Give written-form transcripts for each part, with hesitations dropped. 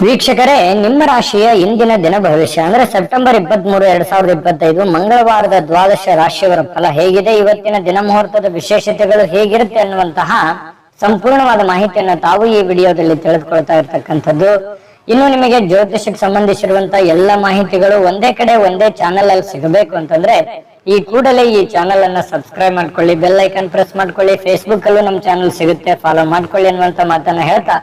ವೀಕ್ಷಕರೇ, ನಿಮ್ಮ ರಾಶಿಯ ಇಂದಿನ ದಿನ ಭವಿಷ್ಯ ಅಂದ್ರೆ ಸೆಪ್ಟೆಂಬರ್ 23, 2025 ಮಂಗಳವಾರದ ದ್ವಾದಶ ರಾಶಿಯವರ ಫಲ ಹೇಗಿದೆ, ಇವತ್ತಿನ ದಿನ ಮುಹೂರ್ತದ ವಿಶೇಷತೆಗಳು ಹೇಗಿರುತ್ತೆ ಅನ್ನುವಂತಹ ಸಂಪೂರ್ಣವಾದ ಮಾಹಿತಿಯನ್ನು ತಾವು ಈ ವಿಡಿಯೋದಲ್ಲಿ ತಿಳಿದುಕೊಳ್ತಾ ಇರ್ತಕ್ಕಂಥದ್ದು. ಇನ್ನು ನಿಮಗೆ ಜ್ಯೋತಿಷಕ್ಕೆ ಸಂಬಂಧಿಸಿರುವಂತಹ ಎಲ್ಲ ಮಾಹಿತಿಗಳು ಒಂದೇ ಕಡೆ ಒಂದೇ ಚಾನೆಲ್ ಅಲ್ಲಿ ಸಿಗಬೇಕು ಅಂತಂದ್ರೆ ಈ ಕೂಡಲೇ ಈ ಚಾನೆಲ್ ಅನ್ನ ಸಬ್ಸ್ಕ್ರೈಬ್ ಮಾಡ್ಕೊಳ್ಳಿ, ಬೆಲ್ ಐಕನ್ ಪ್ರೆಸ್ ಮಾಡ್ಕೊಳ್ಳಿ, ಫೇಸ್ಬುಕ್ ಅಲ್ಲೂ ನಮ್ಮ ಚಾನೆಲ್ ಸಿಗುತ್ತೆ, ಫಾಲೋ ಮಾಡ್ಕೊಳ್ಳಿ ಅನ್ನುವಂತ ಮಾತನ್ನ ಹೇಳ್ತಾ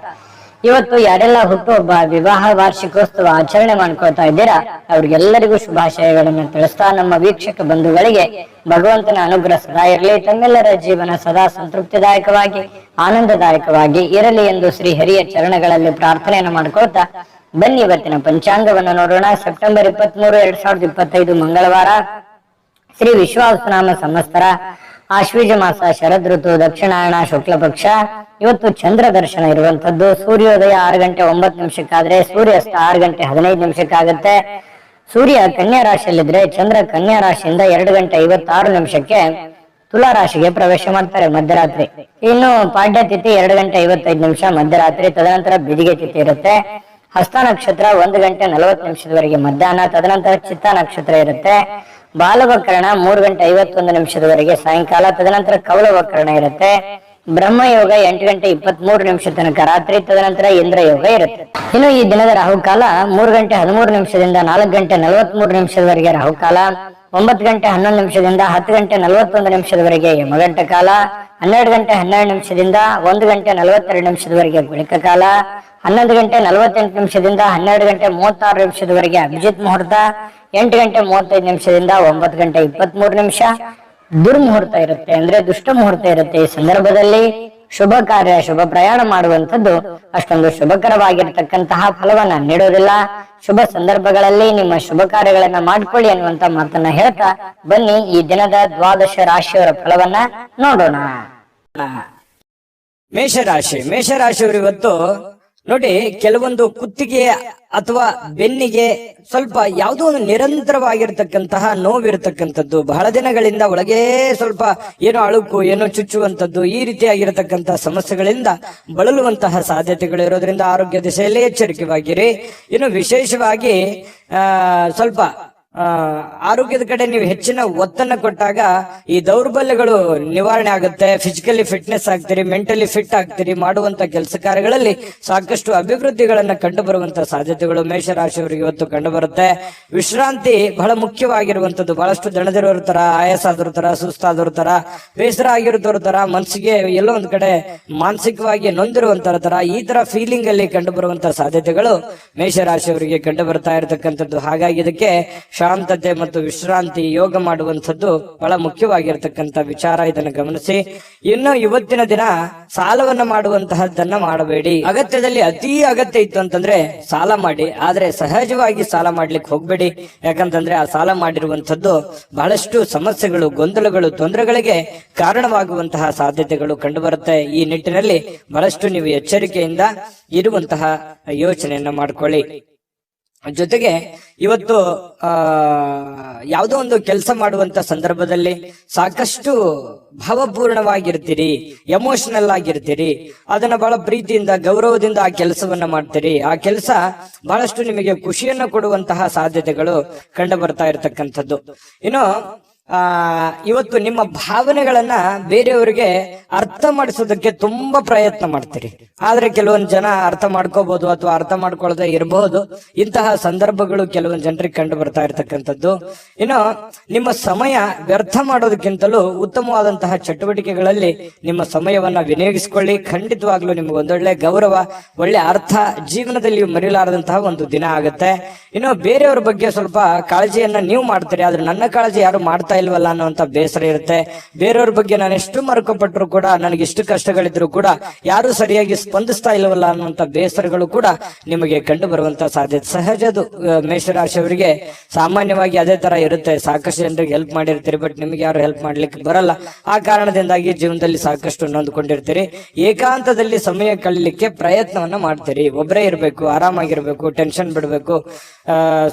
ಇವತ್ತು ಯಾರೆಲ್ಲ ಹುಟ್ಟುಹಬ್ಬ, ವಿವಾಹ ವಾರ್ಷಿಕೋತ್ಸವ ಆಚರಣೆ ಮಾಡ್ಕೊಳ್ತಾ ಇದ್ದೀರಾ ಅವ್ರಿಗೆಲ್ಲರಿಗೂ ಶುಭಾಶಯಗಳನ್ನು ತಿಳಿಸ್ತಾ ನಮ್ಮ ವೀಕ್ಷಕ ಬಂಧುಗಳಿಗೆ ಭಗವಂತನ ಅನುಗ್ರಹ ಸದಾ ಇರಲಿ, ತಮ್ಮೆಲ್ಲರ ಜೀವನ ಸದಾ ಸಂತೃಪ್ತಿದಾಯಕವಾಗಿ ಆನಂದದಾಯಕವಾಗಿ ಇರಲಿ ಎಂದು ಶ್ರೀ ಹರಿಯ ಚರಣಗಳಲ್ಲಿ ಪ್ರಾರ್ಥನೆಯನ್ನು ಮಾಡ್ಕೊಳ್ತಾ ಬನ್ನಿ ಇವತ್ತಿನ ಪಂಚಾಂಗವನ್ನು ನೋಡೋಣ. ಸೆಪ್ಟೆಂಬರ್ 23, 2025 ಮಂಗಳವಾರ, ಶ್ರೀ ವಿಶ್ವಾವಸುನಾಮ ಸಂವತ್ಸರ, ಆಶ್ವೀಜ ಮಾಸ, ಶರದ್ ಋತು, ದಕ್ಷಿಣಾಯಣ, ಶುಕ್ಲ ಪಕ್ಷ. ಇವತ್ತು ಚಂದ್ರ ದರ್ಶನ ಇರುವಂತದ್ದು. ಸೂರ್ಯೋದಯ 6 ಗಂಟೆ 9 ನಿಮಿಷಕ್ಕಾದ್ರೆ ಸೂರ್ಯಾಸ್ತ 6 ಗಂಟೆ 15 ನಿಮಿಷಕ್ಕಾಗತ್ತೆ. ಸೂರ್ಯ ಕನ್ಯಾ ರಾಶಿಯಲ್ಲಿದ್ರೆ ಚಂದ್ರ ಕನ್ಯಾ ರಾಶಿಯಿಂದ 2 ಗಂಟೆ 56 ನಿಮಿಷಕ್ಕೆ ತುಲಾ ರಾಶಿಗೆ ಪ್ರವೇಶ ಮಾಡ್ತಾರೆ ಮಧ್ಯರಾತ್ರಿ. ಇನ್ನು ಪಾಡ್ಯ ತಿಥಿ 2 ಗಂಟೆ 55 ನಿಮಿಷ ಮಧ್ಯರಾತ್ರಿ, ತದನಂತರ ಬಿದಿಗೆ ತಿಥಿ ಇರುತ್ತೆ. ಹಸ್ತ ನಕ್ಷತ್ರ 1 ಗಂಟೆ 40 ನಿಮಿಷದವರೆಗೆ ಮಧ್ಯಾಹ್ನ, ತದನಂತರ ಚಿತ್ತಾ ನಕ್ಷತ್ರ ಇರುತ್ತೆ. ಬಾಲವಕರಣ 3 ಗಂಟೆ 51 ನಿಮಿಷದವರೆಗೆ ಸಾಯಂಕಾಲ, ತದನಂತರ ಕೌಲವಕರಣ ಇರುತ್ತೆ. ಬ್ರಹ್ಮಯೋಗ 8 ಗಂಟೆ 23 ನಿಮಿಷ ತನಕ ರಾತ್ರಿ, ತದನಂತರ ಇಂದ್ರ ಯೋಗ ಇರುತ್ತೆ. ಇನ್ನು ಈ ದಿನದ ರಾಹುಕಾಲ 3 ಗಂಟೆ 13 ನಿಮಿಷದಿಂದ 4 ಗಂಟೆ 43 ನಿಮಿಷದವರೆಗೆ ರಾಹುಕಾಲ, 9 ಗಂಟೆ 11 ನಿಮಿಷದಿಂದ 10 ಗಂಟೆ 41 ನಿಮಿಷದವರೆಗೆ ಯಮಗಂಟ ಕಾಲ, 12 ಗಂಟೆ 12 ನಿಮಿಷದಿಂದ 1 ಗಂಟೆ 42 ನಿಮಿಷದವರೆಗೆ ಗುಳಿಕ ಕಾಲ, 11 ಗಂಟೆ 48 ನಿಮಿಷದಿಂದ 12 ಗಂಟೆ 36 ನಿಮಿಷದವರೆಗೆ ಅಭಿಜಿತ್ ಮುಹೂರ್ತ, 8 ಗಂಟೆ 35 ನಿಮಿಷದಿಂದ 9 ಗಂಟೆ 23 ನಿಮಿಷ ದುರ್ಮುಹೂರ್ತ ಇರುತ್ತೆ, ಅಂದ್ರೆ ದುಷ್ಟ ಮುಹೂರ್ತ ಇರುತ್ತೆ. ಈ ಸಂದರ್ಭದಲ್ಲಿ ಶುಭ ಕಾರ್ಯ, ಶುಭ ಪ್ರಯಾಣ ಮಾಡುವಂಥದ್ದು ಅಷ್ಟೊಂದು ಶುಭಕರವಾಗಿರ್ತಕ್ಕಂತಹ ಫಲವನ್ನ ನೀಡೋದಿಲ್ಲ. ಶುಭ ಸಂದರ್ಭಗಳಲ್ಲಿ ನಿಮ್ಮ ಶುಭ ಕಾರ್ಯಗಳನ್ನ ಮಾಡ್ಕೊಳ್ಳಿ ಅನ್ನುವಂತ ಮಾತನ್ನ ಹೇಳ್ತಾ ಬನ್ನಿ ಈ ದಿನದ ದ್ವಾದಶ ರಾಶಿಯವರ ಫಲವನ್ನ ನೋಡೋಣ. ಮೇಷರಾಶಿಯವರು ಇವತ್ತು ನೋಡಿ, ಕೆಲವೊಂದು ಕುತ್ತಿಗೆ ಅಥವಾ ಬೆನ್ನಿಗೆ ಸ್ವಲ್ಪ ಯಾವುದೋ ಒಂದು ನಿರಂತರವಾಗಿರ್ತಕ್ಕಂತಹ ನೋವಿರ್ತಕ್ಕಂಥದ್ದು, ಬಹಳ ದಿನಗಳಿಂದ ಒಳಗೆ ಸ್ವಲ್ಪ ಏನೋ ಅಳುಕು, ಏನೋ ಚುಚ್ಚುವಂಥದ್ದು, ಈ ರೀತಿಯಾಗಿರತಕ್ಕಂತಹ ಸಮಸ್ಯೆಗಳಿಂದ ಬಳಲುವಂತಹ ಸಾಧ್ಯತೆಗಳು ಇರೋದ್ರಿಂದ ಆರೋಗ್ಯ ದಿಶೆಯಲ್ಲಿ ಎಚ್ಚರಿಕೆವಾಗಿರಿ. ಇನ್ನು ವಿಶೇಷವಾಗಿ ಸ್ವಲ್ಪ ಆರೋಗ್ಯದ ಕಡೆ ನೀವು ಹೆಚ್ಚಿನ ಒತ್ತನ್ನು ಕೊಟ್ಟಾಗ ಈ ದೌರ್ಬಲ್ಯಗಳು ನಿವಾರಣೆ ಆಗುತ್ತೆ. ಫಿಸಿಕಲಿ ಫಿಟ್ನೆಸ್ ಆಗ್ತೀರಿ, ಮೆಂಟಲಿ ಫಿಟ್ ಆಗ್ತೀರಿ. ಮಾಡುವಂತ ಕೆಲಸ ಕಾರ್ಯಗಳಲ್ಲಿ ಸಾಕಷ್ಟು ಅಭಿವೃದ್ಧಿಗಳನ್ನ ಕಂಡು ಬರುವಂತಹ ಸಾಧ್ಯತೆಗಳು ಮೇಷರಾಶಿಯವರಿಗೆ ಇವತ್ತು ಕಂಡು ಬರುತ್ತೆ. ವಿಶ್ರಾಂತಿ ಬಹಳ ಮುಖ್ಯವಾಗಿರುವಂತದ್ದು. ಬಹಳಷ್ಟು ದಣದಿರೋರ ತರ, ಆಯಾಸ ಆದವ್ರ ತರ, ಸುಸ್ತಾದವ್ರ ತರ, ಬೇಸರ ಆಗಿರೋದ್ರ ತರ, ಮನಸ್ಸಿಗೆ ಎಲ್ಲೋ ಒಂದ್ ಕಡೆ ಮಾನಸಿಕವಾಗಿ ನೊಂದಿರುವಂತರ ತರ, ಈ ತರ ಫೀಲಿಂಗ್ ಅಲ್ಲಿ ಕಂಡು ಬರುವಂತಹ ಸಾಧ್ಯತೆಗಳು ಮೇಷರಾಶಿಯವರಿಗೆ ಕಂಡು ಬರ್ತಾ ಇರತಕ್ಕಂಥದ್ದು. ಹಾಗಾಗಿ ಇದಕ್ಕೆ ಶಾಂತತೆ ಮತ್ತು ವಿಶ್ರಾಂತಿ, ಯೋಗ ಮಾಡುವಂಥದ್ದು ಬಹಳ ಮುಖ್ಯವಾಗಿರ್ತಕ್ಕಂಥ ವಿಚಾರ. ಇದನ್ನು ಗಮನಿಸಿ. ಇನ್ನು ಇವತ್ತಿನ ದಿನ ಸಾಲವನ್ನ ಮಾಡುವಂತಹದ್ದನ್ನ ಮಾಡಬೇಡಿ. ಅಗತ್ಯದಲ್ಲಿ ಅತಿ ಅಗತ್ಯ ಇತ್ತು ಅಂತಂದ್ರೆ ಸಾಲ ಮಾಡಿ, ಆದ್ರೆ ಸಹಜವಾಗಿ ಸಾಲ ಮಾಡ್ಲಿಕ್ಕೆ ಹೋಗ್ಬೇಡಿ. ಯಾಕಂತಂದ್ರೆ ಆ ಸಾಲ ಮಾಡಿರುವಂತದ್ದು ಬಹಳಷ್ಟು ಸಮಸ್ಯೆಗಳು, ಗೊಂದಲಗಳು, ತೊಂದರೆಗಳಿಗೆ ಕಾರಣವಾಗುವಂತಹ ಸಾಧ್ಯತೆಗಳು ಕಂಡು ಬರುತ್ತೆ. ಈ ನಿಟ್ಟಿನಲ್ಲಿ ಬಹಳಷ್ಟು ನೀವು ಎಚ್ಚರಿಕೆಯಿಂದ ಇರುವಂತಹ ಯೋಚನೆಯನ್ನ ಮಾಡ್ಕೊಳ್ಳಿ. ಜೊತೆಗೆ ಇವತ್ತು ಯಾವುದೋ ಒಂದು ಕೆಲಸ ಮಾಡುವಂತ ಸಂದರ್ಭದಲ್ಲಿ ಸಾಕಷ್ಟು ಭಾವಪೂರ್ಣವಾಗಿರ್ತೀರಿ, ಎಮೋಷನಲ್ ಆಗಿರ್ತೀರಿ. ಅದನ್ನ ಬಹಳ ಪ್ರೀತಿಯಿಂದ, ಗೌರವದಿಂದ ಆ ಕೆಲಸವನ್ನ ಮಾಡ್ತೀರಿ. ಆ ಕೆಲಸ ಬಹಳಷ್ಟು ನಿಮಗೆ ಖುಷಿಯನ್ನ ಕೊಡುವಂತಹ ಸಾಧ್ಯತೆಗಳು ಕಂಡು ಬರ್ತಾ ಇರತಕ್ಕಂಥದ್ದು. ಇನ್ನು ಇವತ್ತು ನಿಮ್ಮ ಭಾವನೆಗಳನ್ನ ಬೇರೆಯವರಿಗೆ ಅರ್ಥ ಮಾಡಿಸೋದಕ್ಕೆ ತುಂಬಾ ಪ್ರಯತ್ನ ಮಾಡ್ತೀರಿ. ಆದ್ರೆ ಕೆಲವೊಂದು ಜನ ಅರ್ಥ ಮಾಡ್ಕೋಬಹುದು ಅಥವಾ ಅರ್ಥ ಮಾಡ್ಕೊಳ್ಳದೆ ಇರಬಹುದು. ಇಂತಹ ಸಂದರ್ಭಗಳು ಕೆಲವೊಂದು ಜನರಿಗೆ ಕಂಡು ಬರ್ತಾ ಇರ್ತಕ್ಕಂಥದ್ದು. ಇನ್ನು ನಿಮ್ಮ ಸಮಯ ವ್ಯರ್ಥ ಮಾಡೋದಕ್ಕಿಂತಲೂ ಉತ್ತಮವಾದಂತಹ ಚಟುವಟಿಕೆಗಳಲ್ಲಿ ನಿಮ್ಮ ಸಮಯವನ್ನ ವಿನಿಯೋಗಿಸಿಕೊಳ್ಳಿ. ಖಂಡಿತವಾಗ್ಲೂ ನಿಮ್ಗೆ ಒಂದೊಳ್ಳೆ ಗೌರವ, ಒಳ್ಳೆ ಅರ್ಥ ಜೀವನದಲ್ಲಿ ಮರೆಯಲಾರದಂತಹ ಒಂದು ದಿನ ಆಗುತ್ತೆ. ಇನ್ನು ಬೇರೆಯವ್ರ ಬಗ್ಗೆ ಸ್ವಲ್ಪ ಕಾಳಜಿಯನ್ನ ನೀವು ಮಾಡ್ತೀರಿ, ಆದ್ರೆ ನನ್ನ ಕಾಳಜಿ ಯಾರು ಮಾಡ್ತಾ ಇಲ್ವಲ್ಲ ಅನ್ನುವಂತ ಬೇಸರ ಇರುತ್ತೆ. ಬೇರೆಯವ್ರ ಬಗ್ಗೆ ನಾನು ಎಷ್ಟು ಮರ್ಕೊಪಟ್ಟರು ಕೂಡ, ನನಗೆ ಎಷ್ಟು ಕಷ್ಟಗಳಿದ್ರು ಕೂಡ ಯಾರು ಸರಿಯಾಗಿ ಸ್ಪಂದಿಸ್ತಾ ಇಲ್ವಲ್ಲ ಅನ್ನುವಂತ ಬೇಸರಗಳು ಕೂಡ ನಿಮಗೆ ಕಂಡು ಬರುವಂತ ಸಾಧ್ಯತೆ ಸಹಜದು. ಮೇಷರಾಶಿಯವರಿಗೆ ಸಾಮಾನ್ಯವಾಗಿ ಅದೇ ತರ ಇರುತ್ತೆ. ಸಾಕಷ್ಟು ಜನರಿಗೆ ಹೆಲ್ಪ್ ಮಾಡಿರ್ತೀರಿ, ಬಟ್ ನಿಮ್ಗೆ ಯಾರು ಹೆಲ್ಪ್ ಮಾಡ್ಲಿಕ್ಕೆ ಬರಲ್ಲ. ಆ ಕಾರಣದಿಂದಾಗಿ ಜೀವನದಲ್ಲಿ ಸಾಕಷ್ಟು ನೊಂದ್ಕೊಂಡಿರ್ತೀರಿ. ಏಕಾಂತದಲ್ಲಿ ಸಮಯ ಕಳೀಲಿಕ್ಕೆ ಪ್ರಯತ್ನವನ್ನ ಮಾಡ್ತೀರಿ. ಒಬ್ಬರೇ ಇರಬೇಕು, ಆರಾಮಾಗಿರ್ಬೇಕು, ಟೆನ್ಷನ್ ಬಿಡಬೇಕು,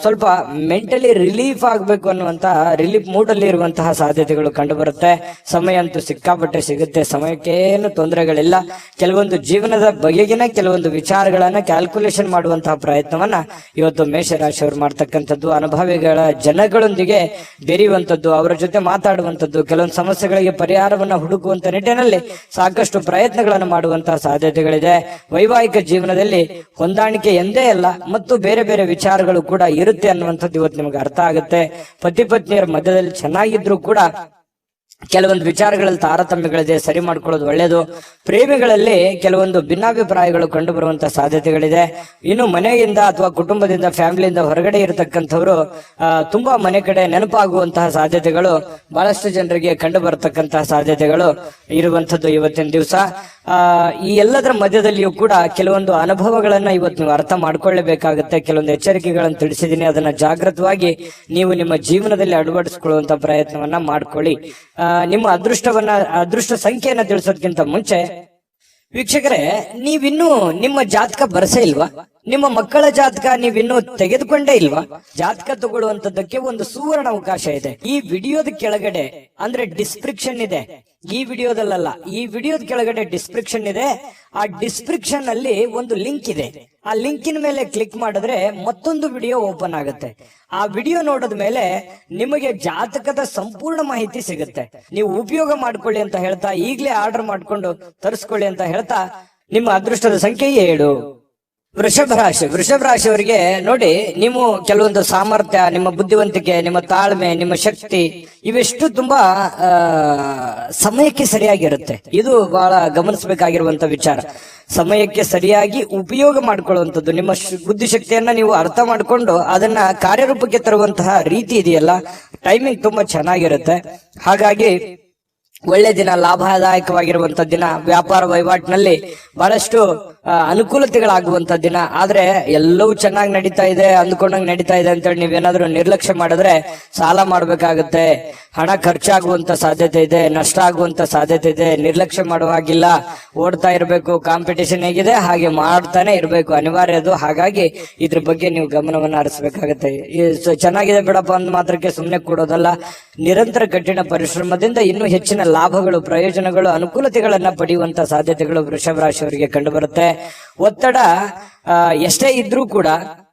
ಸ್ವಲ್ಪ ಮೆಂಟಲಿ ರಿಲೀಫ್ ಆಗ್ಬೇಕು ಅನ್ನುವಂತ ರಿಲೀಫ್ ಮೂಡ್ ಅಲ್ಲಿ ಅದ್ಭುತವಾಗಿರುವಂತಹ ಸಾಧ್ಯತೆಗಳು ಕಂಡು ಬರುತ್ತೆ. ಸಮಯ ಅಂತೂ ಸಿಕ್ಕಾಪಟ್ಟೆ ಸಿಗುತ್ತೆ, ಸಮಯಕ್ಕೇನು ತೊಂದರೆಗಳಿಲ್ಲ. ಕೆಲವೊಂದು ಜೀವನದ ಬಗೆಗಿನ ಕೆಲವೊಂದು ವಿಚಾರಗಳನ್ನ ಕ್ಯಾಲ್ಕುಲೇಷನ್ ಮಾಡುವಂತಹ ಪ್ರಯತ್ನವನ್ನ ಇವತ್ತು ಮೇಷರಾಶಿಯವರು ಮಾಡ್ತಕ್ಕಂಥದ್ದು. ಅನುಭವಿಗಳ ಜನಗಳೊಂದಿಗೆ ಬೆರೆಯುವಂಥದ್ದು, ಅವರ ಜೊತೆ ಮಾತಾಡುವಂಥದ್ದು, ಕೆಲವೊಂದು ಸಮಸ್ಯೆಗಳಿಗೆ ಪರಿಹಾರವನ್ನ ಹುಡುಕುವಂತ ನಿಟ್ಟಿನಲ್ಲಿ ಸಾಕಷ್ಟು ಪ್ರಯತ್ನಗಳನ್ನು ಮಾಡುವಂತಹ ಸಾಧ್ಯತೆಗಳಿದೆ. ವೈವಾಹಿಕ ಜೀವನದಲ್ಲಿ ಹೊಂದಾಣಿಕೆ ಎಂದೇ ಅಲ್ಲ ಮತ್ತು ಬೇರೆ ಬೇರೆ ವಿಚಾರಗಳು ಕೂಡ ಇರುತ್ತೆ ಅನ್ನುವಂಥದ್ದು ಇವತ್ತು ನಿಮಗೆ ಅರ್ಥ ಆಗುತ್ತೆ. ಪತಿ ಪತ್ನಿಯರ ಮಧ್ಯದಲ್ಲಿ ಚೆನ್ನಾಗಿದ್ರು ಕೂಡ ಕೆಲವೊಂದು ವಿಚಾರಗಳಲ್ಲಿ ತಾರತಮ್ಯಗಳಿದೆ, ಸರಿ ಮಾಡ್ಕೊಳ್ಳೋದು ಒಳ್ಳೆಯದು. ಪ್ರೇಮಿಗಳಲ್ಲಿ ಕೆಲವೊಂದು ಭಿನ್ನಾಭಿಪ್ರಾಯಗಳು ಕಂಡು ಬರುವಂತಹ ಸಾಧ್ಯತೆಗಳಿದೆ. ಇನ್ನು ಮನೆಯಿಂದ ಅಥವಾ ಕುಟುಂಬದಿಂದ, ಫ್ಯಾಮಿಲಿಯಿಂದ ಹೊರಗಡೆ ಇರತಕ್ಕಂಥವ್ರು ತುಂಬಾ ಮನೆ ಕಡೆ ನೆನಪಾಗುವಂತಹ ಸಾಧ್ಯತೆಗಳು ಬಹಳಷ್ಟು ಜನರಿಗೆ ಕಂಡು ಬರತಕ್ಕಂತಹ ಸಾಧ್ಯತೆಗಳು ಇರುವಂತದ್ದು ಇವತ್ತಿನ ದಿವಸ. ಈ ಎಲ್ಲದರ ಮಧ್ಯದಲ್ಲಿಯೂ ಕೂಡ ಕೆಲವೊಂದು ಅನುಭವಗಳನ್ನ ಇವತ್ತು ನೀವು ಅರ್ಥ ಮಾಡ್ಕೊಳ್ಳೇಬೇಕಾಗುತ್ತೆ. ಕೆಲವೊಂದು ಎಚ್ಚರಿಕೆಗಳನ್ನು ತಿಳಿಸಿದ್ದೀನಿ, ಅದನ್ನ ಜಾಗೃತವಾಗಿ ನೀವು ನಿಮ್ಮ ಜೀವನದಲ್ಲಿ ಅಳವಡಿಸಿಕೊಳ್ಳುವಂತ ಪ್ರಯತ್ನವನ್ನ ಮಾಡ್ಕೊಳ್ಳಿ. ನಿಮ್ಮ ಅದೃಷ್ಟ ಸಂಖ್ಯೆಯನ್ನ ತಿಳಿಸೋದಕ್ಕಿಂತ ಮುಂಚೆ ವೀಕ್ಷಕರೇ, ನೀವಿನ್ನೂ ನಿಮ್ಮ ಜಾತಕ ಬರಸೇ ಇಲ್ವಾ? ನಿಮ್ಮ ಮಕ್ಕಳ ಜಾತಕ ನೀವಿನ್ನೂ ತೆಗೆದುಕೊಂಡೇ ಇಲ್ವಾ? ಜಾತಕ ತಗೊಳ್ಳುವಂತದ್ದಕ್ಕೆ ಒಂದು ಸುವರ್ಣ ಅವಕಾಶ ಇದೆ. ಈ ವಿಡಿಯೋದ ಕೆಳಗಡೆ ಅಂದ್ರೆ ಡಿಸ್ಕ್ರಿಪ್ಷನ್ ಇದೆ, ಈ ವಿಡಿಯೋದಲ್ಲ, ಈ ವಿಡಿಯೋದ ಕೆಳಗಡೆ ಡಿಸ್ಕ್ರಿಪ್ಷನ್ ಇದೆ. ಆ ಡಿಸ್ಕ್ರಿಪ್ಷನ್ ಅಲ್ಲಿ ಒಂದು ಲಿಂಕ್ ಇದೆ. ಆ ಲಿಂಕಿನ ಮೇಲೆ ಕ್ಲಿಕ್ ಮಾಡಿದ್ರೆ ಮತ್ತೊಂದು ವಿಡಿಯೋ ಓಪನ್ ಆಗುತ್ತೆ. ಆ ವಿಡಿಯೋ ನೋಡಿದ ಮೇಲೆ ನಿಮಗೆ ಜಾತಕದ ಸಂಪೂರ್ಣ ಮಾಹಿತಿ ಸಿಗುತ್ತೆ. ನೀವು ಉಪಯೋಗ ಮಾಡ್ಕೊಳ್ಳಿ ಅಂತ ಹೇಳ್ತಾ, ಈಗಲೇ ಆರ್ಡರ್ ಮಾಡ್ಕೊಂಡು ತರಿಸ್ಕೊಳ್ಳಿ ಅಂತ ಹೇಳ್ತಾ, ನಿಮ್ಮ ಅದೃಷ್ಟದ ಸಂಖ್ಯೆ 7. ವೃಷಭ ರಾಶಿಯವರಿಗೆ ನೋಡಿ, ನೀವು ಕೆಲವೊಂದು ಸಾಮರ್ಥ್ಯ, ನಿಮ್ಮ ಬುದ್ಧಿವಂತಿಕೆ, ನಿಮ್ಮ ತಾಳ್ಮೆ, ನಿಮ್ಮ ಶಕ್ತಿ ಇವೆಷ್ಟು ತುಂಬಾ ಸಮಯಕ್ಕೆ ಸರಿಯಾಗಿರುತ್ತೆ. ಇದು ಬಹಳ ಗಮನಿಸಬೇಕಾಗಿರುವಂತ ವಿಚಾರ. ಸಮಯಕ್ಕೆ ಸರಿಯಾಗಿ ಉಪಯೋಗ ಮಾಡ್ಕೊಳ್ಳುವಂಥದ್ದು, ನಿಮ್ಮ ಬುದ್ಧಿಶಕ್ತಿಯನ್ನ ನೀವು ಅರ್ಥ ಮಾಡ್ಕೊಂಡು ಅದನ್ನ ಕಾರ್ಯರೂಪಕ್ಕೆ ತರುವಂತಹ ರೀತಿ ಇದೆಯಲ್ಲ, ಟೈಮಿಂಗ್ ತುಂಬಾ ಚೆನ್ನಾಗಿರುತ್ತೆ. ಹಾಗಾಗಿ ಒಳ್ಳೆ ದಿನ, ಲಾಭದಾಯಕವಾಗಿರುವಂತ ದಿನ. ವ್ಯಾಪಾರ ವಹಿವಾಟಿನಲ್ಲಿ ಬಹಳಷ್ಟು ಅನುಕೂಲತೆಗಳಾಗುವಂತ ದಿನ. ಆದ್ರೆ ಎಲ್ಲವೂ ಚೆನ್ನಾಗಿ ನಡೀತಾ ಇದೆ, ಅಂದ್ಕೊಂಡಂಗೆ ನಡೀತಾ ಇದೆ ಅಂತೇಳಿ ನೀವೇನಾದ್ರೂ ನಿರ್ಲಕ್ಷ್ಯ ಮಾಡಿದ್ರೆ ಸಾಲ ಮಾಡ್ಬೇಕಾಗತ್ತೆ, ಹಣ ಖರ್ಚಾಗುವಂತ ಸಾಧ್ಯತೆ ಇದೆ, ನಷ್ಟ ಆಗುವಂತ ಸಾಧ್ಯತೆ ಇದೆ. ನಿರ್ಲಕ್ಷ್ಯ ಮಾಡುವಾಗಿಲ್ಲ, ಓಡ್ತಾ ಇರಬೇಕು. ಕಾಂಪಿಟೇಷನ್ ಹೇಗಿದೆ ಹಾಗೆ ಮಾಡ್ತಾನೆ ಇರಬೇಕು, ಅನಿವಾರ್ಯ ಅದು. ಹಾಗಾಗಿ ಇದ್ರ ಬಗ್ಗೆ ನೀವು ಗಮನವನ್ನ ಹರಿಸಬೇಕಾಗತ್ತೆ. ಚೆನ್ನಾಗಿದೆ ಬಿಡಪ್ಪ ಅಂದ ಮಾತ್ರಕ್ಕೆ ಸುಮ್ಮನೆ ಕೊಡೋದಲ್ಲ, ನಿರಂತರ ಕಠಿಣ ಪರಿಶ್ರಮದಿಂದ ಇನ್ನೂ ಹೆಚ್ಚಿನ ಲಾಭಗಳು, ಪ್ರಯೋಜನಗಳು, ಅನುಕೂಲತೆಗಳನ್ನ ಪಡೆಯುವಂತ ಸಾಧ್ಯತೆಗಳು ವೃಷಭ ರಾಶಿಯವರಿಗೆ ಕಂಡು ಬರುತ್ತೆ. ಒತ್ತಡ ಎಷ್ಟೇ ಇದ್ರೂ ಕೂಡ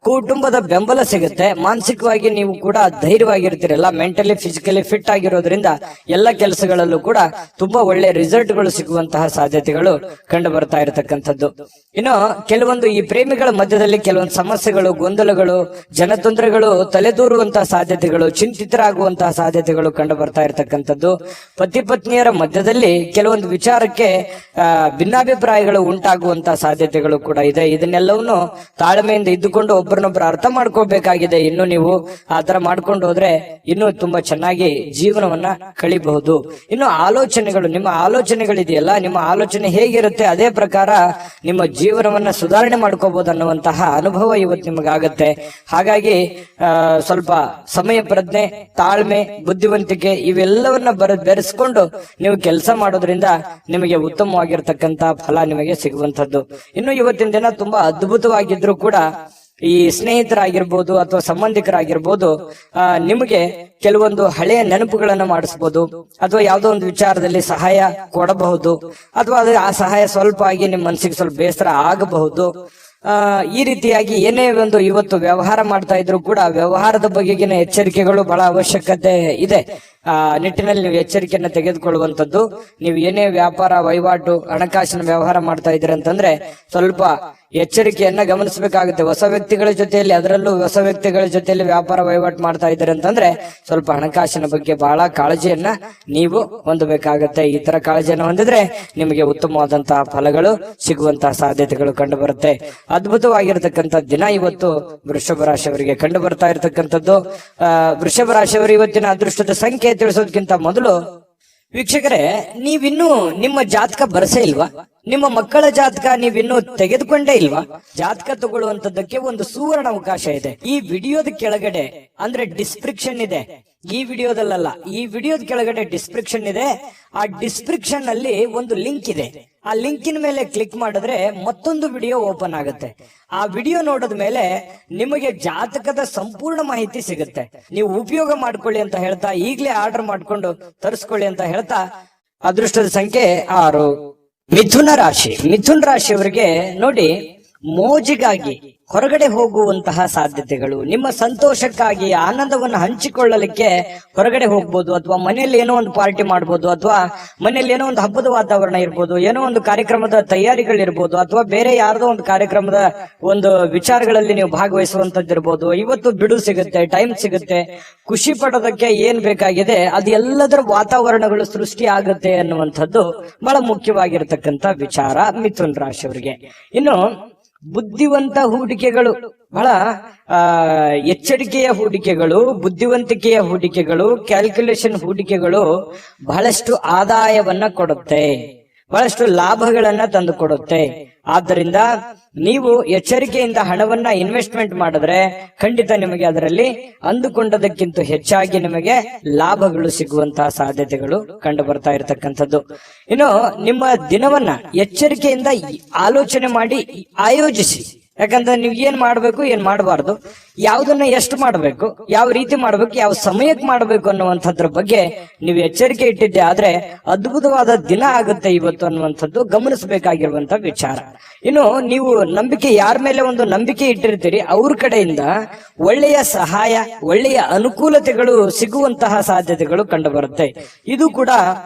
ಕುಟುಂಬದ ಬೆಂಬಲ ಸಿಗುತ್ತೆ. ಮಾನಸಿಕವಾಗಿ ನೀವು ಕೂಡ ಧೈರ್ಯವಾಗಿರ್ತೀರಲ್ಲ, ಮೆಂಟಲಿ ಫಿಸಿಕಲಿ ಫಿಟ್ ಆಗಿರೋದ್ರಿಂದ ಎಲ್ಲ ಕೆಲಸಗಳಲ್ಲೂ ಕೂಡ ತುಂಬಾ ಒಳ್ಳೆ ರಿಸಲ್ಟ್ ಗಳು ಸಿಗುವಂತಹ ಸಾಧ್ಯತೆಗಳು ಕಂಡು ಬರ್ತಾ ಇರತಕ್ಕಂಥದ್ದು. ಇನ್ನು ಕೆಲವೊಂದು ಈ ಪ್ರೇಮಿಗಳ ಮಧ್ಯದಲ್ಲಿ ಕೆಲವೊಂದು ಸಮಸ್ಯೆಗಳು, ಗೊಂದಲಗಳು, ಜನತೊಂದರೆಗಳು ತಲೆದೂರುವಂತಹ ಸಾಧ್ಯತೆಗಳು, ಚಿಂತಿತರಾಗುವಂತಹ ಸಾಧ್ಯತೆಗಳು ಕಂಡು ಬರ್ತಾ ಇರತಕ್ಕಂಥದ್ದು. ಪತಿ ಪತ್ನಿಯರ ಮಧ್ಯದಲ್ಲಿ ಕೆಲವೊಂದು ವಿಚಾರಕ್ಕೆ ಭಿನ್ನಾಭಿಪ್ರಾಯಗಳು ಉಂಟಾಗುವಂತಹ ಸಾಧ್ಯತೆಗಳು ಕೂಡ ಇದೆ. ಇದನ್ನೆಲ್ಲವನ್ನು ತಾಳ್ಮೆಯಿಂದ ಇದ್ದುಕೊಂಡು ಒಬ್ಬರನ್ನೊಬ್ಬರು ಅರ್ಥ ಮಾಡ್ಕೋಬೇಕಾಗಿದೆ. ಇನ್ನು ನೀವು ಆತರ ಮಾಡ್ಕೊಂಡು ಹೋದ್ರೆ ಇನ್ನೂ ತುಂಬಾ ಚೆನ್ನಾಗಿ ಜೀವನವನ್ನ ಕಳಿಬಹುದು. ಇನ್ನು ಆಲೋಚನೆಗಳು, ನಿಮ್ಮ ಆಲೋಚನೆಗಳಿದೆಯಲ್ಲ, ನಿಮ್ಮ ಆಲೋಚನೆ ಹೇಗಿರುತ್ತೆ ಅದೇ ಪ್ರಕಾರ ನಿಮ್ಮ ಜೀವನವನ್ನ ಸುಧಾರಣೆ ಮಾಡ್ಕೋಬಹುದು ಅನ್ನುವಂತಹ ಅನುಭವ ಇವತ್ತು ನಿಮಗಾಗತ್ತೆ. ಸ್ವಲ್ಪ ಸಮಯ ಪ್ರಜ್ಞೆ, ತಾಳ್ಮೆ, ಬುದ್ಧಿವಂತಿಕೆ ಇವೆಲ್ಲವನ್ನ ಬೆರೆಸ್ಕೊಂಡು ನೀವು ಕೆಲಸ ಮಾಡೋದ್ರಿಂದ ನಿಮಗೆ ಉತ್ತಮವಾಗಿರ್ತಕ್ಕಂತ ಫಲ ನಿಮಗೆ ಸಿಗುವಂತದ್ದು. ಇನ್ನು ಇವತ್ತಿನ ದಿನ ತುಂಬಾ ಅದ್ಭುತವಾಗಿದ್ರು ಕೂಡ ಈ ಸ್ನೇಹಿತರಾಗಿರ್ಬೋದು ಅಥವಾ ಸಂಬಂಧಿಕರಾಗಿರ್ಬೋದು ನಿಮಗೆ ಕೆಲವೊಂದು ಹಳೆಯ ನೆನಪುಗಳನ್ನು ಮಾಡಿಸಬಹುದು, ಅಥವಾ ಯಾವುದೋ ಒಂದು ವಿಚಾರದಲ್ಲಿ ಸಹಾಯ ಕೊಡಬಹುದು, ಅಥವಾ ಆ ಸಹಾಯ ಸ್ವಲ್ಪ ಆಗಿ ನಿಮ್ಮ ಮನಸ್ಸಿಗೆ ಸ್ವಲ್ಪ ಬೇಸರ ಆಗಬಹುದು. ಈ ರೀತಿಯಾಗಿ ಏನೇ ಒಂದು ಇವತ್ತು ವ್ಯವಹಾರ ಮಾಡ್ತಾ ಇದ್ರು ಕೂಡ ವ್ಯವಹಾರದ ಬಗೆಗಿನ ಎಚ್ಚರಿಕೆಗಳು ಬಹಳ ಅವಶ್ಯಕತೆ ಇದೆ. ನಿಟ್ಟಿನಲ್ಲಿ ನೀವು ಎಚ್ಚರಿಕೆಯನ್ನ ತೆಗೆದುಕೊಳ್ಳುವಂತದ್ದು. ನೀವು ಏನೇ ವ್ಯಾಪಾರ ವಹಿವಾಟು, ಹಣಕಾಸಿನ ವ್ಯವಹಾರ ಮಾಡ್ತಾ ಇದ್ದೀರಿ ಅಂತಂದ್ರೆ ಸ್ವಲ್ಪ ಎಚ್ಚರಿಕೆಯನ್ನ ಗಮನಿಸಬೇಕಾಗುತ್ತೆ. ಹೊಸ ವ್ಯಕ್ತಿಗಳ ಜೊತೆಯಲ್ಲಿ, ಅದರಲ್ಲೂ ಹೊಸ ವ್ಯಕ್ತಿಗಳ ಜೊತೆಯಲ್ಲಿ ವ್ಯಾಪಾರ ವಹಿವಾಟು ಮಾಡ್ತಾ ಇದ್ದೀರಿ ಅಂತಂದ್ರೆ ಸ್ವಲ್ಪ ಹಣಕಾಸಿನ ಬಗ್ಗೆ ಬಹಳ ಕಾಳಜಿಯನ್ನ ನೀವು ಹೊಂದಬೇಕಾಗತ್ತೆ. ಈ ತರ ಕಾಳಜಿಯನ್ನು ಹೊಂದಿದ್ರೆ ನಿಮಗೆ ಉತ್ತಮವಾದಂತಹ ಫಲಗಳು ಸಿಗುವಂತಹ ಸಾಧ್ಯತೆಗಳು ಕಂಡು ಬರುತ್ತೆ. ಅದ್ಭುತವಾಗಿರತಕ್ಕಂಥ ದಿನ ಇವತ್ತು ವೃಷಭ ರಾಶಿಯವರಿಗೆ ಕಂಡು ಬರ್ತಾ ಇರತಕ್ಕಂಥದ್ದು. ವೃಷಭ ರಾಶಿಯವರು ಇವತ್ತಿನ ಅದೃಷ್ಟದ ಸಂಖ್ಯೆ ತಿಳಿಸೋದಕ್ಕಿಂತ ಮೊದಲು ವೀಕ್ಷಕರೇ, ನೀವಿನ್ನೂ ನಿಮ್ಮ ಜಾತಕ ಬರಸೇ ಇಲ್ವಾ? ನಿಮ್ಮ ಮಕ್ಕಳ ಜಾತಕ ನೀವಿನ್ನೂ ತೆಗೆದುಕೊಂಡೇ ಇಲ್ವಾ? ಜಾತಕ ತಗೊಳ್ಳುವಂತದ್ದಕ್ಕೆ ಒಂದು ಸುವರ್ಣ ಅವಕಾಶ ಇದೆ. ಈ ವಿಡಿಯೋದ ಕೆಳಗಡೆ ಅಂದ್ರೆ ಡಿಸ್ಕ್ರಿಪ್ಷನ್ ಇದೆ, ಈ ವಿಡಿಯೋದಲ್ಲ, ಈ ವಿಡಿಯೋದ ಕೆಳಗಡೆ ಡಿಸ್ಕ್ರಿಪ್ಷನ್ ಇದೆ. ಆ ಡಿಸ್ಕ್ರಿಪ್ಷನ್ ಅಲ್ಲಿ ಒಂದು ಲಿಂಕ್ ಇದೆ. ಆ ಲಿಂಕಿನ ಮೇಲೆ ಕ್ಲಿಕ್ ಮಾಡಿದ್ರೆ ಮತ್ತೊಂದು ವಿಡಿಯೋ ಓಪನ್ ಆಗುತ್ತೆ. ಆ ವಿಡಿಯೋ ನೋಡಿದ ಮೇಲೆ ನಿಮಗೆ ಜಾತಕದ ಸಂಪೂರ್ಣ ಮಾಹಿತಿ ಸಿಗುತ್ತೆ. ನೀವು ಉಪಯೋಗ ಮಾಡ್ಕೊಳ್ಳಿ ಅಂತ ಹೇಳ್ತಾ, ಈಗಲೇ ಆರ್ಡರ್ ಮಾಡ್ಕೊಂಡು ತರಿಸ್ಕೊಳ್ಳಿ ಅಂತ ಹೇಳ್ತಾ, ಅದೃಷ್ಟದ ಸಂಖ್ಯೆ 6. ಮಿಥುನ ರಾಶಿ. ಮಿಥುನ್ ರಾಶಿಯವರಿಗೆ ನೋಡಿ, ಮೋಜಿಗಾಗಿ ಹೊರಗಡೆ ಹೋಗುವಂತಹ ಸಾಧ್ಯತೆಗಳು, ನಿಮ್ಮ ಸಂತೋಷಕ್ಕಾಗಿ ಆನಂದವನ್ನು ಹಂಚಿಕೊಳ್ಳಲಿಕ್ಕೆ ಹೊರಗಡೆ ಹೋಗ್ಬೋದು, ಅಥವಾ ಮನೆಯಲ್ಲಿ ಏನೋ ಒಂದು ಪಾರ್ಟಿ ಮಾಡ್ಬೋದು, ಅಥವಾ ಮನೆಯಲ್ಲಿ ಏನೋ ಒಂದು ಹಬ್ಬದ ವಾತಾವರಣ ಇರ್ಬೋದು, ಏನೋ ಒಂದು ಕಾರ್ಯಕ್ರಮದ ತಯಾರಿಗಳಿರ್ಬೋದು, ಅಥವಾ ಬೇರೆ ಯಾರ್ದೋ ಒಂದು ಕಾರ್ಯಕ್ರಮದ ಒಂದು ವಿಚಾರಗಳಲ್ಲಿ ನೀವು ಭಾಗವಹಿಸುವಂತದ್ದಿರ್ಬೋದು. ಇವತ್ತು ಬಿಡು ಸಿಗುತ್ತೆ, ಟೈಮ್ ಸಿಗುತ್ತೆ, ಖುಷಿ ಪಡೋದಕ್ಕೆ ಏನ್ ಬೇಕಾಗಿದೆ ಅದು ಎಲ್ಲದರ ವಾತಾವರಣಗಳು ಸೃಷ್ಟಿ ಆಗುತ್ತೆ ಅನ್ನುವಂಥದ್ದು ಬಹಳ ಮುಖ್ಯವಾಗಿರ್ತಕ್ಕಂಥ ವಿಚಾರ ಮಿಥುನ್ ರಾಶಿಯವರಿಗೆ. ಇನ್ನು ಬುದ್ಧಿವಂತ ಹೂಡಿಕೆಗಳು, ಬಹಳ ಎಚ್ಚರಿಕೆಯ ಹೂಡಿಕೆಗಳು, ಬುದ್ಧಿವಂತಿಕೆಯ ಹೂಡಿಕೆಗಳು, ಕ್ಯಾಲ್ಕುಲೇಷನ್ ಹೂಡಿಕೆಗಳು ಬಹಳಷ್ಟು ಆದಾಯವನ್ನ ಕೊಡುತ್ತೆ, ಬಹಳಷ್ಟು ಲಾಭಗಳನ್ನ ತಂದು ಕೊಡುತ್ತೆ. ಆದ್ದರಿಂದ ನೀವು ಎಚ್ಚರಿಕೆಯಿಂದ ಹಣವನ್ನ ಇನ್ವೆಸ್ಟ್ಮೆಂಟ್ ಮಾಡಿದ್ರೆ ಖಂಡಿತ ನಿಮಗೆ ಅದರಲ್ಲಿ ಅಂದುಕೊಂಡದಕ್ಕಿಂತ ಹೆಚ್ಚಾಗಿ ನಿಮಗೆ ಲಾಭಗಳು ಸಿಗುವಂತಹ ಸಾಧ್ಯತೆಗಳು ಕಂಡು ಬರ್ತಾ ಇರತಕ್ಕಂಥದ್ದು. ಇನ್ನು ನಿಮ್ಮ ದಿನವನ್ನ ಎಚ್ಚರಿಕೆಯಿಂದ ಆಲೋಚನೆ ಮಾಡಿ ಆಯೋಜಿಸಿ. ಯಾಕಂದ್ರೆ ನೀವು ಏನ್ ಮಾಡ್ಬೇಕು, ಏನ್ ಮಾಡಬಾರ್ದು, ಯಾವ್ದನ್ನ ಎಷ್ಟು ಮಾಡ್ಬೇಕು, ಯಾವ ರೀತಿ ಮಾಡ್ಬೇಕು, ಯಾವ ಸಮಯಕ್ಕೆ ಮಾಡ್ಬೇಕು ಅನ್ನುವಂಥದ್ರ ಬಗ್ಗೆ ನೀವು ಎಚ್ಚರಿಕೆ ಇಟ್ಟಿದ್ದೆ ಆದ್ರೆ ಅದ್ಭುತವಾದ ದಿನ ಆಗುತ್ತೆ ಇವತ್ತು ಅನ್ನುವಂಥದ್ದು ಗಮನಿಸಬೇಕಾಗಿರುವಂತ ವಿಚಾರ. ಇನ್ನು ನೀವು ನಂಬಿಕೆ, ಯಾರ ಮೇಲೆ ಒಂದು ನಂಬಿಕೆ ಇಟ್ಟಿರ್ತೀರಿ ಅವ್ರ ಕಡೆಯಿಂದ ಒಳ್ಳೆಯ ಸಹಾಯ, ಒಳ್ಳೆಯ ಅನುಕೂಲತೆಗಳು ಸಿಗುವಂತಹ ಸಾಧ್ಯತೆಗಳು ಕಂಡು ಬರುತ್ತೆ. ಇದು ಕೂಡ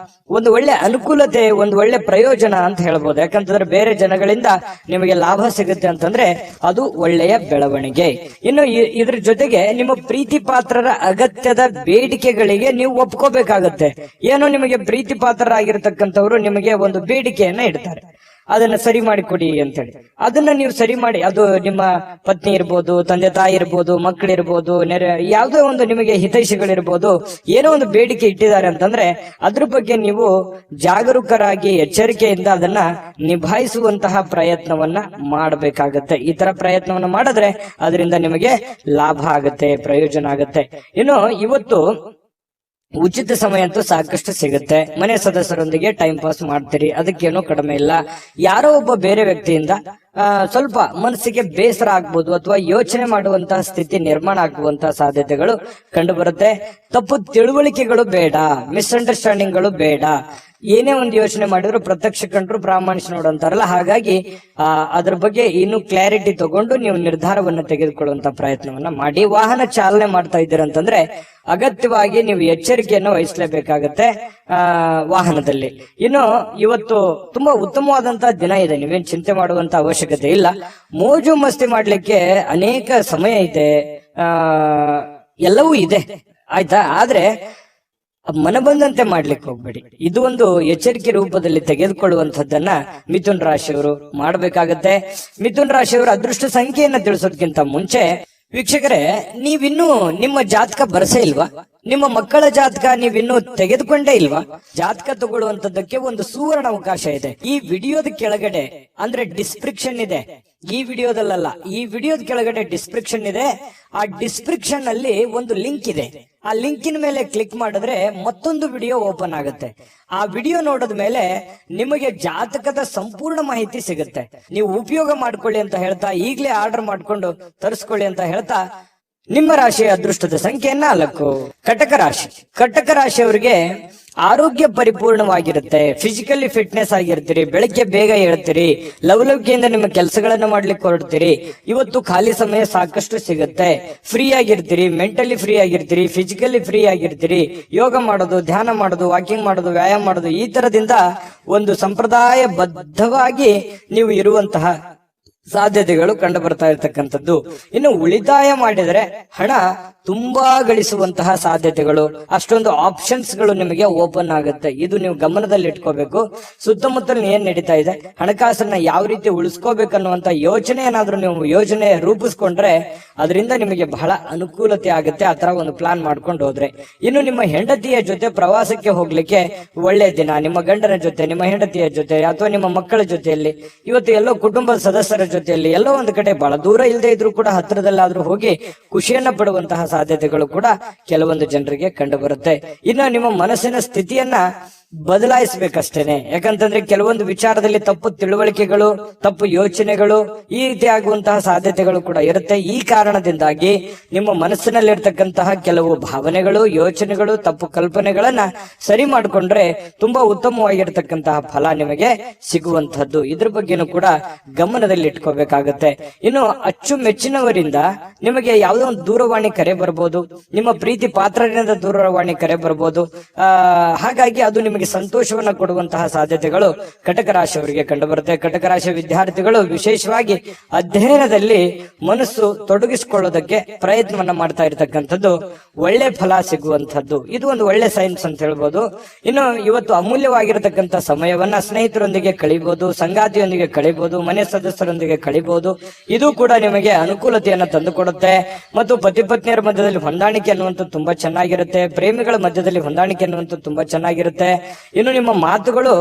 ಒಂದು ಒಳ್ಳೆ ಅನುಕೂಲತೆ, ಒಂದು ಒಳ್ಳೆ ಪ್ರಯೋಜನ ಅಂತ ಹೇಳ್ಬೋದು. ಯಾಕಂತಂದ್ರೆ ಬೇರೆ ಜನಗಳಿಂದ ನಿಮಗೆ ಲಾಭ ಸಿಗುತ್ತೆ ಅಂತಂದ್ರೆ ಅದು ಒಳ್ಳೆಯ ಬೆಳವಣಿಗೆ. ಇನ್ನು ಇದ್ರ ಜೊತೆಗೆ ನಿಮ್ಮ ಪ್ರೀತಿ ಪಾತ್ರರ ಅಗತ್ಯದ ಬೇಡಿಕೆಗಳಿಗೆ ನೀವು ಒಪ್ಕೋಬೇಕಾಗತ್ತೆ. ಏನೋ ನಿಮಗೆ ಪ್ರೀತಿ ಪಾತ್ರರಾಗಿರ್ತಕ್ಕಂಥವ್ರು ನಿಮಗೆ ಒಂದು ಬೇಡಿಕೆಯನ್ನ ಇಡ್ತಾರೆ, ಅದನ್ನ ಸರಿ ಮಾಡಿ ಕೊಡಿ ಅಂತೇಳಿ. ಅದನ್ನ ನೀವು ಸರಿ ಮಾಡಿ, ಅದು ನಿಮ್ಮ ಪತ್ನಿ ಇರ್ಬೋದು, ತಂದೆ ತಾಯಿ ಇರ್ಬೋದು, ಮಕ್ಕಳಿರ್ಬೋದು, ಯಾವುದೋ ಒಂದು ನಿಮಗೆ ಹಿತೈಷಿಗಳಿರ್ಬೋದು, ಏನೋ ಒಂದು ಬೇಡಿಕೆ ಇಟ್ಟಿದ್ದಾರೆ ಅಂತಂದ್ರೆ ಅದ್ರ ಬಗ್ಗೆ ನೀವು ಜಾಗರೂಕರಾಗಿ ಎಚ್ಚರಿಕೆಯಿಂದ ಅದನ್ನ ನಿಭಾಯಿಸುವಂತಹ ಪ್ರಯತ್ನವನ್ನ ಮಾಡಬೇಕಾಗತ್ತೆ. ಈ ತರ ಪ್ರಯತ್ನವನ್ನ ಮಾಡಿದ್ರೆ ಅದರಿಂದ ನಿಮಗೆ ಲಾಭ ಆಗುತ್ತೆ, ಪ್ರಯೋಜನ ಆಗುತ್ತೆ. ಇನ್ನು ಇವತ್ತು ಉಚಿತ ಸಮಯ ಅಂತೂ ಸಾಕಷ್ಟು ಸಿಗುತ್ತೆ. ಮನೆ ಸದಸ್ಯರೊಂದಿಗೆ ಟೈಮ್ ಪಾಸ್ ಮಾಡ್ತೀರಿ, ಅದಕ್ಕೇನೋ ಕಡಿಮೆ ಇಲ್ಲ. ಯಾರೋ ಒಬ್ಬ ಬೇರೆ ವ್ಯಕ್ತಿಯಿಂದ ಸ್ವಲ್ಪ ಮನಸ್ಸಿಗೆ ಬೇಸರ ಆಗ್ಬೋದು, ಅಥವಾ ಯೋಚನೆ ಮಾಡುವಂತಹ ಸ್ಥಿತಿ ನಿರ್ಮಾಣ ಆಗುವಂತಹ ಸಾಧ್ಯತೆಗಳು ಕಂಡು ಬರುತ್ತೆ. ತಪ್ಪು ತಿಳುವಳಿಕೆಗಳು ಬೇಡ, ಮಿಸ್ಅಂಡರ್ಸ್ಟ್ಯಾಂಡಿಂಗ್ಗಳು ಬೇಡ. ಏನೇ ಒಂದು ಯೋಚನೆ ಮಾಡಿದ್ರು ಪ್ರತ್ಯಕ್ಷ ಕಂಡ್ರು ಪ್ರಾಮಾಣಿಕ ನೋಡು ಅಂತಾರಲ್ಲ, ಹಾಗಾಗಿ ಅದ್ರ ಬಗ್ಗೆ ಇನ್ನು ಕ್ಲಾರಿಟಿ ತಗೊಂಡು ನೀವು ನಿರ್ಧಾರವನ್ನು ತೆಗೆದುಕೊಳ್ಳುವಂತ ಪ್ರಯತ್ನವನ್ನ ಮಾಡಿ. ವಾಹನ ಚಾಲನೆ ಮಾಡ್ತಾ ಇದ್ದೀರಂತಂದ್ರೆ ಅಗತ್ಯವಾಗಿ ನೀವು ಎಚ್ಚರಿಕೆಯನ್ನು ವಹಿಸಲೇಬೇಕಾಗತ್ತೆ ವಾಹನದಲ್ಲಿ. ಇನ್ನು ಇವತ್ತು ತುಂಬಾ ಉತ್ತಮವಾದಂತಹ ದಿನ ಇದೆ, ನೀವೇನ್ ಚಿಂತೆ ಮಾಡುವಂತ ಅವಶ್ಯಕತೆ ಇಲ್ಲ. ಮೋಜು ಮಸ್ತಿ ಮಾಡ್ಲಿಕ್ಕೆ ಅನೇಕ ಸಮಯ ಇದೆ, ಎಲ್ಲವೂ ಇದೆ, ಆಯ್ತಾ. ಆದ್ರೆ ಮನ ಬಂದಂತೆ ಮಾಡ್ಲಿಕ್ಕೆ ಹೋಗ್ಬೇಡಿ. ಇದು ಒಂದು ಎಚ್ಚರಿಕೆ ರೂಪದಲ್ಲಿ ತೆಗೆದುಕೊಳ್ಳುವಂತದ್ದನ್ನ ಮಿಥುನ್ ರಾಶಿಯವರು ಮಾಡಬೇಕಾಗತ್ತೆ. ಮಿಥುನ್ ರಾಶಿಯವರ ಅದೃಷ್ಟ ಸಂಖ್ಯೆಯನ್ನ ತಿಳಿಸೋದಕ್ಕಿಂತ ಮುಂಚೆ ವೀಕ್ಷಕರೇ, ನೀವಿನ್ನೂ ನಿಮ್ಮ ಜಾತಕ ಬರಸೇ ಇಲ್ವಾ? ನಿಮ್ಮ ಮಕ್ಕಳ ಜಾತಕ ನೀವಿನ್ನೂ ತೆಗೆದುಕೊಂಡೇ ಇಲ್ವಾ? ಜಾತಕ ತಗೊಳ್ಳುವಂತದ್ದಕ್ಕೆ ಒಂದು ಸುವರ್ಣ ಅವಕಾಶ ಇದೆ. ಈ ವಿಡಿಯೋದ ಕೆಳಗಡೆ ಅಂದ್ರೆ ಡಿಸ್ಕ್ರಿಪ್ಷನ್ ಇದೆ, ಈ ವಿಡಿಯೋದಲ್ಲ, ಈ ವಿಡಿಯೋದ ಕೆಳಗಡೆ ಡಿಸ್ಕ್ರಿಪ್ಷನ್ ಇದೆ. ಆ ಡಿಸ್ಕ್ರಿಪ್ಷನ್ ಅಲ್ಲಿ ಒಂದು ಲಿಂಕ್ ಇದೆ. ಆ ಲಿಂಕಿನ ಮೇಲೆ ಕ್ಲಿಕ್ ಮಾಡಿದ್ರೆ ಮತ್ತೊಂದು ವಿಡಿಯೋ ಓಪನ್ ಆಗುತ್ತೆ. ಆ ವಿಡಿಯೋ ನೋಡಿದ ಮೇಲೆ ನಿಮಗೆ ಜಾತಕದ ಸಂಪೂರ್ಣ ಮಾಹಿತಿ ಸಿಗುತ್ತೆ. ನೀವು ಉಪಯೋಗ ಮಾಡ್ಕೊಳ್ಳಿ ಅಂತ ಹೇಳ್ತಾ, ಈಗಲೇ ಆರ್ಡರ್ ಮಾಡ್ಕೊಂಡು ತರಿಸ್ಕೊಳ್ಳಿ ಅಂತ ಹೇಳ್ತಾ, ನಿಮ್ಮ ರಾಶಿಯ ಅದೃಷ್ಟದ ಸಂಖ್ಯೆ 4. ಕಟಕ ರಾಶಿ. ಕಟಕ ರಾಶಿಯವರಿಗೆ ಆರೋಗ್ಯ ಪರಿಪೂರ್ಣವಾಗಿರುತ್ತೆ, ಫಿಸಿಕಲಿ ಫಿಟ್ನೆಸ್ ಆಗಿರ್ತೀರಿ, ಬೆಳಗ್ಗೆ ಬೇಗ ಹೇಳ್ತೀರಿ, ಲವಲವಿಕೆಯಿಂದ ನಿಮ್ಮ ಕೆಲಸಗಳನ್ನ ಮಾಡ್ಲಿಕ್ಕೆ ಹೊರಡ್ತೀರಿ. ಇವತ್ತು ಖಾಲಿ ಸಮಯ ಸಾಕಷ್ಟು ಸಿಗುತ್ತೆ, ಫ್ರೀ ಆಗಿರ್ತೀರಿ, ಮೆಂಟಲಿ ಫ್ರೀ ಆಗಿರ್ತೀರಿ, ಫಿಸಿಕಲಿ ಫ್ರೀ ಆಗಿರ್ತೀರಿ. ಯೋಗ ಮಾಡೋದು, ಧ್ಯಾನ ಮಾಡೋದು, ವಾಕಿಂಗ್ ಮಾಡೋದು, ವ್ಯಾಯಾಮ ಮಾಡೋದು, ಈ ತರದಿಂದ ಒಂದು ಸಂಪ್ರದಾಯ ಬದ್ಧವಾಗಿ ನೀವು ಇರುವಂತಹ ಸಾಧ್ಯತೆಗಳು ಕಂಡು ಬರ್ತಾ ಇರ್ತಕ್ಕಂಥದ್ದು. ಇನ್ನು ಉಳಿತಾಯ ಮಾಡಿದರೆ ಹಣ ತುಂಬಾ ಗಳಿಸುವಂತಹ ಸಾಧ್ಯತೆಗಳು, ಅಷ್ಟೊಂದು ಆಪ್ಷನ್ಸ್ ಗಳು ನಿಮಗೆ ಓಪನ್ ಆಗುತ್ತೆ. ಇದು ನೀವು ಗಮನದಲ್ಲಿ ಇಟ್ಕೋಬೇಕು. ಸುತ್ತಮುತ್ತಲು ಏನ್ ನಡೀತಾ ಇದೆ, ಹಣಕಾಸನ್ನ ಯಾವ ರೀತಿ ಉಳಿಸ್ಕೋಬೇಕನ್ನುವಂತ ಯೋಚನೆ ಏನಾದ್ರೂ ನೀವು ಯೋಜನೆ ರೂಪಿಸ್ಕೊಂಡ್ರೆ ಅದರಿಂದ ನಿಮಗೆ ಬಹಳ ಅನುಕೂಲತೆ ಆಗುತ್ತೆ. ಆ ತರ ಒಂದು ಪ್ಲಾನ್ ಮಾಡ್ಕೊಂಡು ಹೋದ್ರೆ. ಇನ್ನು ನಿಮ್ಮ ಹೆಂಡತಿಯ ಜೊತೆ ಪ್ರವಾಸಕ್ಕೆ ಹೋಗ್ಲಿಕ್ಕೆ ಒಳ್ಳೆ ದಿನ. ನಿಮ್ಮ ಗಂಡನ ಜೊತೆ, ನಿಮ್ಮ ಹೆಂಡತಿಯ ಜೊತೆ, ಅಥವಾ ನಿಮ್ಮ ಮಕ್ಕಳ ಜೊತೆಯಲ್ಲಿ ಇವತ್ತು ಎಲ್ಲೋ ಕುಟುಂಬದ ಸದಸ್ಯರ ಜೊತೆಯಲ್ಲಿ ಎಲ್ಲೋ ಒಂದು ಕಡೆ ಬಹಳ ದೂರ ಇಲ್ಲದೆ ಇದ್ರೂ ಕೂಡ ಹತ್ತಿರದಲ್ಲಾದ್ರೂ ಹೋಗಿ ಖುಷಿಯನ್ನ ಪಡುವಂತಹ ಸಾಧ್ಯತೆಗಳು ಕೂಡ ಕೆಲವೊಂದು ಜನರಿಗೆ ಕಂಡು ಬರುತ್ತೆ. ಇನ್ನು ನಿಮ್ಮ ಮನಸ್ಸಿನ ಸ್ಥಿತಿಯನ್ನ ಬದಲಾಯಿಸಬೇಕಷ್ಟೇನೆ. ಯಾಕಂತಂದ್ರೆ ಕೆಲವೊಂದು ವಿಚಾರದಲ್ಲಿ ತಪ್ಪು ತಿಳುವಳಿಕೆಗಳು, ತಪ್ಪು ಯೋಚನೆಗಳು ಈ ರೀತಿ ಆಗುವಂತಹ ಸಾಧ್ಯತೆಗಳು ಕೂಡ ಇರುತ್ತೆ. ಈ ಕಾರಣದಿಂದಾಗಿ ನಿಮ್ಮ ಮನಸ್ಸಿನಲ್ಲಿರ್ತಕ್ಕಂತಹ ಕೆಲವು ಭಾವನೆಗಳು, ಯೋಚನೆಗಳು, ತಪ್ಪು ಕಲ್ಪನೆಗಳನ್ನ ಸರಿ ಮಾಡಿಕೊಂಡ್ರೆ ತುಂಬಾ ಉತ್ತಮವಾಗಿರ್ತಕ್ಕಂತಹ ಫಲ ನಿಮಗೆ ಸಿಗುವಂತಹದ್ದು. ಇದ್ರ ಬಗ್ಗೆನೂ ಕೂಡ ಗಮನದಲ್ಲಿ ಇಟ್ಕೋಬೇಕಾಗತ್ತೆ. ಇನ್ನು ಅಚ್ಚುಮೆಚ್ಚಿನವರಿಂದ ನಿಮಗೆ ಯಾವುದೋ ಒಂದು ದೂರವಾಣಿ ಕರೆ ಬರ್ಬೋದು, ನಿಮ್ಮ ಪ್ರೀತಿ ಪಾತ್ರರಿಂದ ದೂರವಾಣಿ ಕರೆ ಬರ್ಬೋದು. ಹಾಗಾಗಿ ಅದು ನಿಮಗೆ ಸಂತೋಷವನ್ನ ಕೊಡುವಂತಹ ಸಾಧ್ಯತೆಗಳು ಕಟಕ ರಾಶಿಯವರಿಗೆ ಕಂಡು ಬರುತ್ತೆ. ಕಟಕ ರಾಶಿಯ ವಿದ್ಯಾರ್ಥಿಗಳು ವಿಶೇಷವಾಗಿ ಅಧ್ಯಯನದಲ್ಲಿ ಮನಸ್ಸು ತೊಡಗಿಸಿಕೊಳ್ಳೋದಕ್ಕೆ ಪ್ರಯತ್ನವನ್ನ ಮಾಡ್ತಾ ಇರತಕ್ಕಂಥದ್ದು ಒಳ್ಳೆ ಫಲ ಸಿಗುವಂತಹದ್ದು. ಇದು ಒಂದು ಒಳ್ಳೆ ಸೈನ್ಸ್ ಅಂತ ಹೇಳ್ಬೋದು. ಇನ್ನು ಇವತ್ತು ಅಮೂಲ್ಯವಾಗಿರತಕ್ಕಂಥ ಸಮಯವನ್ನ ಸ್ನೇಹಿತರೊಂದಿಗೆ ಕಳಿಬಹುದು, ಸಂಗಾತಿಯೊಂದಿಗೆ ಕಳಿಬಹುದು, ಮನೆ ಸದಸ್ಯರೊಂದಿಗೆ ಕಳಿಬಹುದು. ಇದು ಕೂಡ ನಿಮಗೆ ಅನುಕೂಲತೆಯನ್ನ ತಂದುಕೊಡುತ್ತೆ. ಮತ್ತು ಪತಿ ಪತ್ನಿಯರ ಮಧ್ಯದಲ್ಲಿ ಹೊಂದಾಣಿಕೆ ಅನ್ನುವಂಥದ್ದು ತುಂಬಾ ಚೆನ್ನಾಗಿರುತ್ತೆ. ಪ್ರೇಮಿಗಳ ಮಧ್ಯದಲ್ಲಿ ಹೊಂದಾಣಿಕೆ ಅನ್ನುವಂಥದ್ದು ತುಂಬಾ ಚೆನ್ನಾಗಿರುತ್ತೆ. ಇನ್ನು ನಿಮ್ಮ ಮಾತುಗಳು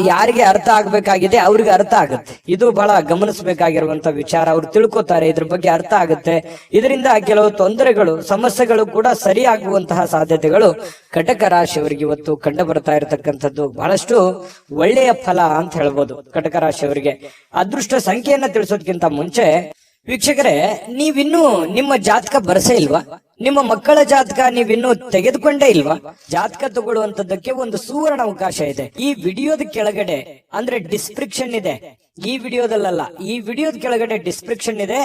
ಯಾರಿಗೆ ಅರ್ಥ ಆಗ್ಬೇಕಾಗಿದೆ ಅವ್ರಿಗೆ ಅರ್ಥ ಆಗುತ್ತೆ. ಇದು ಬಹಳ ಗಮನಿಸಬೇಕಾಗಿರುವಂತ ವಿಚಾರ. ಅವ್ರು ತಿಳ್ಕೊತಾರೆ, ಇದ್ರ ಬಗ್ಗೆ ಅರ್ಥ ಆಗುತ್ತೆ. ಇದರಿಂದ ಕೆಲವು ತೊಂದರೆಗಳು, ಸಮಸ್ಯೆಗಳು ಕೂಡ ಸರಿಯಾಗುವಂತಹ ಸಾಧ್ಯತೆಗಳು ಕಟಕ ರಾಶಿಯವರಿಗೆ ಇವತ್ತು ಕಂಡು ಬರ್ತಾ ಇರತಕ್ಕಂಥದ್ದು ಬಹಳಷ್ಟು ಒಳ್ಳೆಯ ಫಲ ಅಂತ ಹೇಳ್ಬೋದು. ಕಟಕ ರಾಶಿಯವರಿಗೆ ಅದೃಷ್ಟ ಸಂಖ್ಯೆಯನ್ನ ತಿಳಿಸೋದಕ್ಕಿಂತ ಮುಂಚೆ ವೀಕ್ಷಕರೇ, ನೀವಿನ್ನೂ ನಿಮ್ಮ ಜಾತಕ ಬರಸೇ ಇಲ್ವಾ? ನಿಮ್ಮ ಮಕ್ಕಳ ಜಾತಕ ನೀವಿನ್ನೂ ತೆಗೆದುಕೊಂಡೇ ಇಲ್ವಾ? ಜಾತಕ ತಗೊಳ್ಳುವಂತದ್ದಕ್ಕೆ ಒಂದು ಸುವರ್ಣ ಅವಕಾಶ ಇದೆ. ಈ ವಿಡಿಯೋದ ಕೆಳಗಡೆ ಅಂದ್ರೆ ಡಿಸ್ಕ್ರಿಪ್ಷನ್ ಇದೆ. ಈ ವಿಡಿಯೋದಲ್ಲ, ಈ ವಿಡಿಯೋದ ಕೆಳಗಡೆ ಡಿಸ್ಕ್ರಿಪ್ಷನ್ ಇದೆ.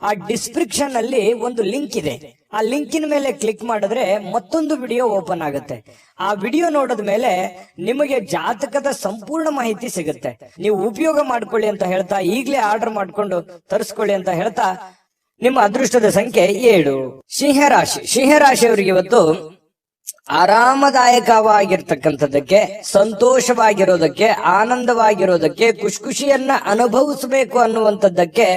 ಆ ಡಿಸ್ಕ್ರಿಪ್ಷನ್ ಅಲ್ಲಿ ಒಂದು ಲಿಂಕ್ ಇದೆ. ಆ ಲಿಂಕಿನ ಮೇಲೆ ಕ್ಲಿಕ್ ಮಾಡಿದ್ರೆ ಮತ್ತೊಂದು ವಿಡಿಯೋ ಓಪನ್ ಆಗುತ್ತೆ. ಆ ವಿಡಿಯೋ ನೋಡಿದ ಮೇಲೆ ನಿಮಗೆ ಜಾತಕದ ಸಂಪೂರ್ಣ ಮಾಹಿತಿ ಸಿಗುತ್ತೆ. ನೀವು ಉಪಯೋಗ ಮಾಡ್ಕೊಳ್ಳಿ ಅಂತ ಹೇಳ್ತಾ, ಈಗಲೇ ಆರ್ಡರ್ ಮಾಡ್ಕೊಂಡು ತರಿಸ್ಕೊಳ್ಳಿ ಅಂತ ಹೇಳ್ತಾ, ನಿಮ್ಮ ಅದೃಷ್ಟದ ಸಂಖ್ಯೆ 7. ಸಿಂಹರಾಶಿ. ಸಿಂಹರಾಶಿಯವರಿಗೆ ಇವತ್ತು ಆರಾಮದಾಯಕವಾಗಿರ್ತಕ್ಕಂಥದ್ದಕ್ಕೆ, ಸಂತೋಷವಾಗಿರೋದಕ್ಕೆ, ಆನಂದವಾಗಿರೋದಕ್ಕೆ, ಖುಷಿಯನ್ನ ಅನುಭವಿಸಬೇಕು ಅನ್ನುವಂಥದ್ದಕ್ಕೆ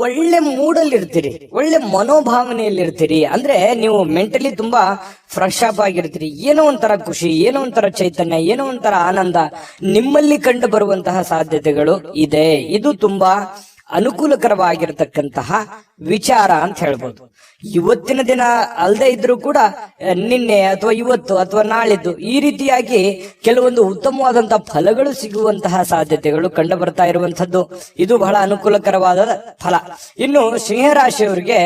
ಒಳ್ಳೆ ಮೂಡಲ್ಲಿ ಇರ್ತೀರಿ, ಒಳ್ಳೆ ಮನೋಭಾವನೆಯಲ್ಲಿರ್ತೀರಿ. ಅಂದ್ರೆ ನೀವು ಮೆಂಟಲಿ ತುಂಬಾ ಫ್ರೆಶ್ ಅಪ್ ಆಗಿರ್ತೀರಿ. ಏನೋ ಒಂಥರ ಖುಷಿ, ಏನೋ ಒಂಥರ ಚೈತನ್ಯ, ಏನೋ ಒಂಥರ ಆನಂದ ನಿಮ್ಮಲ್ಲಿ ಕಂಡು ಬರುವಂತಹ ಸಾಧ್ಯತೆಗಳು ಇದೆ. ಇದು ತುಂಬಾ ಅನುಕೂಲಕರವಾಗಿರತಕ್ಕಂತಹ ವಿಚಾರ ಅಂತ ಹೇಳ್ಬೋದು. ಇವತ್ತಿನ ದಿನ ಅಲ್ಲದೆ ಇದ್ರೂ ಕೂಡ ನಿನ್ನೆ ಅಥವಾ ಇವತ್ತು ಅಥವಾ ನಾಳಿದ್ದು ಈ ರೀತಿಯಾಗಿ ಕೆಲವೊಂದು ಉತ್ತಮವಾದಂತಹ ಫಲಗಳು ಸಿಗುವಂತಹ ಸಾಧ್ಯತೆಗಳು ಕಂಡು ಬರ್ತಾ ಇರುವಂತದ್ದು. ಇದು ಬಹಳ ಅನುಕೂಲಕರವಾದ ಫಲ. ಇನ್ನು ಸಿಂಹರಾಶಿಯವರಿಗೆ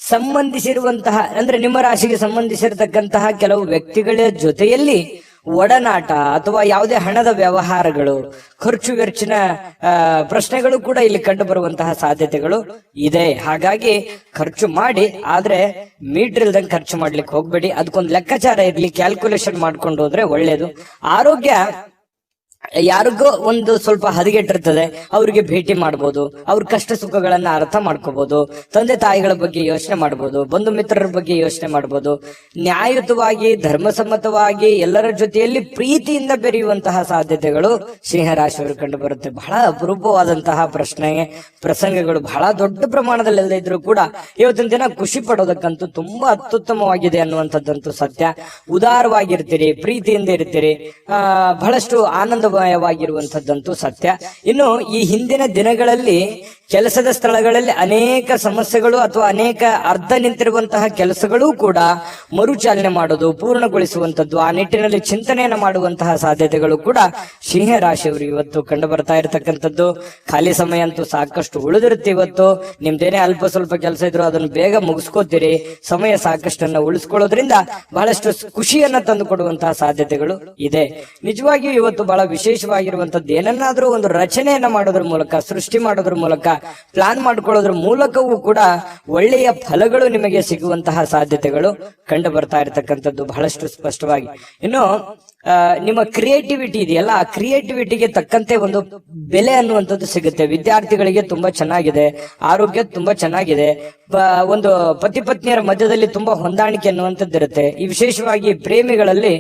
ಸಂಬಂಧಿಸಿರುವಂತಹ ಅಂದ್ರೆ ನಿಮ್ಮ ರಾಶಿಗೆ ಸಂಬಂಧಿಸಿರತಕ್ಕಂತಹ ಕೆಲವು ವ್ಯಕ್ತಿಗಳ ಜೊತೆಯಲ್ಲಿ ಒಡನಾಟ ಅಥವಾ ಯಾವುದೇ ಹಣದ ವ್ಯವಹಾರಗಳು, ಖರ್ಚು ವೆಚ್ಚಿನ ಪ್ರಶ್ನೆಗಳು ಕೂಡ ಇಲ್ಲಿ ಕಂಡು ಬರುವಂತಹ ಸಾಧ್ಯತೆಗಳು ಇದೆ. ಹಾಗಾಗಿ ಖರ್ಚು ಮಾಡಿ, ಆದ್ರೆ ಮೀಟರ್ ಇಲ್ದಂಗೆ ಖರ್ಚು ಮಾಡ್ಲಿಕ್ಕೆ ಹೋಗ್ಬೇಡಿ. ಅದಕ್ಕೊಂದು ಲೆಕ್ಕಾಚಾರ ಇರ್ಲಿ, ಕ್ಯಾಲ್ಕುಲೇಷನ್ ಮಾಡ್ಕೊಂಡು ಹೋದ್ರೆ ಒಳ್ಳೇದು. ಆರೋಗ್ಯ ಯಾರಿಗೋ ಒಂದು ಸ್ವಲ್ಪ ಹದಗೆಟ್ಟಿರ್ತದೆ, ಅವ್ರಿಗೆ ಭೇಟಿ ಮಾಡ್ಬೋದು, ಅವ್ರ ಕಷ್ಟ ಸುಖಗಳನ್ನ ಅರ್ಥ ಮಾಡ್ಕೋಬಹುದು, ತಂದೆ ತಾಯಿಗಳ ಬಗ್ಗೆ ಯೋಚನೆ ಮಾಡ್ಬೋದು, ಬಂಧು ಮಿತ್ರರ ಬಗ್ಗೆ ಯೋಚನೆ ಮಾಡ್ಬೋದು. ನ್ಯಾಯಯುತವಾಗಿ, ಧರ್ಮಸಮ್ಮತವಾಗಿ ಎಲ್ಲರ ಜೊತೆಯಲ್ಲಿ ಪ್ರೀತಿಯಿಂದ ಬೆರೆಯುವಂತಹ ಸಾಧ್ಯತೆಗಳು ಸಿಂಹರಾಶಿಯವರು ಕಂಡು ಬರುತ್ತೆ. ಬಹಳ ಅಪರೂಪವಾದಂತಹ ಪ್ರಸಂಗಗಳು ಬಹಳ ದೊಡ್ಡ ಪ್ರಮಾಣದಲ್ಲಿ ಇದ್ರೂ ಕೂಡ ಇವತ್ತಿನ ದಿನ ಖುಷಿ ಪಡೋದಕ್ಕಂತೂ ತುಂಬಾ ಅತ್ಯುತ್ತಮವಾಗಿದೆ ಅನ್ನುವಂಥದ್ದಂತೂ ಸತ್ಯ. ಉದಾರವಾಗಿರ್ತೀರಿ, ಪ್ರೀತಿಯಿಂದ ಇರ್ತೀರಿ, ಬಹಳಷ್ಟು ಆನಂದಮಯವಾಗಿರುವಂತದ್ದಂತೂ ಸತ್ಯ. ಇನ್ನು ಈ ಹಿಂದಿನ ದಿನಗಳಲ್ಲಿ ಕೆಲಸದ ಸ್ಥಳಗಳಲ್ಲಿ ಅನೇಕ ಸಮಸ್ಯೆಗಳು ಅಥವಾ ಅನೇಕ ಅರ್ಧ ನಿಂತಿರುವಂತಹ ಕೆಲಸಗಳೂ ಕೂಡ ಮರುಚಾಲನೆ ಮಾಡೋದು, ಪೂರ್ಣಗೊಳಿಸುವಂತದ್ದು, ಆ ನಿಟ್ಟಿನಲ್ಲಿ ಚಿಂತನೆಯನ್ನು ಮಾಡುವಂತಹ ಸಾಧ್ಯತೆಗಳು ಕೂಡ ಸಿಂಹ ರಾಶಿಯವರು ಇವತ್ತು ಕಂಡು ಬರ್ತಾ ಇರತಕ್ಕಂಥದ್ದು. ಖಾಲಿ ಸಮಯ ಅಂತೂ ಸಾಕಷ್ಟು ಉಳಿದಿರುತ್ತೆ. ಇವತ್ತು ನಿಮ್ದೇನೇ ಅಲ್ಪ ಸ್ವಲ್ಪ ಕೆಲಸ ಇದ್ರು ಅದನ್ನು ಬೇಗ ಮುಗಿಸ್ಕೋತೀರಿ. ಸಮಯ ಸಾಕಷ್ಟನ್ನ ಉಳಿಸ್ಕೊಳ್ಳೋದ್ರಿಂದ ಬಹಳಷ್ಟು ಖುಷಿಯನ್ನ ತಂದು ಕೊಡುವಂತಹ ಸಾಧ್ಯತೆಗಳು ಇದೆ. ನಿಜವಾಗಿಯೂ ಇವತ್ತು ಬಹಳ ವಿಶೇಷವಾಗಿರುವಂತದ್ದು, ಏನನ್ನಾದ್ರೂ ಒಂದು ರಚನೆಯನ್ನ ಮಾಡೋದ್ರ ಮೂಲಕ, ಸೃಷ್ಟಿ ಮಾಡೋದ್ರ ಮೂಲಕ, ಪ್ಲಾನ್ ಮಾಡ್ಕೊಳ್ಳೋದ್ರ ಮೂಲಕವೂ ಕೂಡ ಒಳ್ಳೆಯ ಫಲಗಳು ನಿಮಗೆ ಸಿಗುವಂತಹ ಸಾಧ್ಯತೆಗಳು ಕಂಡು ಬರ್ತಾ ಇರತಕ್ಕಂಥದ್ದು ಬಹಳಷ್ಟು ಸ್ಪಷ್ಟವಾಗಿ. ಇನ್ನು ನಿಮ್ಮ ಕ್ರಿಯೇಟಿವಿಟಿ ಇದೆಯಲ್ಲ, ಆ ಕ್ರಿಯೇಟಿವಿಟಿಗೆ ತಕ್ಕಂತೆ ಒಂದು ಬೆಲೆ ಅನ್ನುವಂಥದ್ದು ಸಿಗುತ್ತೆ. ವಿದ್ಯಾರ್ಥಿಗಳಿಗೆ ತುಂಬಾ ಚೆನ್ನಾಗಿದೆ, ಆರೋಗ್ಯ ತುಂಬಾ ಚೆನ್ನಾಗಿದೆ, ಒಂದು ಪತಿ ಪತ್ನಿಯರ ಮಧ್ಯದಲ್ಲಿ ತುಂಬಾ ಹೊಂದಾಣಿಕೆ ಅನ್ನುವಂಥದ್ದು ಇರುತ್ತೆ. ಈ ವಿಶೇಷವಾಗಿ ಪ್ರೇಮಿಗಳಲ್ಲಿ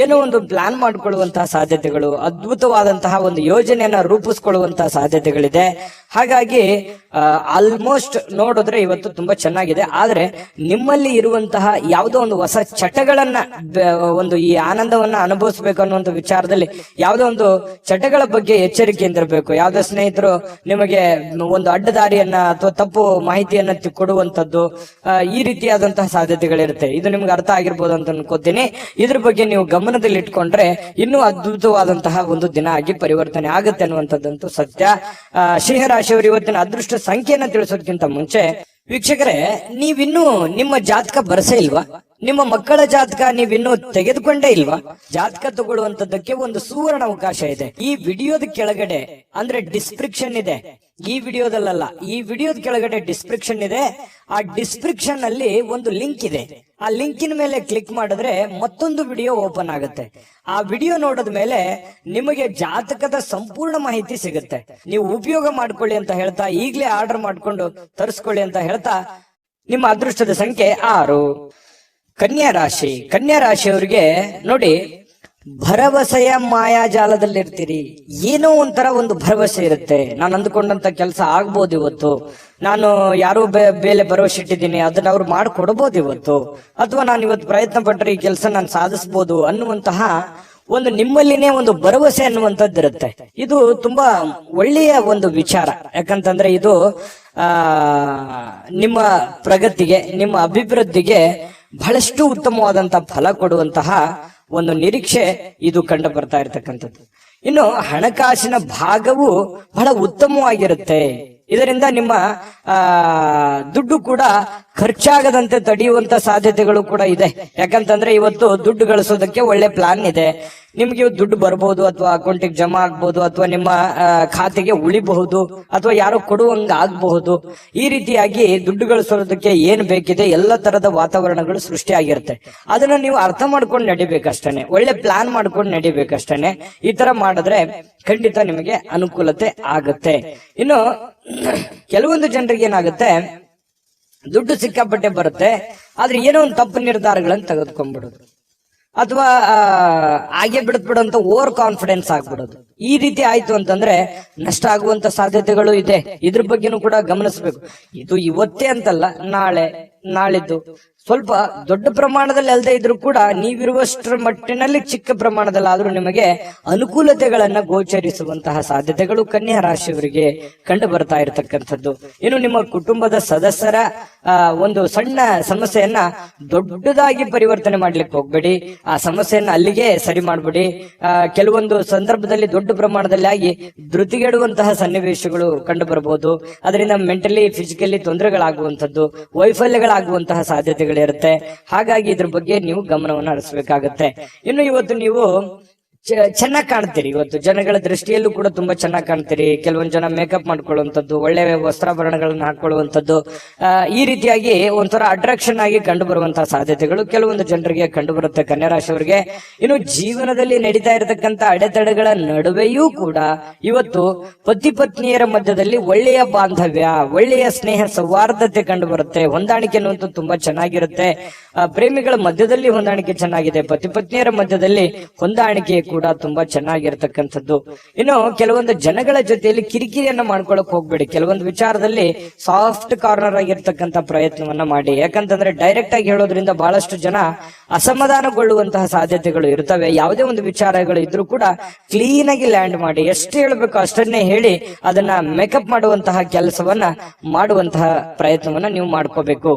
ಏನೋ ಒಂದು ಪ್ಲಾನ್ ಮಾಡಿಕೊಳ್ಳುವಂತಹ ಸಾಧ್ಯತೆಗಳು, ಅದ್ಭುತವಾದಂತಹ ಒಂದು ಯೋಜನೆಯನ್ನ ರೂಪಿಸ್ಕೊಳ್ಳುವಂತಹ ಸಾಧ್ಯತೆಗಳಿದೆ. ಹಾಗಾಗಿ ಆಲ್ಮೋಸ್ಟ್ ನೋಡಿದ್ರೆ ಇವತ್ತು ತುಂಬಾ ಚೆನ್ನಾಗಿದೆ. ಆದ್ರೆ ನಿಮ್ಮಲ್ಲಿ ಇರುವಂತಹ ಯಾವುದೋ ಒಂದು ಹೊಸ ಚಟಗಳನ್ನ, ಒಂದು ಈ ಆನಂದವನ್ನ ಅನುಭವಿಸ್ಬೇಕು ಅನ್ನುವಂಥ ವಿಚಾರದಲ್ಲಿ ಯಾವುದೋ ಒಂದು ಚಟಗಳ ಬಗ್ಗೆ ಎಚ್ಚರಿಕೆಯಿಂದ ಇರಬೇಕು. ಯಾವುದೇ ಸ್ನೇಹಿತರು ನಿಮಗೆ ಒಂದು ಅಡ್ಡದಾರಿಯನ್ನ ಅಥವಾ ತಪ್ಪು ಮಾಹಿತಿಯನ್ನ ಕೊಡುವಂತದ್ದು ಈ ರೀತಿಯಾದಂತಹ ಸಾಧ್ಯತೆಗಳಿರುತ್ತೆ. ಇದು ನಿಮ್ಗೆ ಅರ್ಥ ಆಗಿರ್ಬೋದು ಅಂತ ಅನ್ಕೋತೀನಿ. ಇದ್ರ ಬಗ್ಗೆ ನೀವು ಗಮನದಲ್ಲಿ ಇಟ್ಕೊಂಡ್ರೆ ಇನ್ನೂ ಅದ್ಭುತವಾದಂತಹ ಒಂದು ದಿನ ಆಗಿ ಪರಿವರ್ತನೆ ಆಗುತ್ತೆ ಅನ್ನುವಂಥದ್ದಂತೂ ಸತ್ಯ. ಸಿಂಹರಾಶಿಯವರು ಇವತ್ತಿನ ಅದೃಷ್ಟ ಸಂಖ್ಯೆಯನ್ನ ತಿಳಿಸೋದಕ್ಕಿಂತ ಮುಂಚೆ ವೀಕ್ಷಕರೇ, ನೀವಿನ್ನೂ ನಿಮ್ಮ ಜಾತಕ ಬರಸೇ ಇಲ್ವಾ? ನಿಮ್ಮ ಮಕ್ಕಳ ಜಾತಕ ನೀವಿನ್ನೂ ತೆಗೆದುಕೊಂಡೇ ಇಲ್ವಾ? ಜಾತಕ ತಗೊಳ್ಳುವಂತದ್ದಕ್ಕೆ ಒಂದು ಸುವರ್ಣ ಅವಕಾಶ ಇದೆ. ಈ ವಿಡಿಯೋದ ಕೆಳಗಡೆ ಅಂದ್ರೆ ಡಿಸ್ಕ್ರಿಪ್ಷನ್ ಇದೆ. ಈ ವಿಡಿಯೋದಲ್ಲ, ಈ ವಿಡಿಯೋದ ಕೆಳಗಡೆ ಡಿಸ್ಕ್ರಿಪ್ಷನ್ ಇದೆ. ಆ ಡಿಸ್ಕ್ರಿಪ್ಷನ್ ಅಲ್ಲಿ ಒಂದು ಲಿಂಕ್ ಇದೆ. ಆ ಲಿಂಕಿನ ಮೇಲೆ ಕ್ಲಿಕ್ ಮಾಡಿದ್ರೆ ಮತ್ತೊಂದು ವಿಡಿಯೋ ಓಪನ್ ಆಗುತ್ತೆ. ಆ ವಿಡಿಯೋ ನೋಡಿದ ಮೇಲೆ ನಿಮಗೆ ಜಾತಕದ ಸಂಪೂರ್ಣ ಮಾಹಿತಿ ಸಿಗುತ್ತೆ. ನೀವು ಉಪಯೋಗ ಮಾಡ್ಕೊಳ್ಳಿ ಅಂತ ಹೇಳ್ತಾ, ಈಗಲೇ ಆರ್ಡರ್ ಮಾಡ್ಕೊಂಡು ತರಿಸ್ಕೊಳ್ಳಿ ಅಂತ ಹೇಳ್ತಾ, ನಿಮ್ಮ ಅದೃಷ್ಟದ ಸಂಖ್ಯೆ 6. ಕನ್ಯಾ ರಾಶಿ. ಕನ್ಯಾ ರಾಶಿಯವರಿಗೆ ನೋಡಿ, ಭರವಸೆಯ ಮಾಯಾಜಾಲದಲ್ಲಿರ್ತೀರಿ. ಏನೋ ಒಂಥರ ಒಂದು ಭರವಸೆ ಇರುತ್ತೆ. ನಾನು ಅಂದುಕೊಂಡಂತ ಕೆಲಸ ಆಗ್ಬೋದು ಇವತ್ತು, ನಾನು ಯಾರೋ ಬೇಲೆ ಭರವಸೆ ಇಟ್ಟಿದ್ದೀನಿ, ಅದನ್ನ ಅವ್ರು ಮಾಡ್ಕೊಡ್ಬೋದು ಇವತ್ತು, ಅಥವಾ ನಾನು ಇವತ್ತು ಪ್ರಯತ್ನ ಪಟ್ಟರೆ ಈ ಕೆಲಸ ನಾನು ಸಾಧಿಸ್ಬೋದು ಅನ್ನುವಂತಹ ಒಂದು ನಿಮ್ಮಲ್ಲಿನೇ ಒಂದು ಭರವಸೆ ಅನ್ನುವಂಥದ್ದು ಇರುತ್ತೆ. ಇದು ತುಂಬಾ ಒಳ್ಳೆಯ ಒಂದು ವಿಚಾರ. ಯಾಕಂತಂದ್ರೆ ಇದು ನಿಮ್ಮ ಪ್ರಗತಿಗೆ, ನಿಮ್ಮ ಅಭಿವೃದ್ಧಿಗೆ ಬಹಳಷ್ಟು ಉತ್ತಮವಾದಂತಹ ಫಲ ಕೊಡುವಂತಹ ಒಂದು ನಿರೀಕ್ಷೆ ಇದು ಕಂಡು ಬರ್ತಾ ಇರತಕ್ಕಂಥದ್ದು. ಇನ್ನು ಹಣಕಾಸಿನ ಭಾಗವು ಬಹಳ ಉತ್ತಮವಾಗಿರುತ್ತೆ. ಇದರಿಂದ ನಿಮ್ಮ ದುಡ್ಡು ಕೂಡ ಖರ್ಚಾಗದಂತೆ ತಡೆಯುವಂತ ಸಾಧ್ಯತೆಗಳು ಕೂಡ ಇದೆ. ಯಾಕಂತಂದ್ರೆ ಇವತ್ತು ದುಡ್ಡು ಗಳಿಸೋದಕ್ಕೆ ಒಳ್ಳೆ ಪ್ಲಾನ್ ಇದೆ. ನಿಮ್ಗೆ ದುಡ್ಡು ಬರ್ಬೋದು, ಅಥವಾ ಅಕೌಂಟಿಗೆ ಜಮಾ ಆಗ್ಬಹುದು, ಅಥವಾ ನಿಮ್ಮ ಖಾತೆಗೆ ಉಳಿಬಹುದು, ಅಥವಾ ಯಾರೋ ಕೊಡುವಂಗ ಆಗಬಹುದು. ಈ ರೀತಿಯಾಗಿ ದುಡ್ಡು ಗಳಿಸೋದಕ್ಕೆ ಏನ್ ಬೇಕಿದೆ ಎಲ್ಲ ತರದ ವಾತಾವರಣಗಳು ಸೃಷ್ಟಿಯಾಗಿರುತ್ತೆ. ಅದನ್ನ ನೀವು ಅರ್ಥ ಮಾಡ್ಕೊಂಡು ನಡಿಬೇಕಷ್ಟೇನೆ, ಒಳ್ಳೆ ಪ್ಲಾನ್ ಮಾಡ್ಕೊಂಡು ನಡಿಬೇಕಷ್ಟೇನೆ. ಈ ತರ ಮಾಡಿದ್ರೆ ಖಂಡಿತ ನಿಮಗೆ ಅನುಕೂಲತೆ ಆಗುತ್ತೆ. ಇನ್ನು ಕೆಲವೊಂದು ಜನರಿಗೆ ಏನಾಗುತ್ತೆ, ದುಡ್ಡು ಸಿಕ್ಕಾಪಟ್ಟೆ ಬರುತ್ತೆ, ಆದ್ರೆ ಏನೋ ಒಂದು ತಪ್ಪು ನಿರ್ಧಾರಗಳನ್ನು ತೆಗೆದುಕೊಂಡ್ಬಿಡೋದು, ಅಥವಾ ಹಾಗೆ ಬಿಡುತ್ತ ಓವರ್ ಕಾನ್ಫಿಡೆನ್ಸ್ ಆಗ್ಬಿಡೋದು. ಈ ರೀತಿ ಆಯ್ತು ಅಂತಂದ್ರೆ ನಷ್ಟ ಆಗುವಂತ ಸಾಧ್ಯತೆಗಳು ಇದೆ. ಇದ್ರ ಬಗ್ಗೆನೂ ಕೂಡ ಗಮನಿಸಬೇಕು. ಇದು ಇವತ್ತೇ ಅಂತಲ್ಲ, ನಾಳಿದ್ದು ಸ್ವಲ್ಪ ದೊಡ್ಡ ಪ್ರಮಾಣದಲ್ಲಿ ಅಲ್ಲದೆ ಇದ್ರೂ ಕೂಡ ನೀವಿರುವಷ್ಟರ ಮಟ್ಟಿನಲ್ಲಿ ಚಿಕ್ಕ ಪ್ರಮಾಣದಲ್ಲಿ ಆದ್ರೂ ನಿಮಗೆ ಅನುಕೂಲತೆಗಳನ್ನ ಗೋಚರಿಸುವಂತಹ ಸಾಧ್ಯತೆಗಳು ಕನ್ಯಾ ರಾಶಿಯವರಿಗೆ ಕಂಡು ಬರ್ತಾ ಇರತಕ್ಕಂಥದ್ದು. ಇನ್ನು ನಿಮ್ಮ ಕುಟುಂಬದ ಸದಸ್ಯರ ಒಂದು ಸಣ್ಣ ಸಮಸ್ಯೆಯನ್ನ ದೊಡ್ಡದಾಗಿ ಪರಿವರ್ತನೆ ಮಾಡ್ಲಿಕ್ಕೆ ಹೋಗ್ಬೇಡಿ. ಆ ಸಮಸ್ಯೆಯನ್ನ ಅಲ್ಲಿಗೆ ಸರಿ ಮಾಡ್ಬಿಡಿ. ಕೆಲವೊಂದು ಸಂದರ್ಭದಲ್ಲಿ ದೊಡ್ಡ ಪ್ರಮಾಣದಲ್ಲಿ ಆಗಿ ಧೃತಿಗೆಡುವಂತಹ ಸನ್ನಿವೇಶಗಳು ಕಂಡು ಬರಬಹುದು. ಅದರಿಂದ ಮೆಂಟಲಿ ಫಿಸಿಕಲಿ ತೊಂದರೆಗಳಾಗುವಂಥದ್ದು, ವೈಫಲ್ಯಗಳಾಗುವಂತಹ ಸಾಧ್ಯತೆಗಳಿರುತ್ತೆ. ಹಾಗಾಗಿ ಇದ್ರ ಬಗ್ಗೆ ನೀವು ಗಮನವನ್ನು ಹರಿಸಬೇಕಾಗತ್ತೆ. ಇನ್ನು ಇವತ್ತು ನೀವು ಚೆನ್ನಾಗಿ ಕಾಣ್ತೀರಿ. ಇವತ್ತು ಜನಗಳ ದೃಷ್ಟಿಯಲ್ಲೂ ಕೂಡ ತುಂಬಾ ಚೆನ್ನಾಗಿ ಕಾಣ್ತೀರಿ. ಕೆಲವೊಂದು ಜನ ಮೇಕಪ್ ಮಾಡ್ಕೊಳ್ಳುವಂಥದ್ದು, ಒಳ್ಳೆ ವಸ್ತ್ರಾಭರಣಗಳನ್ನ ಹಾಕೊಳ್ಳುವಂಥದ್ದು, ಈ ರೀತಿಯಾಗಿ ಒಂಥರ ಅಟ್ರಾಕ್ಷನ್ ಆಗಿ ಕಂಡು ಬರುವಂತಹ ಸಾಧ್ಯತೆಗಳು ಕೆಲವೊಂದು ಜನರಿಗೆ ಕಂಡು ಬರುತ್ತೆ ಕನ್ಯಾ ರಾಶಿಯವರಿಗೆ. ಇನ್ನು ಜೀವನದಲ್ಲಿ ನಡೀತಾ ಇರತಕ್ಕಂತ ಅಡೆತಡೆಗಳ ನಡುವೆಯೂ ಕೂಡ ಇವತ್ತು ಪತಿ ಪತ್ನಿಯರ ಮಧ್ಯದಲ್ಲಿ ಒಳ್ಳೆಯ ಬಾಂಧವ್ಯ, ಒಳ್ಳೆಯ ಸ್ನೇಹ ಸೌಹಾರ್ದತೆ ಕಂಡು ಬರುತ್ತೆ. ಹೊಂದಾಣಿಕೆ ಅನ್ನುವಂಥದ್ದು ತುಂಬಾ ಚೆನ್ನಾಗಿರುತ್ತೆ. ಪ್ರೇಮಿಗಳ ಮಧ್ಯದಲ್ಲಿ ಹೊಂದಾಣಿಕೆ ಚೆನ್ನಾಗಿದೆ, ಪತಿ ಪತ್ನಿಯರ ಮಧ್ಯದಲ್ಲಿ ಹೊಂದಾಣಿಕೆ ಕೂಡ ತುಂಬಾ ಚೆನ್ನಾಗಿರ್ತಕ್ಕಂಥದ್ದು. ಇನ್ನು ಕೆಲವೊಂದು ಜನಗಳ ಜೊತೆಯಲ್ಲಿ ಕಿರಿಕಿರಿಯನ್ನ ಮಾಡ್ಕೊಳಕ್ ಹೋಗ್ಬೇಡಿ. ಕೆಲವೊಂದು ವಿಚಾರದಲ್ಲಿ ಸಾಫ್ಟ್ ಕಾರ್ನರ್ ಆಗಿರ್ತಕ್ಕಂಥ ಪ್ರಯತ್ನವನ್ನ ಮಾಡಿ. ಯಾಕಂತಂದ್ರೆ ಡೈರೆಕ್ಟ್ ಆಗಿ ಹೇಳೋದ್ರಿಂದ ಬಹಳಷ್ಟು ಜನ ಅಸಮಾಧಾನಗೊಳ್ಳುವಂತಹ ಸಾಧ್ಯತೆಗಳು ಇರ್ತವೆ. ಯಾವುದೇ ಒಂದು ವಿಚಾರಗಳು ಇದ್ರೂ ಕೂಡ ಕ್ಲೀನ್ ಆಗಿ ಲ್ಯಾಂಡ್ ಮಾಡಿ, ಎಷ್ಟು ಹೇಳಬೇಕು ಅಷ್ಟನ್ನೇ ಹೇಳಿ ಅದನ್ನ ಮೇಕಪ್ ಮಾಡುವಂತಹ ಕೆಲಸವನ್ನ ಮಾಡುವಂತಹ ಪ್ರಯತ್ನವನ್ನ ನೀವು ಮಾಡ್ಕೋಬೇಕು.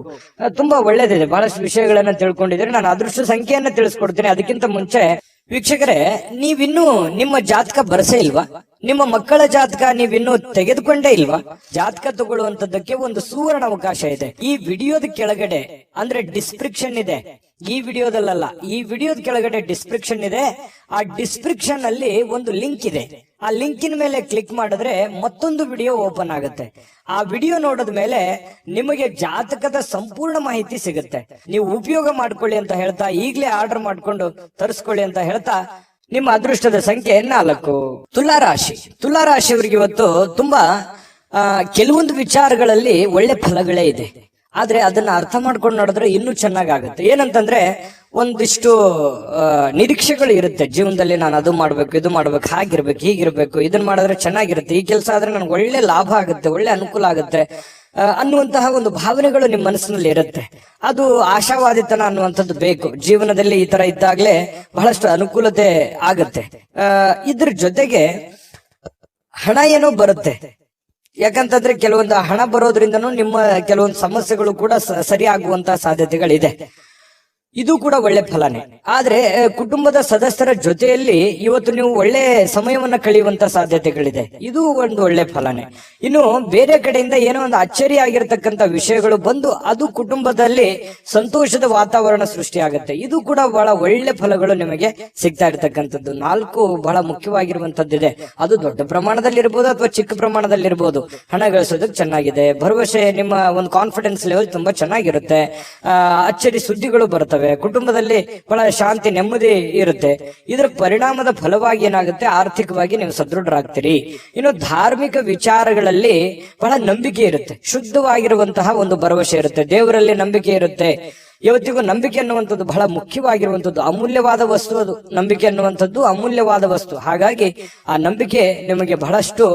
ತುಂಬಾ ಒಳ್ಳೇದಿದೆ. ಬಹಳಷ್ಟು ವಿಷಯಗಳನ್ನ ತಿಳ್ಕೊಂಡಿದ್ರೆ ನಾನು ಅದೃಷ್ಟ ಸಂಖ್ಯೆಯನ್ನ ತಿಳಿಸ್ಕೊಡ್ತೀನಿ. ಅದಕ್ಕಿಂತ ಮುಂಚೆ ವೀಕ್ಷಕರೇ, ನೀವಿನ್ನೂ ನಿಮ್ಮ ಜಾತಕ ಬರಸೇ ಇಲ್ವಾ? ನಿಮ್ಮ ಮಕ್ಕಳ ಜಾತಕ ನೀವಿನ್ನೂ ತೆಗೆದುಕೊಂಡೇ ಇಲ್ವಾ? ಜಾತಕ ತಗೊಳ್ಳುವಂತದ್ದಕ್ಕೆ ಒಂದು ಸುವರ್ಣ ಅವಕಾಶ ಇದೆ. ಈ ವಿಡಿಯೋದ ಕೆಳಗಡೆ ಅಂದ್ರೆ ಡಿಸ್ಕ್ರಿಪ್ಷನ್ ಇದೆ. ಈ ವಿಡಿಯೋದಲ್ಲ, ಈ ವಿಡಿಯೋದ ಕೆಳಗಡೆ ಡಿಸ್ಕ್ರಿಪ್ಷನ್ ಇದೆ. ಆ ಡಿಸ್ಕ್ರಿಪ್ಷನ್ ಅಲ್ಲಿ ಒಂದು ಲಿಂಕ್ ಇದೆ. ಆ ಲಿಂಕಿನ ಮೇಲೆ ಕ್ಲಿಕ್ ಮಾಡಿದ್ರೆ ಮತ್ತೊಂದು ವಿಡಿಯೋ ಓಪನ್ ಆಗುತ್ತೆ. ಆ ವಿಡಿಯೋ ನೋಡಿದ ಮೇಲೆ ನಿಮಗೆ ಜಾತಕದ ಸಂಪೂರ್ಣ ಮಾಹಿತಿ ಸಿಗುತ್ತೆ. ನೀವು ಉಪಯೋಗ ಮಾಡ್ಕೊಳ್ಳಿ ಅಂತ ಹೇಳ್ತಾ, ಈಗಲೇ ಆರ್ಡರ್ ಮಾಡ್ಕೊಂಡು ತರಿಸ್ಕೊಳ್ಳಿ ಅಂತ ಹೇಳ್ತಾ, ನಿಮ್ಮ ಅದೃಷ್ಟದ ಸಂಖ್ಯೆ 4. ತುಲಾರಾಶಿ. ತುಲಾರಾಶಿಯವರಿಗೆ ಇವತ್ತು ತುಂಬಾ ಕೆಲವೊಂದು ವಿಚಾರಗಳಲ್ಲಿ ಒಳ್ಳೆ ಫಲಗಳೇ ಇದೆ. ಆದ್ರೆ ಅದನ್ನ ಅರ್ಥ ಮಾಡ್ಕೊಂಡು ನೋಡಿದ್ರೆ ಇನ್ನೂ ಚೆನ್ನಾಗಾಗುತ್ತೆ. ಏನಂತಂದ್ರೆ ಒಂದಿಷ್ಟು ನಿರೀಕ್ಷೆಗಳು ಇರುತ್ತೆ ಜೀವನದಲ್ಲಿ. ನಾನು ಅದು ಮಾಡ್ಬೇಕು, ಇದು ಮಾಡ್ಬೇಕು, ಹಾಗಿರ್ಬೇಕು, ಹೀಗಿರ್ಬೇಕು, ಇದನ್ನ ಮಾಡಿದ್ರೆ ಚೆನ್ನಾಗಿರುತ್ತೆ, ಈ ಕೆಲಸ ಆದ್ರೆ ನನ್ಗೆ ಒಳ್ಳೆ ಲಾಭ ಆಗುತ್ತೆ, ಒಳ್ಳೆ ಅನುಕೂಲ ಆಗುತ್ತೆ, ಅನ್ನುವಂತಹ ಒಂದು ಭಾವನೆಗಳು ನಿಮ್ಮ ಮನಸ್ಸಿನಲ್ಲಿ ಇರುತ್ತೆ. ಅದು ಆಶಾವಾದಿತನ ಅನ್ನುವಂಥದ್ದು ಬೇಕು ಜೀವನದಲ್ಲಿ. ಈ ತರ ಇದ್ದಾಗಲೇ ಬಹಳಷ್ಟು ಅನುಕೂಲತೆ ಆಗತ್ತೆ. ಇದ್ರ ಜೊತೆಗೆ ಹಣ ಏನೋ ಬರುತ್ತೆ. ಯಾಕಂತಂದ್ರೆ ಕೆಲವೊಂದು ಹಣ ಬರೋದ್ರಿಂದನೂ ನಿಮ್ಮ ಕೆಲವೊಂದು ಸಮಸ್ಯೆಗಳು ಕೂಡ ಸರಿಯಾಗುವಂತಹ ಸಾಧ್ಯತೆಗಳಿದೆ. ಇದು ಕೂಡ ಒಳ್ಳೆ ಫಲನೇ. ಆದ್ರೆ ಕುಟುಂಬದ ಸದಸ್ಯರ ಜೊತೆಯಲ್ಲಿ ಇವತ್ತು ನೀವು ಒಳ್ಳೆ ಸಮಯವನ್ನ ಕಳೆಯುವಂತ ಸಾಧ್ಯತೆಗಳಿದೆ. ಇದು ಒಂದು ಒಳ್ಳೆ ಫಲನೇ. ಇನ್ನು ಬೇರೆ ಕಡೆಯಿಂದ ಏನೋ ಒಂದು ಅಚ್ಚರಿ ಆಗಿರತಕ್ಕಂತ ವಿಷಯಗಳು ಬಂದು ಅದು ಕುಟುಂಬದಲ್ಲಿ ಸಂತೋಷದ ವಾತಾವರಣ ಸೃಷ್ಟಿಯಾಗುತ್ತೆ. ಇದು ಕೂಡ ಬಹಳ ಒಳ್ಳೆ ಫಲಗಳು ನಿಮಗೆ ಸಿಗ್ತಾ ಇರತಕ್ಕಂಥದ್ದು. 4 ಬಹಳ ಮುಖ್ಯವಾಗಿರುವಂತದ್ದಿದೆ. ಅದು ದೊಡ್ಡ ಪ್ರಮಾಣದಲ್ಲಿರ್ಬೋದು ಅಥವಾ ಚಿಕ್ಕ ಪ್ರಮಾಣದಲ್ಲಿರ್ಬೋದು. ಹಣ ಗಳಿಸೋದಕ್ಕೆ ಚೆನ್ನಾಗಿದೆ. ಭರವಸೆ, ನಿಮ್ಮ ಒಂದು ಕಾನ್ಫಿಡೆನ್ಸ್ ಲೆವೆಲ್ ತುಂಬಾ ಚೆನ್ನಾಗಿರುತ್ತೆ. ಅಚ್ಚರಿ ಸುದ್ದಿಗಳು ಬರ್ತವೆ. ಕುಟುಂಬದಲ್ಲಿ ಬಹಳ ಶಾಂತಿ, ನೆಮ್ಮದಿ ಇರುತ್ತೆ. ಇದರ ಪರಿಣಾಮದ ಫಲವಾಗಿ ಏನಾಗುತ್ತೆ, ಆರ್ಥಿಕವಾಗಿ ನೀವು ಸದೃಢರಾಗ್ತೀರಿ. ಇನ್ನು ಧಾರ್ಮಿಕ ವಿಚಾರಗಳಲ್ಲಿ ಬಹಳ ನಂಬಿಕೆ ಇರುತ್ತೆ. ಶುದ್ಧವಾಗಿರುವಂತಹ ಒಂದು ಭರವಸೆ ಇರುತ್ತೆ. ದೇವರಲ್ಲಿ ನಂಬಿಕೆ ಇರುತ್ತೆ. ಇವತ್ತಿಗೂ ನಂಬಿಕೆ ಅನ್ನುವಂಥದ್ದು ಬಹಳ ಮುಖ್ಯವಾಗಿರುವಂಥದ್ದು, ಅಮೂಲ್ಯವಾದ ವಸ್ತು. ಅದು ನಂಬಿಕೆ ಅನ್ನುವಂಥದ್ದು ಅಮೂಲ್ಯವಾದ ವಸ್ತು. ಹಾಗಾಗಿ ಆ ನಂಬಿಕೆ ನಿಮಗೆ ಬಹಳಷ್ಟು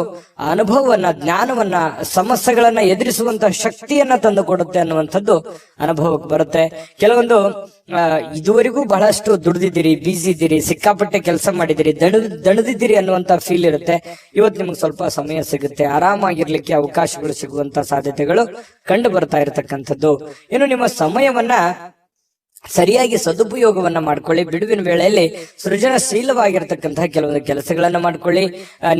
ಅನುಭವವನ್ನ, ಜ್ಞಾನವನ್ನ, ಸಮಸ್ಯೆಗಳನ್ನ ಎದುರಿಸುವಂತಹ ಶಕ್ತಿಯನ್ನ ತಂದು ಕೊಡುತ್ತೆ ಅನ್ನುವಂಥದ್ದು ಅನುಭವಕ್ಕೆ ಬರುತ್ತೆ. ಕೆಲವೊಂದು ಇದುವರೆಗೂ ಬಹಳಷ್ಟು ದುಡಿದಿದ್ದೀರಿ, ಬಿಸಿ ಇದ್ದೀರಿ, ಸಿಕ್ಕಾಪಟ್ಟೆ ಕೆಲಸ ಮಾಡಿದಿರಿ, ದಣದಿದ್ದೀರಿ ಅನ್ನುವಂತ ಫೀಲ್ ಇರುತ್ತೆ. ಇವತ್ತು ನಿಮ್ಗೆ ಸ್ವಲ್ಪ ಸಮಯ ಸಿಗುತ್ತೆ, ಆರಾಮಾಗಿರ್ಲಿಕ್ಕೆ ಅವಕಾಶಗಳು ಸಿಗುವಂತ ಸಾಧ್ಯತೆಗಳು ಕಂಡು ಬರ್ತಾ ಇರತಕ್ಕಂಥದ್ದು. ಇನ್ನು ನಿಮ್ಮ ಸಮಯವನ್ನ ಸರಿಯಾಗಿ ಸದುಪಯೋಗವನ್ನ ಮಾಡ್ಕೊಳ್ಳಿ. ಬಿಡುವಿನ ವೇಳೆಯಲ್ಲಿ ಸೃಜನಶೀಲವಾಗಿರ್ತಕ್ಕಂತಹ ಕೆಲವೊಂದು ಕೆಲಸಗಳನ್ನ ಮಾಡ್ಕೊಳ್ಳಿ.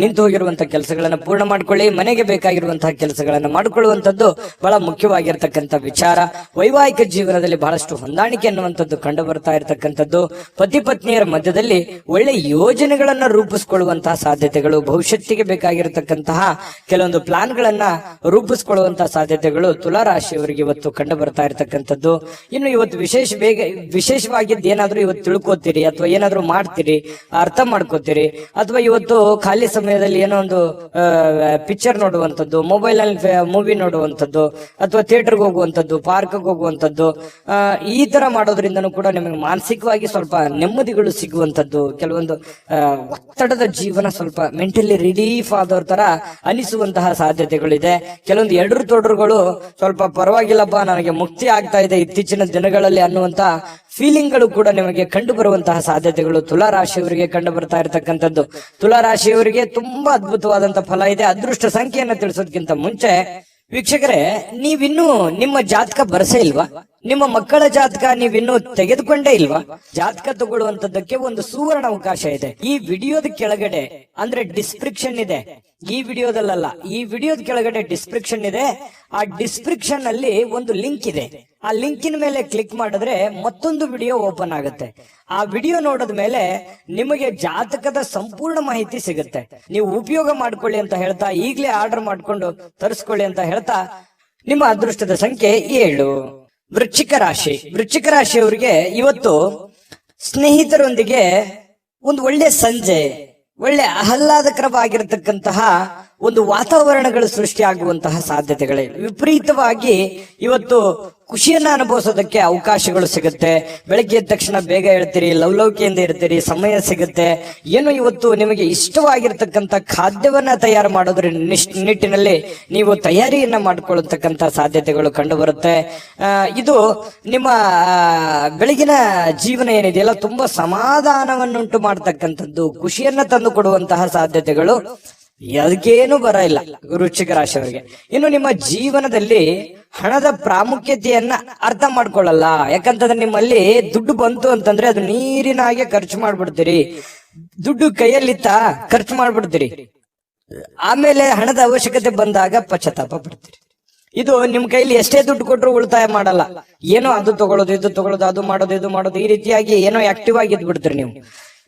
ನಿಂತು ಹೋಗಿರುವಂತಹ ಕೆಲಸಗಳನ್ನ ಪೂರ್ಣ ಮಾಡ್ಕೊಳ್ಳಿ. ಮನೆಗೆ ಬೇಕಾಗಿರುವಂತಹ ಕೆಲಸಗಳನ್ನ ಮಾಡಿಕೊಳ್ಳುವಂಥದ್ದು ಬಹಳ ಮುಖ್ಯವಾಗಿರ್ತಕ್ಕಂಥ ವಿಚಾರ. ವೈವಾಹಿಕ ಜೀವನದಲ್ಲಿ ಬಹಳಷ್ಟು ಹೊಂದಾಣಿಕೆ ಅನ್ನುವಂಥದ್ದು ಕಂಡು ಬರ್ತಾ ಇರತಕ್ಕಂಥದ್ದು. ಪತಿ ಪತ್ನಿಯರ ಮಧ್ಯದಲ್ಲಿ ಒಳ್ಳೆ ಯೋಜನೆಗಳನ್ನ ರೂಪಿಸಿಕೊಳ್ಳುವಂತಹ ಸಾಧ್ಯತೆಗಳು, ಭವಿಷ್ಯತ್ತಿಗೆ ಬೇಕಾಗಿರತಕ್ಕಂತಹ ಕೆಲವೊಂದು ಪ್ಲಾನ್ಗಳನ್ನ ರೂಪಿಸಿಕೊಳ್ಳುವಂತಹ ಸಾಧ್ಯತೆಗಳು ತುಲಾ ರಾಶಿಯವರಿಗೆ ಇವತ್ತು ಕಂಡು ಬರ್ತಾ ಇರತಕ್ಕಂಥದ್ದು. ಇನ್ನು ಇವತ್ತು ವಿಶೇಷವಾಗಿದ್ದು ಏನಾದ್ರೂ ಇವತ್ತು ತಿಳ್ಕೊತೀರಿ ಅಥವಾ ಏನಾದ್ರೂ ಮಾಡ್ತೀರಿ, ಅರ್ಥ ಮಾಡ್ಕೋತೀರಿ. ಅಥವಾ ಇವತ್ತು ಖಾಲಿ ಸಮಯದಲ್ಲಿ ಏನೋ ಒಂದು ಪಿಕ್ಚರ್ ನೋಡುವಂಥದ್ದು, ಮೊಬೈಲ್ ಅಲ್ಲಿ ಮೂವಿ ನೋಡುವಂಥದ್ದು, ಅಥವಾ ಥಿಯೇಟರ್ಗೆ ಹೋಗುವಂಥದ್ದು, ಪಾರ್ಕ್ಗೆ ಹೋಗುವಂಥದ್ದು, ಈ ತರ ಮಾಡೋದ್ರಿಂದನೂ ಕೂಡ ನಿಮಗೆ ಮಾನಸಿಕವಾಗಿ ಸ್ವಲ್ಪ ನೆಮ್ಮದಿಗಳು ಸಿಗುವಂಥದ್ದು. ಕೆಲವೊಂದು ಒತ್ತಡದ ಜೀವನ ಸ್ವಲ್ಪ ಮೆಂಟಲಿ ರಿಲೀಫ್ ಆದವ್ರ ತರ ಅನಿಸುವಂತಹ ಸಾಧ್ಯತೆಗಳಿದೆ. ಕೆಲವೊಂದು ಎಡರು ತೊಡರುಗಳು ಸ್ವಲ್ಪ ಪರವಾಗಿಲ್ಲಪ್ಪ, ನನಗೆ ಮುಕ್ತಿ ಆಗ್ತಾ ಇದೆ ಇತ್ತೀಚಿನ ದಿನಗಳಲ್ಲಿ ಅನ್ನುವಂತ ಫೀಲಿಂಗ್ಗಳು ಕೂಡ ನಿಮಗೆ ಕಂಡು ಬರುವಂತಹ ಸಾಧ್ಯತೆಗಳು ತುಲಾ ರಾಶಿಯವರಿಗೆ ಕಂಡು ಬರ್ತಾ ಇರತಕ್ಕಂಥದ್ದು. ತುಲಾ ರಾಶಿಯವರಿಗೆ ತುಂಬಾ ಅದ್ಭುತವಾದಂತಹ ಫಲ ಇದೆ. ಅದೃಷ್ಟ ಸಂಖ್ಯೆಯನ್ನು ತಿಳಿಸೋದಕ್ಕಿಂತ ಮುಂಚೆ ವೀಕ್ಷಕರೇ, ನೀವಿನ್ನೂ ನಿಮ್ಮ ಜಾತಕ ಬರಸೇ ಇಲ್ವಾ? ನಿಮ್ಮ ಮಕ್ಕಳ ಜಾತಕ ನೀವಿನ್ನೂ ತೆಗೆದುಕೊಂಡೇ ಇಲ್ವಾ? ಜಾತಕ ತಗೊಳ್ಳುವಂತದ್ದಕ್ಕೆ ಒಂದು ಸುವರ್ಣ ಅವಕಾಶ ಇದೆ. ಈ ವಿಡಿಯೋದ ಕೆಳಗಡೆ ಅಂದ್ರೆ ಡಿಸ್ಕ್ರಿಪ್ಷನ್ ಇದೆ. ಈ ವಿಡಿಯೋದಲ್ಲ, ಈ ವಿಡಿಯೋದ ಕೆಳಗಡೆ ಡಿಸ್ಕ್ರಿಪ್ಷನ್ ಇದೆ. ಆ ಡಿಸ್ಕ್ರಿಪ್ಷನ್ ಅಲ್ಲಿ ಒಂದು ಲಿಂಕ್ ಇದೆ. ಆ ಲಿಂಕಿನ ಮೇಲೆ ಕ್ಲಿಕ್ ಮಾಡಿದ್ರೆ ಮತ್ತೊಂದು ವಿಡಿಯೋ ಓಪನ್ ಆಗುತ್ತೆ. ಆ ವಿಡಿಯೋ ನೋಡಿದ ಮೇಲೆ ನಿಮಗೆ ಜಾತಕದ ಸಂಪೂರ್ಣ ಮಾಹಿತಿ ಸಿಗುತ್ತೆ. ನೀವು ಉಪಯೋಗ ಮಾಡ್ಕೊಳ್ಳಿ ಅಂತ ಹೇಳ್ತಾ, ಈಗಲೇ ಆರ್ಡರ್ ಮಾಡ್ಕೊಂಡು ತರಿಸ್ಕೊಳ್ಳಿ ಅಂತ ಹೇಳ್ತಾ, ನಿಮ್ಮ ಅದೃಷ್ಟದ ಸಂಖ್ಯೆ 7. ವೃಶ್ಚಿಕ ರಾಶಿ. ವೃಶ್ಚಿಕ ರಾಶಿಯವರಿಗೆ ಇವತ್ತು ಸ್ನೇಹಿತರೊಂದಿಗೆ ಒಂದು ಒಳ್ಳೆ ಸಂಜೆ, ಒಳ್ಳೆ ಆಹ್ಲಾದಕರವಾಗಿರತಕ್ಕಂತಹ ಒಂದು ವಾತಾವರಣಗಳು ಸೃಷ್ಟಿಯಾಗುವಂತಹ ಸಾಧ್ಯತೆಗಳೇ. ವಿಪರೀತವಾಗಿ ಇವತ್ತು ಖುಷಿಯನ್ನ ಅನುಭವಿಸೋದಕ್ಕೆ ಅವಕಾಶಗಳು ಸಿಗುತ್ತೆ. ಬೆಳಗ್ಗೆ ಎದ್ದ ತಕ್ಷಣ ಬೇಗ ಹೇಳ್ತೀರಿ, ಲವಲವಿಕೆಯಿಂದ ಇರ್ತೀರಿ, ಸಮಯ ಸಿಗುತ್ತೆ. ಏನು ಇವತ್ತು ನಿಮಗೆ ಇಷ್ಟವಾಗಿರ್ತಕ್ಕಂಥ ಖಾದ್ಯವನ್ನ ತಯಾರು ಮಾಡೋದ್ರ ನಿಟ್ಟಿನಲ್ಲಿ ನೀವು ತಯಾರಿಯನ್ನ ಮಾಡಿಕೊಳ್ಳತಕ್ಕಂಥ ಸಾಧ್ಯತೆಗಳು ಕಂಡು ಬರುತ್ತೆ. ಇದು ನಿಮ್ಮ ಬೆಳಗಿನ ಜೀವನ ಏನಿದೆಯಲ್ಲ ತುಂಬಾ ಸಮಾಧಾನವನ್ನುಂಟು ಮಾಡತಕ್ಕಂಥದ್ದು, ಖುಷಿಯನ್ನ ತಂದು ಕೊಡುವಂತಹ ಸಾಧ್ಯತೆಗಳು ಅದಕ್ಕೇನು ಬರ ಇಲ್ಲ ವೃಶ್ಚಿಕ ರಾಶಿಯವರಿಗೆ. ಇನ್ನು ನಿಮ್ಮ ಜೀವನದಲ್ಲಿ ಹಣದ ಪ್ರಾಮುಖ್ಯತೆಯನ್ನ ಅರ್ಥ ಮಾಡ್ಕೊಳ್ಳಲ್ಲ. ಯಾಕಂತಂದ್ರೆ ನಿಮ್ಮಲ್ಲಿ ದುಡ್ಡು ಬಂತು ಅಂತಂದ್ರೆ ಅದು ನೀರಿನ ಹಾಗೆ ಖರ್ಚು ಮಾಡ್ಬಿಡ್ತೀರಿ. ದುಡ್ಡು ಕೈಯಲ್ಲಿತ್ತ ಖರ್ಚು ಮಾಡ್ಬಿಡ್ತೀರಿ. ಆಮೇಲೆ ಹಣದ ಅವಶ್ಯಕತೆ ಬಂದಾಗ ಪಶ್ಚಾತ್ತಾಪ ಪಡ್ತೀರಿ. ಇದು ನಿಮ್ ಕೈಲಿ ಎಷ್ಟೇ ದುಡ್ಡು ಕೊಟ್ಟರು ಉಳಿತಾಯ ಮಾಡಲ್ಲ. ಏನೋ ಅದು ತಗೊಳ್ಳೋದು, ಇದು ತಗೊಳ್ಳೋದು, ಅದು ಮಾಡೋದು, ಇದು ಮಾಡೋದು, ಈ ರೀತಿಯಾಗಿ ಏನೋ ಆಕ್ಟಿವ್ ಆಗಿ ಇದ್ಬಿಡ್ತೀರಿ ನೀವು.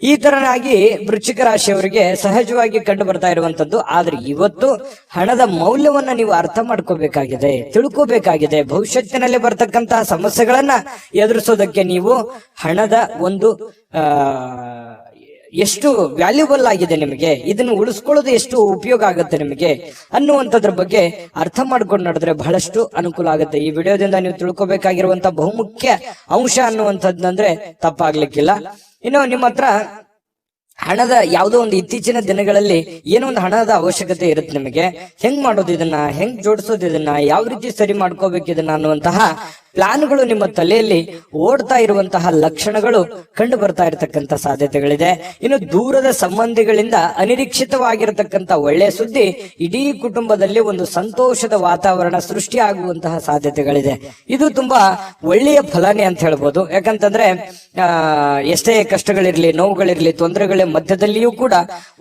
ಈ ತರನಾಗಿ ವೃಶ್ಚಿಕ ರಾಶಿಯವರಿಗೆ ಸಹಜವಾಗಿ ಕಂಡು ಬರ್ತಾ ಇರುವಂತದ್ದು. ಆದ್ರೆ ಇವತ್ತು ಹಣದ ಮೌಲ್ಯವನ್ನ ನೀವು ಅರ್ಥ ಮಾಡ್ಕೋಬೇಕಾಗಿದೆ, ತಿಳ್ಕೋಬೇಕಾಗಿದೆ. ಭವಿಷ್ಯತ್ತಿನಲ್ಲಿ ಬರ್ತಕ್ಕಂತಹ ಸಮಸ್ಯೆಗಳನ್ನ ಎದುರಿಸೋದಕ್ಕೆ ನೀವು ಹಣದ ಒಂದು ಎಷ್ಟು ವ್ಯಾಲ್ಯೂಬಲ್ ಆಗಿದೆ ನಿಮಗೆ, ಇದನ್ನು ಉಳಿಸ್ಕೊಳ್ಳೋದು ಎಷ್ಟು ಉಪಯೋಗ ಆಗುತ್ತೆ ನಿಮಗೆ ಅನ್ನುವಂಥದ್ರ ಬಗ್ಗೆ ಅರ್ಥ ಮಾಡ್ಕೊಂಡು ನಡೆದ್ರೆ ಬಹಳಷ್ಟು ಅನುಕೂಲ ಆಗುತ್ತೆ. ಈ ವಿಡಿಯೋದಿಂದ ನೀವು ತಿಳ್ಕೊಬೇಕಾಗಿರುವಂತಹ ಬಹುಮುಖ್ಯ ಅಂಶ ಅನ್ನುವಂಥದ್ದಂದ್ರೆ ತಪ್ಪಾಗ್ಲಿಕ್ಕಿಲ್ಲ. ಇನ್ನು ನಿಮ್ಮ ಹತ್ರ ಹಣದ ಯಾವುದೋ ಒಂದು ಇತ್ತೀಚಿನ ದಿನಗಳಲ್ಲಿ ಏನೋ ಒಂದು ಹಣದ ಅವಶ್ಯಕತೆ ಇರುತ್ತೆ ನಿಮಗೆ. ಹೆಂಗ್ ಮಾಡೋದು ಇದನ್ನ, ಹೆಂಗ್ ಜೋಡಿಸೋದು ಇದನ್ನ, ಯಾವ ರೀತಿ ಸರಿ ಮಾಡ್ಕೋಬೇಕು ಇದನ್ನ ಅನ್ನುವಂತಹ ಪ್ಲಾನ್ಗಳು ನಿಮ್ಮ ತಲೆಯಲ್ಲಿ ಓಡ್ತಾ ಇರುವಂತಹ ಲಕ್ಷಣಗಳು ಕಂಡು ಬರ್ತಾ ಇರತಕ್ಕಂತ ಸಾಧ್ಯತೆಗಳಿದೆ. ಇನ್ನು ದೂರದ ಸಂಬಂಧಿಗಳಿಂದ ಅನಿರೀಕ್ಷಿತವಾಗಿರತಕ್ಕಂತ ಒಳ್ಳೆಯ ಸುದ್ದಿ ಇಡೀ ಕುಟುಂಬದಲ್ಲಿ ಒಂದು ಸಂತೋಷದ ವಾತಾವರಣ ಸೃಷ್ಟಿಯಾಗುವಂತಹ ಸಾಧ್ಯತೆಗಳಿದೆ. ಇದು ತುಂಬಾ ಒಳ್ಳೆಯ ಫಲನೇ ಅಂತ ಹೇಳ್ಬೋದು. ಯಾಕಂತಂದ್ರೆ ಎಷ್ಟೇ ಕಷ್ಟಗಳಿರ್ಲಿ, ನೋವುಗಳಿರ್ಲಿ, ತೊಂದರೆಗಳ ಮಧ್ಯದಲ್ಲಿಯೂ ಕೂಡ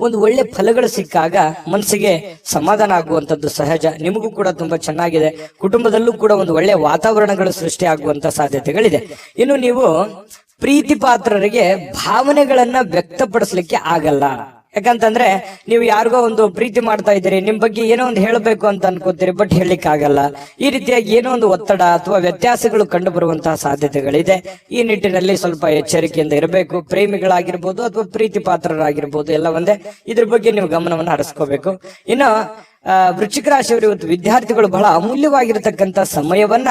ಒಂದು ಒಳ್ಳೆ ಫಲಗಳು ಸಿಕ್ಕಾಗ ಮನಸ್ಸಿಗೆ ಸಮಾಧಾನ ಆಗುವಂತದ್ದು ಸಹಜ. ನಿಮಗೂ ಕೂಡ ತುಂಬಾ ಚೆನ್ನಾಗಿದೆ. ಕುಟುಂಬದಲ್ಲೂ ಕೂಡ ಒಂದು ಒಳ್ಳೆ ವಾತಾವರಣಗಳು ಸೃಷ್ಟಿ ಆಗುವಂತ ಸಾಧ್ಯತೆಗಳಿದೆ. ಇನ್ನು ನೀವು ಪ್ರೀತಿ ಪಾತ್ರರಿಗೆ ಭಾವನೆಗಳನ್ನ ವ್ಯಕ್ತಪಡಿಸ್ಲಿಕ್ಕೆ ಆಗಲ್ಲ. ಯಾಕಂತಂದ್ರೆ ನೀವು ಯಾರಿಗೋ ಒಂದು ಪ್ರೀತಿ ಮಾಡ್ತಾ ಇದ್ದೀರಿ, ನಿಮ್ ಬಗ್ಗೆ ಏನೋ ಒಂದು ಹೇಳಬೇಕು ಅಂತ ಅನ್ಕೋತೀರಿ, ಬಟ್ ಹೇಳಲಿಕ್ಕೆ ಆಗಲ್ಲ. ಈ ರೀತಿಯಾಗಿ ಏನೋ ಒಂದು ಒತ್ತಡ ಅಥವಾ ವ್ಯತ್ಯಾಸಗಳು ಕಂಡು ಬರುವಂತಹ ಸಾಧ್ಯತೆಗಳಿದೆ. ಈ ನಿಟ್ಟಿನಲ್ಲಿ ಸ್ವಲ್ಪ ಎಚ್ಚರಿಕೆಯಿಂದ ಇರಬೇಕು. ಪ್ರೇಮಿಗಳಾಗಿರ್ಬೋದು ಅಥವಾ ಪ್ರೀತಿ ಪಾತ್ರರಾಗಿರ್ಬೋದು, ಎಲ್ಲ ಒಂದೇ. ಇದ್ರ ಬಗ್ಗೆ ನೀವು ಗಮನವನ್ನು ಹರಿಸ್ಕೋಬೇಕು. ಇನ್ನು ವೃಶ್ಚಿಕ ರಾಶಿಯವರು ಇವತ್ತು ವಿದ್ಯಾರ್ಥಿಗಳು ಬಹಳ ಅಮೂಲ್ಯವಾಗಿರತಕ್ಕಂತ ಸಮಯವನ್ನ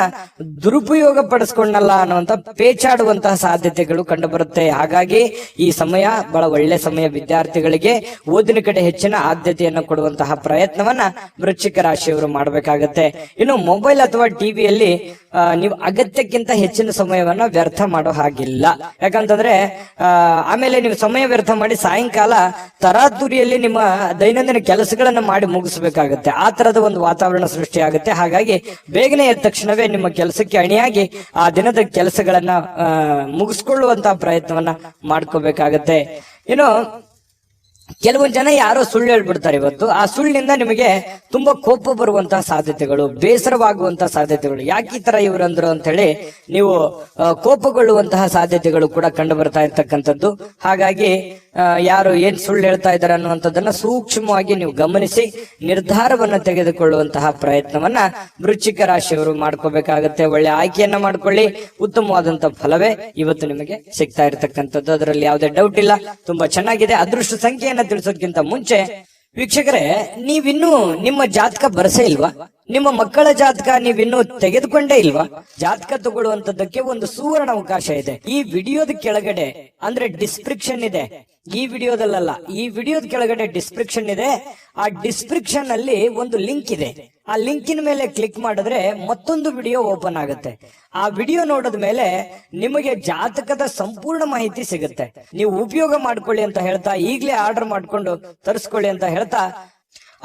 ದುರುಪಯೋಗ ಪಡಿಸ್ಕೊಂಡಲ್ಲ ಅನ್ನುವಂತ ಪೇಚಾಡುವಂತಹ ಸಾಧ್ಯತೆಗಳು ಕಂಡು ಬರುತ್ತೆ. ಹಾಗಾಗಿ ಈ ಸಮಯ ಬಹಳ ಒಳ್ಳೆ ಸಮಯ. ವಿದ್ಯಾರ್ಥಿಗಳಿಗೆ ಓದಿನ ಕಡೆ ಹೆಚ್ಚಿನ ಆದ್ಯತೆಯನ್ನು ಕೊಡುವಂತಹ ಪ್ರಯತ್ನವನ್ನ ವೃಶ್ಚಿಕ ರಾಶಿಯವರು ಮಾಡಬೇಕಾಗತ್ತೆ. ಇನ್ನು ಮೊಬೈಲ್ ಅಥವಾ ಟಿವಿಯಲ್ಲಿ ನೀವು ಅಗತ್ಯಕ್ಕಿಂತ ಹೆಚ್ಚಿನ ಸಮಯವನ್ನ ವ್ಯರ್ಥ ಮಾಡೋ ಹಾಗಿಲ್ಲ. ಯಾಕಂತಂದ್ರೆ ಆಮೇಲೆ ನೀವು ಸಮಯ ವ್ಯರ್ಥ ಮಾಡಿ ಸಾಯಂಕಾಲ ತರಾತುರಿಯಲ್ಲಿ ನಿಮ್ಮ ದೈನಂದಿನ ಕೆಲಸಗಳನ್ನ ಮಾಡಿ ಮುಗಿಸ್ಬೇಕಾಗುತ್ತೆ. ಆ ತರದ ಒಂದು ವಾತಾವರಣ ಸೃಷ್ಟಿ ಆಗುತ್ತೆ. ಹಾಗಾಗಿ ಬೇಗನೆ ಎದ್ದ ತಕ್ಷಣವೇ ನಿಮ್ಮ ಕೆಲಸಕ್ಕೆ ಅಣಿಯಾಗಿ ಆ ದಿನದ ಕೆಲಸಗಳನ್ನ ಮುಗಿಸ್ಕೊಳ್ಳುವಂತಹ ಪ್ರಯತ್ನವನ್ನ ಮಾಡ್ಕೋಬೇಕಾಗತ್ತೆ. ಇನ್ನು ಕೆಲವೊಂದು ಜನ ಯಾರೋ ಸುಳ್ಳು ಹೇಳ್ಬಿಡ್ತಾರೆ ಇವತ್ತು. ಆ ಸುಳ್ಳಿನಿಂದ ನಿಮಗೆ ತುಂಬಾ ಕೋಪ ಬರುವಂತಹ ಸಾಧ್ಯತೆಗಳು, ಬೇಸರವಾಗುವಂತಹ ಸಾಧ್ಯತೆಗಳು, ಯಾಕೆ ಈ ತರ ಇವ್ರಂದ್ರು ಅಂತ ಹೇಳಿ ನೀವು ಕೋಪಗೊಳ್ಳುವಂತಹ ಸಾಧ್ಯತೆಗಳು ಕೂಡ ಕಂಡು ಬರ್ತಾ ಇರ್ತಕ್ಕಂಥದ್ದು. ಹಾಗಾಗಿ ಯಾರು ಏನ್ ಸುಳ್ಳು ಹೇಳ್ತಾ ಇದ್ದಾರೆ ಅನ್ನುವಂಥದ್ದನ್ನ ಸೂಕ್ಷ್ಮವಾಗಿ ನೀವು ಗಮನಿಸಿ ನಿರ್ಧಾರವನ್ನ ತೆಗೆದುಕೊಳ್ಳುವಂತಹ ಪ್ರಯತ್ನವನ್ನ ವೃಶ್ಚಿಕ ರಾಶಿಯವರು ಮಾಡ್ಕೋಬೇಕಾಗತ್ತೆ. ಒಳ್ಳೆ ಆಯ್ಕೆಯನ್ನ ಮಾಡ್ಕೊಳ್ಳಿ. ಉತ್ತಮವಾದಂತಹ ಫಲವೇ ಇವತ್ತು ನಿಮಗೆ ಸಿಗ್ತಾ ಇರತಕ್ಕಂಥದ್ದು, ಅದರಲ್ಲಿ ಯಾವುದೇ ಡೌಟ್ ಇಲ್ಲ. ತುಂಬಾ ಚೆನ್ನಾಗಿದೆ. ಅದೃಷ್ಟ ಸಂಖ್ಯೆಯನ್ನ ತಿಳಿಸೋದಕ್ಕಿಂತ ಮುಂಚೆ ವೀಕ್ಷಕರೇ, ನೀವಿನ್ನೂ ನಿಮ್ಮ ಜಾತಕ ಬರಸೇ ಇಲ್ವಾ? ನಿಮ್ಮ ಮಕ್ಕಳ ಜಾತಕ ನೀವಿನ್ನೂ ತೆಗೆದುಕೊಂಡೇ ಇಲ್ವಾ? ಜಾತಕ ತಗೊಳ್ಳುವಂತದ್ದಕ್ಕೆ ಒಂದು ಸುವರ್ಣ ಅವಕಾಶ ಇದೆ. ಈ ವಿಡಿಯೋದ ಕೆಳಗಡೆ ಅಂದ್ರೆ ಡಿಸ್ಕ್ರಿಪ್ಷನ್ ಇದೆ. ಈ ವಿಡಿಯೋದಲ್ಲ, ಈ ವಿಡಿಯೋದ ಕೆಳಗಡೆ ಡಿಸ್ಕ್ರಿಪ್ಷನ್ ಇದೆ. ಆ ಡಿಸ್ಕ್ರಿಪ್ಷನ್ ಅಲ್ಲಿ ಒಂದು ಲಿಂಕ್ ಇದೆ. ಆ ಲಿಂಕಿನ ಮೇಲೆ ಕ್ಲಿಕ್ ಮಾಡಿದ್ರೆ ಮತ್ತೊಂದು ವಿಡಿಯೋ ಓಪನ್ ಆಗುತ್ತೆ. ಆ ವಿಡಿಯೋ ನೋಡಿದ ಮೇಲೆ ನಿಮಗೆ ಜಾತಕದ ಸಂಪೂರ್ಣ ಮಾಹಿತಿ ಸಿಗುತ್ತೆ. ನೀವು ಉಪಯೋಗ ಮಾಡ್ಕೊಳ್ಳಿ ಅಂತ ಹೇಳ್ತಾ, ಈಗಲೇ ಆರ್ಡರ್ ಮಾಡ್ಕೊಂಡು ತರಿಸ್ಕೊಳ್ಳಿ ಅಂತ ಹೇಳ್ತಾ,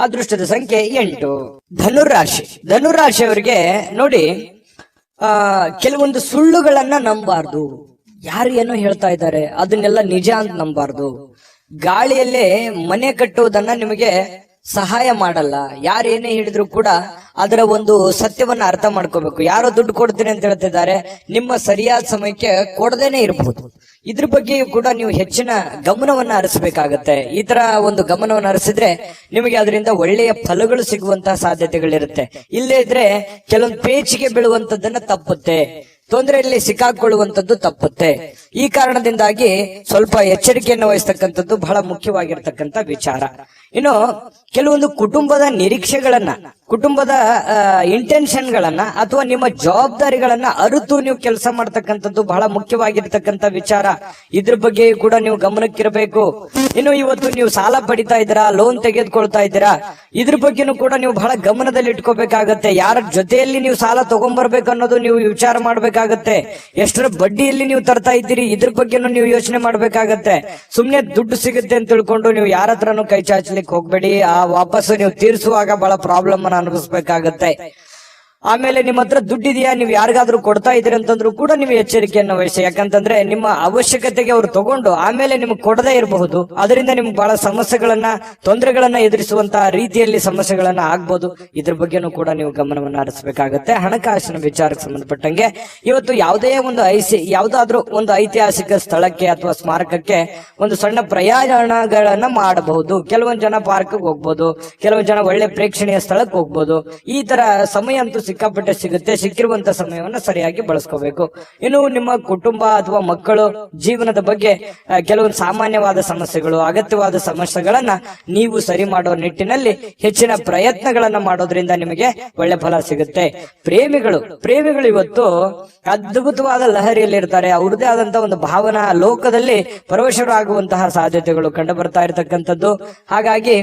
ಅದೃಷ್ಟದ ಸಂಖ್ಯೆ 8. ಧನುರಾಶಿ. ಧನುರಾಶಿಯವರಿಗೆ ನೋಡಿ, ಕೆಲವೊಂದು ಸುಳ್ಳುಗಳನ್ನ ನಂಬಾರ್ದು. ಯಾರು ಏನೋ ಹೇಳ್ತಾ ಇದ್ದಾರೆ ಅದನ್ನೆಲ್ಲ ನಿಜ ಅಂತ ನಂಬಾರ್ದು. ಗಾಳಿಯಲ್ಲೇ ಮನೆ ಕಟ್ಟುವುದನ್ನ ನಿಮಗೆ ಸಹಾಯ ಮಾಡಲ್ಲ. ಯಾರು ಏನೇ ಹೇಳಿದ್ರು ಕೂಡ ಅದರ ಒಂದು ಸತ್ಯವನ್ನ ಅರ್ಥ ಮಾಡ್ಕೋಬೇಕು. ಯಾರೋ ದುಡ್ಡು ಕೊಡ್ತೀನಿ ಅಂತ ಹೇಳ್ತಿದ್ದಾರೆ, ನಿಮ್ಮ ಸರಿಯಾದ ಸಮಯಕ್ಕೆ ಕೊಡದೇನೆ ಇರಬಹುದು. ಇದ್ರ ಬಗ್ಗೆಯೂ ಕೂಡ ನೀವು ಹೆಚ್ಚಿನ ಗಮನವನ್ನ ಹರಿಸಬೇಕಾಗತ್ತೆ. ಈ ತರ ಒಂದು ಗಮನವನ್ನ ಹರಿಸಿದ್ರೆ ನಿಮಗೆ ಅದರಿಂದ ಒಳ್ಳೆಯ ಫಲಗಳು ಸಿಗುವಂತಹ ಸಾಧ್ಯತೆಗಳಿರುತ್ತೆ. ಇಲ್ಲೇ ಇದ್ರೆ ಕೆಲವೊಂದು ಪೇಚಿಗೆ ಬೀಳುವಂತದ್ದನ್ನ ತಪ್ಪುತ್ತೆ, ತೊಂದರೆಯಲ್ಲಿ ಸಿಕ್ಕಾಕೊಳ್ಳುವಂತದ್ದು ತಪ್ಪುತ್ತೆ. ಈ ಕಾರಣದಿಂದಾಗಿ ಸ್ವಲ್ಪ ಎಚ್ಚರಿಕೆಯನ್ನು ವಹಿಸ್ತಕ್ಕಂಥದ್ದು ಬಹಳ ಮುಖ್ಯವಾಗಿರ್ತಕ್ಕಂಥ ವಿಚಾರ. ಇನ್ನು ಕೆಲವೊಂದು ಕುಟುಂಬದ ನಿರೀಕ್ಷೆಗಳನ್ನ, ಕುಟುಂಬದ ಇಂಟೆನ್ಷನ್ ಗಳನ್ನ ಅಥವಾ ನಿಮ್ಮ ಜವಾಬ್ದಾರಿಗಳನ್ನ ಅರಿತು ನೀವು ಕೆಲಸ ಮಾಡ್ತಕ್ಕಂಥದ್ದು ಬಹಳ ಮುಖ್ಯವಾಗಿರ್ತಕ್ಕಂಥ ವಿಚಾರ. ಇದ್ರ ಬಗ್ಗೆ ಕೂಡ ನೀವು ಗಮನಕ್ಕಿರಬೇಕು. ಇನ್ನು ಇವತ್ತು ನೀವು ಸಾಲ ಪಡಿತಾ ಇದ್ದೀರಾ, ಲೋನ್ ತೆಗೆದುಕೊಳ್ತಾ ಇದ್ದೀರಾ, ಇದ್ರ ಬಗ್ಗೆನೂ ಕೂಡ ನೀವು ಬಹಳ ಗಮನದಲ್ಲಿ ಇಟ್ಕೋಬೇಕಾಗತ್ತೆ. ಯಾರ ಜೊತೆಯಲ್ಲಿ ನೀವು ಸಾಲ ತಗೊಂಡ್ಬರ್ಬೇಕು ಅನ್ನೋದು ನೀವು ವಿಚಾರ ಮಾಡ್ಬೇಕಾಗತ್ತೆ. ಎಷ್ಟರ ಬಡ್ಡಿಯಲ್ಲಿ ನೀವು ತರ್ತಾ ಇದ್ದೀರಿ, ಇದ್ರ ಬಗ್ಗೆನೂ ನೀವು ಯೋಚನೆ ಮಾಡ್ಬೇಕಾಗತ್ತೆ. ಸುಮ್ನೆ ದುಡ್ಡು ಸಿಗುತ್ತೆ ಅಂತ ತಿಳ್ಕೊಂಡು ನೀವು ಯಾರ ಹತ್ರನೂ ಕೈ ಚಾಚಲಿಕ್ಕೆ ಹೋಗ್ಬೇಡಿ. ಆ ವಾಪಸ್ ನೀವು ತೀರಿಸುವಾಗ ಬಹಳ ಪ್ರಾಬ್ಲಮ್ ಅನ್ನ ಅನುಭವಿಸಬೇಕಾಗತ್ತೆ. ಆಮೇಲೆ ನಿಮ್ಮ ಹತ್ರ ದುಡ್ಡಿದೆಯಾ, ನೀವು ಯಾರಿಗಾದ್ರೂ ಕೊಡ್ತಾ ಇದ್ದೀರಿ ಅಂತಂದ್ರೂ ಕೂಡ ನೀವು ಎಚ್ಚರಿಕೆಯನ್ನು ವಹಿಸಿ. ಯಾಕಂತಂದ್ರೆ ನಿಮ್ಮ ಅವಶ್ಯಕತೆಗೆ ಅವ್ರು ತಗೊಂಡು ಆಮೇಲೆ ನಿಮ್ಗೆ ಕೊಡದೇ ಇರಬಹುದು. ಅದರಿಂದ ನಿಮ್ಗೆ ಬಹಳ ಸಮಸ್ಯೆಗಳನ್ನ, ತೊಂದರೆಗಳನ್ನ ಎದುರಿಸುವಂತಹ ರೀತಿಯಲ್ಲಿ ಸಮಸ್ಯೆಗಳನ್ನ ಆಗ್ಬಹುದು. ಇದ್ರ ಬಗ್ಗೆನೂ ಕೂಡ ನೀವು ಗಮನವನ್ನ ಹರಿಸಬೇಕಾಗತ್ತೆ. ಹಣಕಾಸಿನ ವಿಚಾರಕ್ಕೆ ಸಂಬಂಧಪಟ್ಟಂಗೆ ಇವತ್ತು ಯಾವುದಾದ್ರೂ ಒಂದು ಐತಿಹಾಸಿಕ ಸ್ಥಳಕ್ಕೆ ಅಥವಾ ಸ್ಮಾರಕಕ್ಕೆ ಒಂದು ಸಣ್ಣ ಪ್ರಯಾಣಗಳನ್ನ ಮಾಡಬಹುದು. ಕೆಲವೊಂದು ಜನ ಪಾರ್ಕ್ ಹೋಗ್ಬೋದು, ಕೆಲವೊಂದು ಜನ ಒಳ್ಳೆ ಪ್ರೇಕ್ಷಣೀಯ ಸ್ಥಳಕ್ಕೆ ಹೋಗ್ಬೋದು. ಈ ತರ ಸಮಯ ಅಂತೂ ಸಿಕ್ಕಾಪಟ್ಟೆ ಸಿಗುತ್ತೆ. ಸಿಕ್ಕಿರುವಂತ ಸಮಯವನ್ನ ಸರಿಯಾಗಿ ಬಳಸ್ಕೋಬೇಕು. ಇನ್ನು ನಿಮ್ಮ ಕುಟುಂಬ ಅಥವಾ ಮಕ್ಕಳು ಜೀವನದ ಬಗ್ಗೆ ಕೆಲವೊಂದು ಸಾಮಾನ್ಯವಾದ ಸಮಸ್ಯೆಗಳು, ಅಗತ್ಯವಾದ ಸಮಸ್ಯೆಗಳನ್ನ ನೀವು ಸರಿ ಮಾಡುವ ನಿಟ್ಟಿನಲ್ಲಿ ಹೆಚ್ಚಿನ ಪ್ರಯತ್ನಗಳನ್ನ ಮಾಡೋದ್ರಿಂದ ನಿಮಗೆ ಒಳ್ಳೆ ಫಲ ಸಿಗುತ್ತೆ. ಪ್ರೇಮಿಗಳು ಇವತ್ತು ಅದ್ಭುತವಾದ ಲಹರಿಯಲ್ಲಿ ಇರ್ತಾರೆ. ಅವ್ರದೇ ಆದಂತಹ ಒಂದು ಭಾವನಾ ಲೋಕದಲ್ಲಿ ಪರವಶರಾಗುವಂತಹ ಸಾಧ್ಯತೆಗಳು ಕಂಡು ಬರ್ತಾ ಇರತಕ್ಕಂಥದ್ದು. ಹಾಗಾಗಿ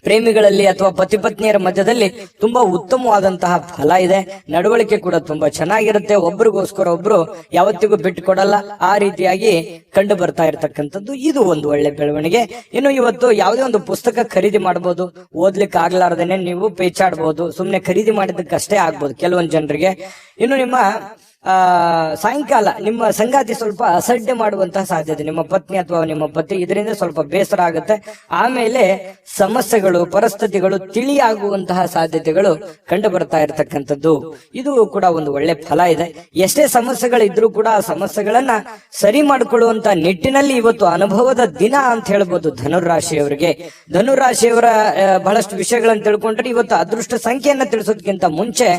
ಪ್ರೇಮಿಗಳಲ್ಲಿ ಅಥವಾ ಪತಿ ಪತ್ನಿಯರ ಮಧ್ಯದಲ್ಲಿ ತುಂಬಾ ಉತ್ತಮವಾದಂತಹ ಫಲ ಇದೆ. ನಡವಳಿಕೆ ಕೂಡ ತುಂಬಾ ಚೆನ್ನಾಗಿರುತ್ತೆ. ಒಬ್ರಿಗೋಸ್ಕರ ಒಬ್ರು ಯಾವತ್ತಿಗೂ ಬಿಟ್ಟು ಕೊಡಲ್ಲ. ಆ ರೀತಿಯಾಗಿ ಕಂಡು ಬರ್ತಾ ಇರತಕ್ಕಂಥದ್ದು ಇದು ಒಂದು ಒಳ್ಳೆ ಬೆಳವಣಿಗೆ. ಇನ್ನು ಇವತ್ತು ಯಾವುದೇ ಒಂದು ಪುಸ್ತಕ ಖರೀದಿ ಮಾಡಬಹುದು. ಓದ್ಲಿಕ್ಕೆ ಆಗ್ಲಾರ್ದೇನೆ ನೀವು ಪೇಚಾಡ್ಬಹುದು. ಸುಮ್ನೆ ಖರೀದಿ ಮಾಡಿದ್ದಕ್ಕಷ್ಟೇ ಆಗ್ಬೋದು ಕೆಲವೊಂದು ಜನರಿಗೆ. ಇನ್ನು ನಿಮ್ಮ ಸಾಯಂಕಾಲ ನಿಮ್ಮ ಸಂಗಾತಿ ಸ್ವಲ್ಪ ಅಸಡ್ಡೆ ಮಾಡುವಂತಹ ಸಾಧ್ಯತೆ, ನಿಮ್ಮ ಪತ್ನಿ ಅಥವಾ ನಿಮ್ಮ ಪತಿ, ಇದರಿಂದ ಸ್ವಲ್ಪ ಬೇಸರ ಆಗುತ್ತೆ. ಆಮೇಲೆ ಸಮಸ್ಯೆಗಳು, ಪರಿಸ್ಥಿತಿಗಳು ತಿಳಿಯಾಗುವಂತಹ ಸಾಧ್ಯತೆಗಳು ಕಂಡು ಬರ್ತಾ ಇರತಕ್ಕಂಥದ್ದು. ಇದು ಕೂಡ ಒಂದು ಒಳ್ಳೆ ಫಲ ಇದೆ. ಎಷ್ಟೇ ಸಮಸ್ಯೆಗಳಿದ್ರೂ ಕೂಡ ಆ ಸಮಸ್ಯೆಗಳನ್ನ ಸರಿ ಮಾಡಿಕೊಳ್ಳುವಂತ ನಿಟ್ಟಿನಲ್ಲಿ ಇವತ್ತು ಅನುಭವದ ದಿನ ಅಂತ ಹೇಳ್ಬೋದು ಧನುರಾಶಿಯವರಿಗೆ. ಧನುರಾಶಿಯವರ ಬಹಳಷ್ಟು ವಿಷಯಗಳನ್ನು ತಿಳ್ಕೊಂಡ್ರೆ ಇವತ್ತು ಅದೃಷ್ಟ ಸಂಖ್ಯೆಯನ್ನ ತಿಳಿಸೋದಕ್ಕಿಂತ ಮುಂಚೆ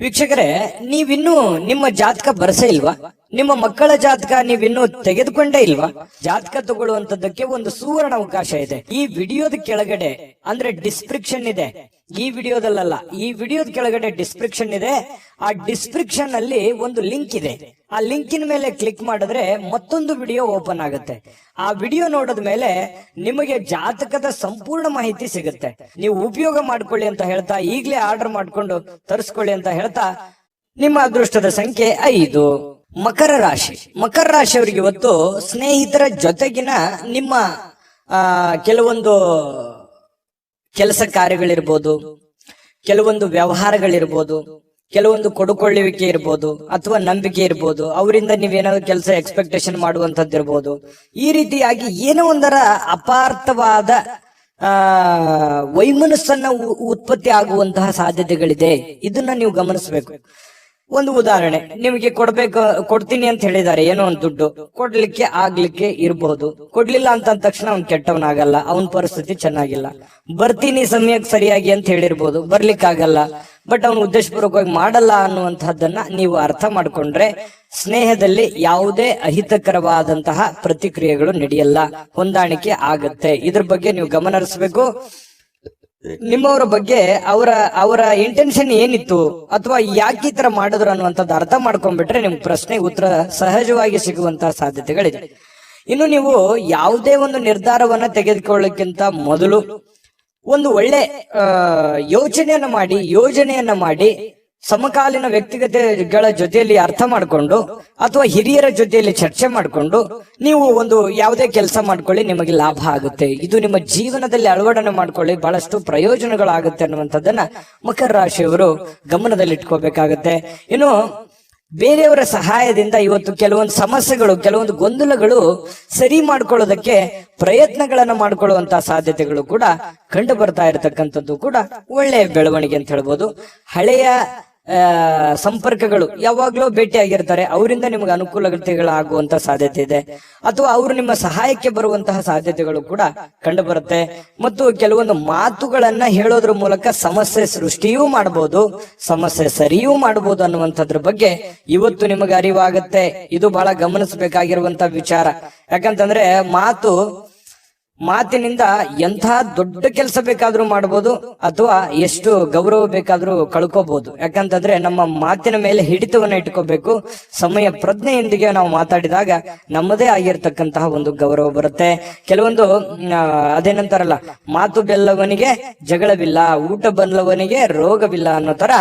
ವೀಕ್ಷಕರೇ, ನೀವಿನ್ನೂ ನಿಮ್ಮ ಜಾತಕ ಬರಸೇ ಇಲ್ವಾ? ನಿಮ್ಮ ಮಕ್ಕಳ ಜಾತಕ ನೀವಿನ್ನೂ ತೆಗೆದುಕೊಂಡೇ ಇಲ್ವಾ? ಜಾತಕ ತಗೊಳ್ಳುವಂತದ್ದಕ್ಕೆ ಒಂದು ಸುವರ್ಣ ಅವಕಾಶ ಇದೆ. ಈ ವಿಡಿಯೋದ ಕೆಳಗಡೆ ಅಂದ್ರೆ ಡಿಸ್ಕ್ರಿಪ್ಷನ್ ಇದೆ. ಈ ವಿಡಿಯೋದಲ್ಲ, ಈ ವಿಡಿಯೋದ ಕೆಳಗಡೆ ಡಿಸ್ಕ್ರಿಪ್ಷನ್ ಇದೆ. ಆ ಡಿಸ್ಕ್ರಿಪ್ಷನ್ ಅಲ್ಲಿ ಒಂದು ಲಿಂಕ್ ಇದೆ. ಆ ಲಿಂಕಿನ ಮೇಲೆ ಕ್ಲಿಕ್ ಮಾಡಿದ್ರೆ ಮತ್ತೊಂದು ವಿಡಿಯೋ ಓಪನ್ ಆಗುತ್ತೆ. ಆ ವಿಡಿಯೋ ನೋಡಿದ ಮೇಲೆ ನಿಮಗೆ ಜಾತಕದ ಸಂಪೂರ್ಣ ಮಾಹಿತಿ ಸಿಗುತ್ತೆ. ನೀವು ಉಪಯೋಗ ಮಾಡ್ಕೊಳ್ಳಿ ಅಂತ ಹೇಳ್ತಾ, ಈಗಲೇ ಆರ್ಡರ್ ಮಾಡ್ಕೊಂಡು ತರಿಸ್ಕೊಳ್ಳಿ ಅಂತ ಹೇಳ್ತಾ, ನಿಮ್ಮ ಅದೃಷ್ಟದ ಸಂಖ್ಯೆ 5. ಮಕರ ರಾಶಿಯವರಿಗೆ ಇವತ್ತು ಸ್ನೇಹಿತರ ಜೊತೆಗಿನ ನಿಮ್ಮ ಕೆಲವೊಂದು ಕೆಲಸ ಕಾರ್ಯಗಳಿರ್ಬೋದು, ಕೆಲವೊಂದು ವ್ಯವಹಾರಗಳಿರ್ಬೋದು, ಕೆಲವೊಂದು ಕೊಡುಕೊಳ್ಳುವಿಕೆ ಇರ್ಬೋದು, ಅಥವಾ ನಂಬಿಕೆ ಇರ್ಬೋದು. ಅವರಿಂದ ನೀವೇನಾದ್ರು ಕೆಲಸ ಎಕ್ಸ್ಪೆಕ್ಟೇಷನ್ ಮಾಡುವಂತದ್ದು ಇರ್ಬೋದು. ಈ ರೀತಿಯಾಗಿ ಏನೋ ಒಂದರ ಅಪಾರ್ಥವಾದ ವೈಮನಸ್ಸನ್ನ ಉತ್ಪತ್ತಿ ಆಗುವಂತಹ ಸಾಧ್ಯತೆಗಳಿದೆ. ಇದನ್ನ ನೀವು ಗಮನಿಸಬೇಕು. ಒಂದು ಉದಾಹರಣೆ, ನಿಮಗೆ ಕೊಡ್ತೀನಿ ಅಂತ ಹೇಳಿದ್ದಾರೆ ಏನೋ ಒಂದು ದುಡ್ಡು, ಆಗ್ಲಿಕ್ಕೆ ಇರಬಹುದು. ಕೊಡ್ಲಿಲ್ಲ ಅಂತ ಅಂದ ತಕ್ಷಣ ಅವ್ನ್ ಕೆಟ್ಟವನಾಗಲ್ಲ, ಅವನ ಪರಿಸ್ಥಿತಿ ಚೆನ್ನಾಗಿಲ್ಲ. ಬರ್ತೀನಿ ಸಮಯಕ್ಕೆ ಸರಿಯಾಗಿ ಅಂತ ಹೇಳಿರ್ಬೋದು, ಬರ್ಲಿಕ್ಕಾಗಲ್ಲ. ಬಟ್ ಅವನು ಉದ್ದೇಶಪೂರ್ವಕವಾಗಿ ಮಾಡಲ್ಲ ಅನ್ನುವಂತಹದ್ದನ್ನ ನೀವು ಅರ್ಥ ಮಾಡ್ಕೊಂಡ್ರೆ ಸ್ನೇಹದಲ್ಲಿ ಯಾವುದೇ ಅಹಿತಕರವಾದಂತಹ ಪ್ರತಿಕ್ರಿಯೆಗಳು ನಡೆಯಲ್ಲ, ಹೊಂದಾಣಿಕೆ ಆಗತ್ತೆ. ಇದ್ರ ಬಗ್ಗೆ ನೀವು ಗಮನ ಹರಿಸಬೇಕು. ನಿಮ್ಮವರ ಬಗ್ಗೆ ಅವರ ಇಂಟೆನ್ಷನ್ ಏನಿತ್ತು ಅಥವಾ ಯಾಕೆ ಈ ತರ ಮಾಡಿದ್ರು ಅನ್ನುವಂಥದ್ದು ಅರ್ಥ ಮಾಡ್ಕೊಂಡ್ಬಿಟ್ರೆ ನಿಮ್ ಪ್ರಶ್ನೆಗೆ ಉತ್ತರ ಸಹಜವಾಗಿ ಸಿಗುವಂತಹ ಸಾಧ್ಯತೆಗಳಿದೆ. ಇನ್ನು ನೀವು ಯಾವುದೇ ಒಂದು ನಿರ್ಧಾರವನ್ನ ತೆಗೆದುಕೊಳ್ಳಕ್ಕಿಂತ ಮೊದಲು ಒಂದು ಒಳ್ಳೆ ಯೋಜನೆಯನ್ನ ಮಾಡಿ ಸಮಕಾಲೀನ ವ್ಯಕ್ತಿಗತೆಗಳ ಜೊತೆಯಲ್ಲಿ ಅರ್ಥ ಮಾಡಿಕೊಂಡು ಅಥವಾ ಹಿರಿಯರ ಜೊತೆಯಲ್ಲಿ ಚರ್ಚೆ ಮಾಡಿಕೊಂಡು ನೀವು ಒಂದು ಯಾವುದೇ ಕೆಲಸ ಮಾಡ್ಕೊಳ್ಳಿ, ನಿಮಗೆ ಲಾಭ ಆಗುತ್ತೆ. ಇದು ನಿಮ್ಮ ಜೀವನದಲ್ಲಿ ಅಳವಡನೆ ಮಾಡ್ಕೊಳ್ಳಿ, ಬಹಳಷ್ಟು ಪ್ರಯೋಜನಗಳಾಗುತ್ತೆ ಅನ್ನುವಂಥದ್ದನ್ನ ಮಕರ ರಾಶಿಯವರು ಗಮನದಲ್ಲಿಟ್ಕೋಬೇಕಾಗತ್ತೆ. ಇನ್ನು ಬೇರೆಯವರ ಸಹಾಯದಿಂದ ಇವತ್ತು ಕೆಲವೊಂದು ಸಮಸ್ಯೆಗಳು, ಕೆಲವೊಂದು ಗೊಂದಲಗಳು ಸರಿ ಮಾಡ್ಕೊಳ್ಳೋದಕ್ಕೆ ಪ್ರಯತ್ನಗಳನ್ನ ಮಾಡ್ಕೊಳ್ಳುವಂತಹ ಸಾಧ್ಯತೆಗಳು ಕೂಡ ಕಂಡು ಬರ್ತಾ ಇರತಕ್ಕಂಥದ್ದು ಕೂಡ ಒಳ್ಳೆಯ ಬೆಳವಣಿಗೆ ಅಂತ ಹೇಳ್ಬೋದು. ಹಳೆಯ ಸಂಪರ್ಕಗಳು ಯಾವಾಗ್ಲೂ ಭೇಟಿಯಾಗಿರ್ತಾರೆ, ಅವರಿಂದ ನಿಮಗೆ ಅನುಕೂಲತೆಗಳಾಗುವಂತ ಸಾಧ್ಯತೆ ಇದೆ. ಅಥವಾ ಅವರು ನಿಮ್ಮ ಸಹಾಯಕ್ಕೆ ಬರುವಂತಹ ಸಾಧ್ಯತೆಗಳು ಕೂಡ ಕಂಡು ಬರುತ್ತೆ. ಮತ್ತು ಕೆಲವೊಂದು ಮಾತುಗಳನ್ನ ಹೇಳೋದ್ರ ಮೂಲಕ ಸಮಸ್ಯೆ ಸೃಷ್ಟಿಯೂ ಮಾಡಬಹುದು, ಸಮಸ್ಯೆ ಸರಿಯೂ ಮಾಡಬಹುದು ಅನ್ನುವಂಥದ್ರ ಬಗ್ಗೆ ಇವತ್ತು ನಿಮಗೆ ಅರಿವಾಗುತ್ತೆ. ಇದು ಬಹಳ ಗಮನಿಸಬೇಕಾಗಿರುವಂತ ವಿಚಾರ. ಯಾಕಂತಂದ್ರೆ ಮಾತಿನಿಂದ ಎಂಥ ದೊಡ್ಡ ಕೆಲಸ ಬೇಕಾದ್ರೂ ಮಾಡಬಹುದು ಅಥವಾ ಎಷ್ಟು ಗೌರವ ಬೇಕಾದ್ರೂ ಕಳ್ಕೋಬಹುದು. ಯಾಕಂತಂದ್ರೆ ನಮ್ಮ ಮಾತಿನ ಮೇಲೆ ಹಿಡಿತವನ್ನ ಇಟ್ಕೋಬೇಕು. ಸಮಯ ಪ್ರಜ್ಞೆಯೊಂದಿಗೆ ನಾವು ಮಾತಾಡಿದಾಗ ನಮ್ಮದೇ ಆಗಿರ್ತಕ್ಕಂತಹ ಒಂದು ಗೌರವ ಬರುತ್ತೆ. ಕೆಲವೊಂದು ಅದೇನಂತಾರಲ್ಲ, ಮಾತು ಬೆಲ್ಲವನಿಗೆ ಜಗಳವಿಲ್ಲ, ಊಟ ಬಲ್ಲವನಿಗೆ ರೋಗವಿಲ್ಲ ಅನ್ನೋ ತರ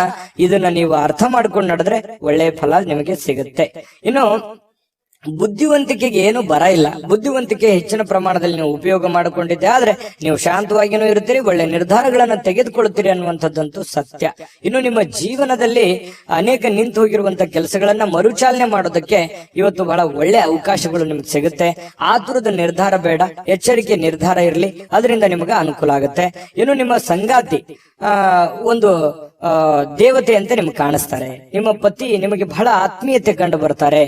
ಇದನ್ನ ನೀವು ಅರ್ಥ ಮಾಡ್ಕೊಂಡು ನಡೆದ್ರೆ ಒಳ್ಳೆಯ ಫಲ ನಿಮಗೆ ಸಿಗುತ್ತೆ. ಇನ್ನು ಬುದ್ಧಿವಂತಿಕೆಗೆ ಏನು ಬರ ಇಲ್ಲ. ಬುದ್ಧಿವಂತಿಕೆ ಹೆಚ್ಚಿನ ಪ್ರಮಾಣದಲ್ಲಿ ನೀವು ಉಪಯೋಗ ಮಾಡಿಕೊಂಡಿದ್ದೆ ಆದ್ರೆ ನೀವು ಶಾಂತವಾಗಿನೂ ಇರ್ತೀರಿ, ಒಳ್ಳೆ ನಿರ್ಧಾರಗಳನ್ನ ತೆಗೆದುಕೊಳ್ತೀರಿ ಅನ್ನುವಂಥದ್ದಂತೂ ಸತ್ಯ. ಇನ್ನು ನಿಮ್ಮ ಜೀವನದಲ್ಲಿ ಅನೇಕ ನಿಂತು ಹೋಗಿರುವಂತಹ ಕೆಲಸಗಳನ್ನ ಮರುಚಾಲನೆ ಮಾಡೋದಕ್ಕೆ ಇವತ್ತು ಬಹಳ ಒಳ್ಳೆ ಅವಕಾಶಗಳು ನಿಮ್ಗೆ ಸಿಗುತ್ತೆ. ಆತುರದ ನಿರ್ಧಾರ ಬೇಡ, ಎಚ್ಚರಿಕೆ ನಿರ್ಧಾರ ಇರಲಿ, ಅದರಿಂದ ನಿಮಗೆ ಅನುಕೂಲ ಆಗುತ್ತೆ. ಇನ್ನು ನಿಮ್ಮ ಸಂಗಾತಿ ಒಂದು ದೇವತೆ ಅಂತ ನಿಮ್ಗೆ ಕಾಣಿಸ್ತಾರೆ. ನಿಮ್ಮ ಪತಿ ನಿಮಗೆ ಬಹಳ ಆತ್ಮೀಯತೆ ಕಂಡು ಬರ್ತಾರೆ.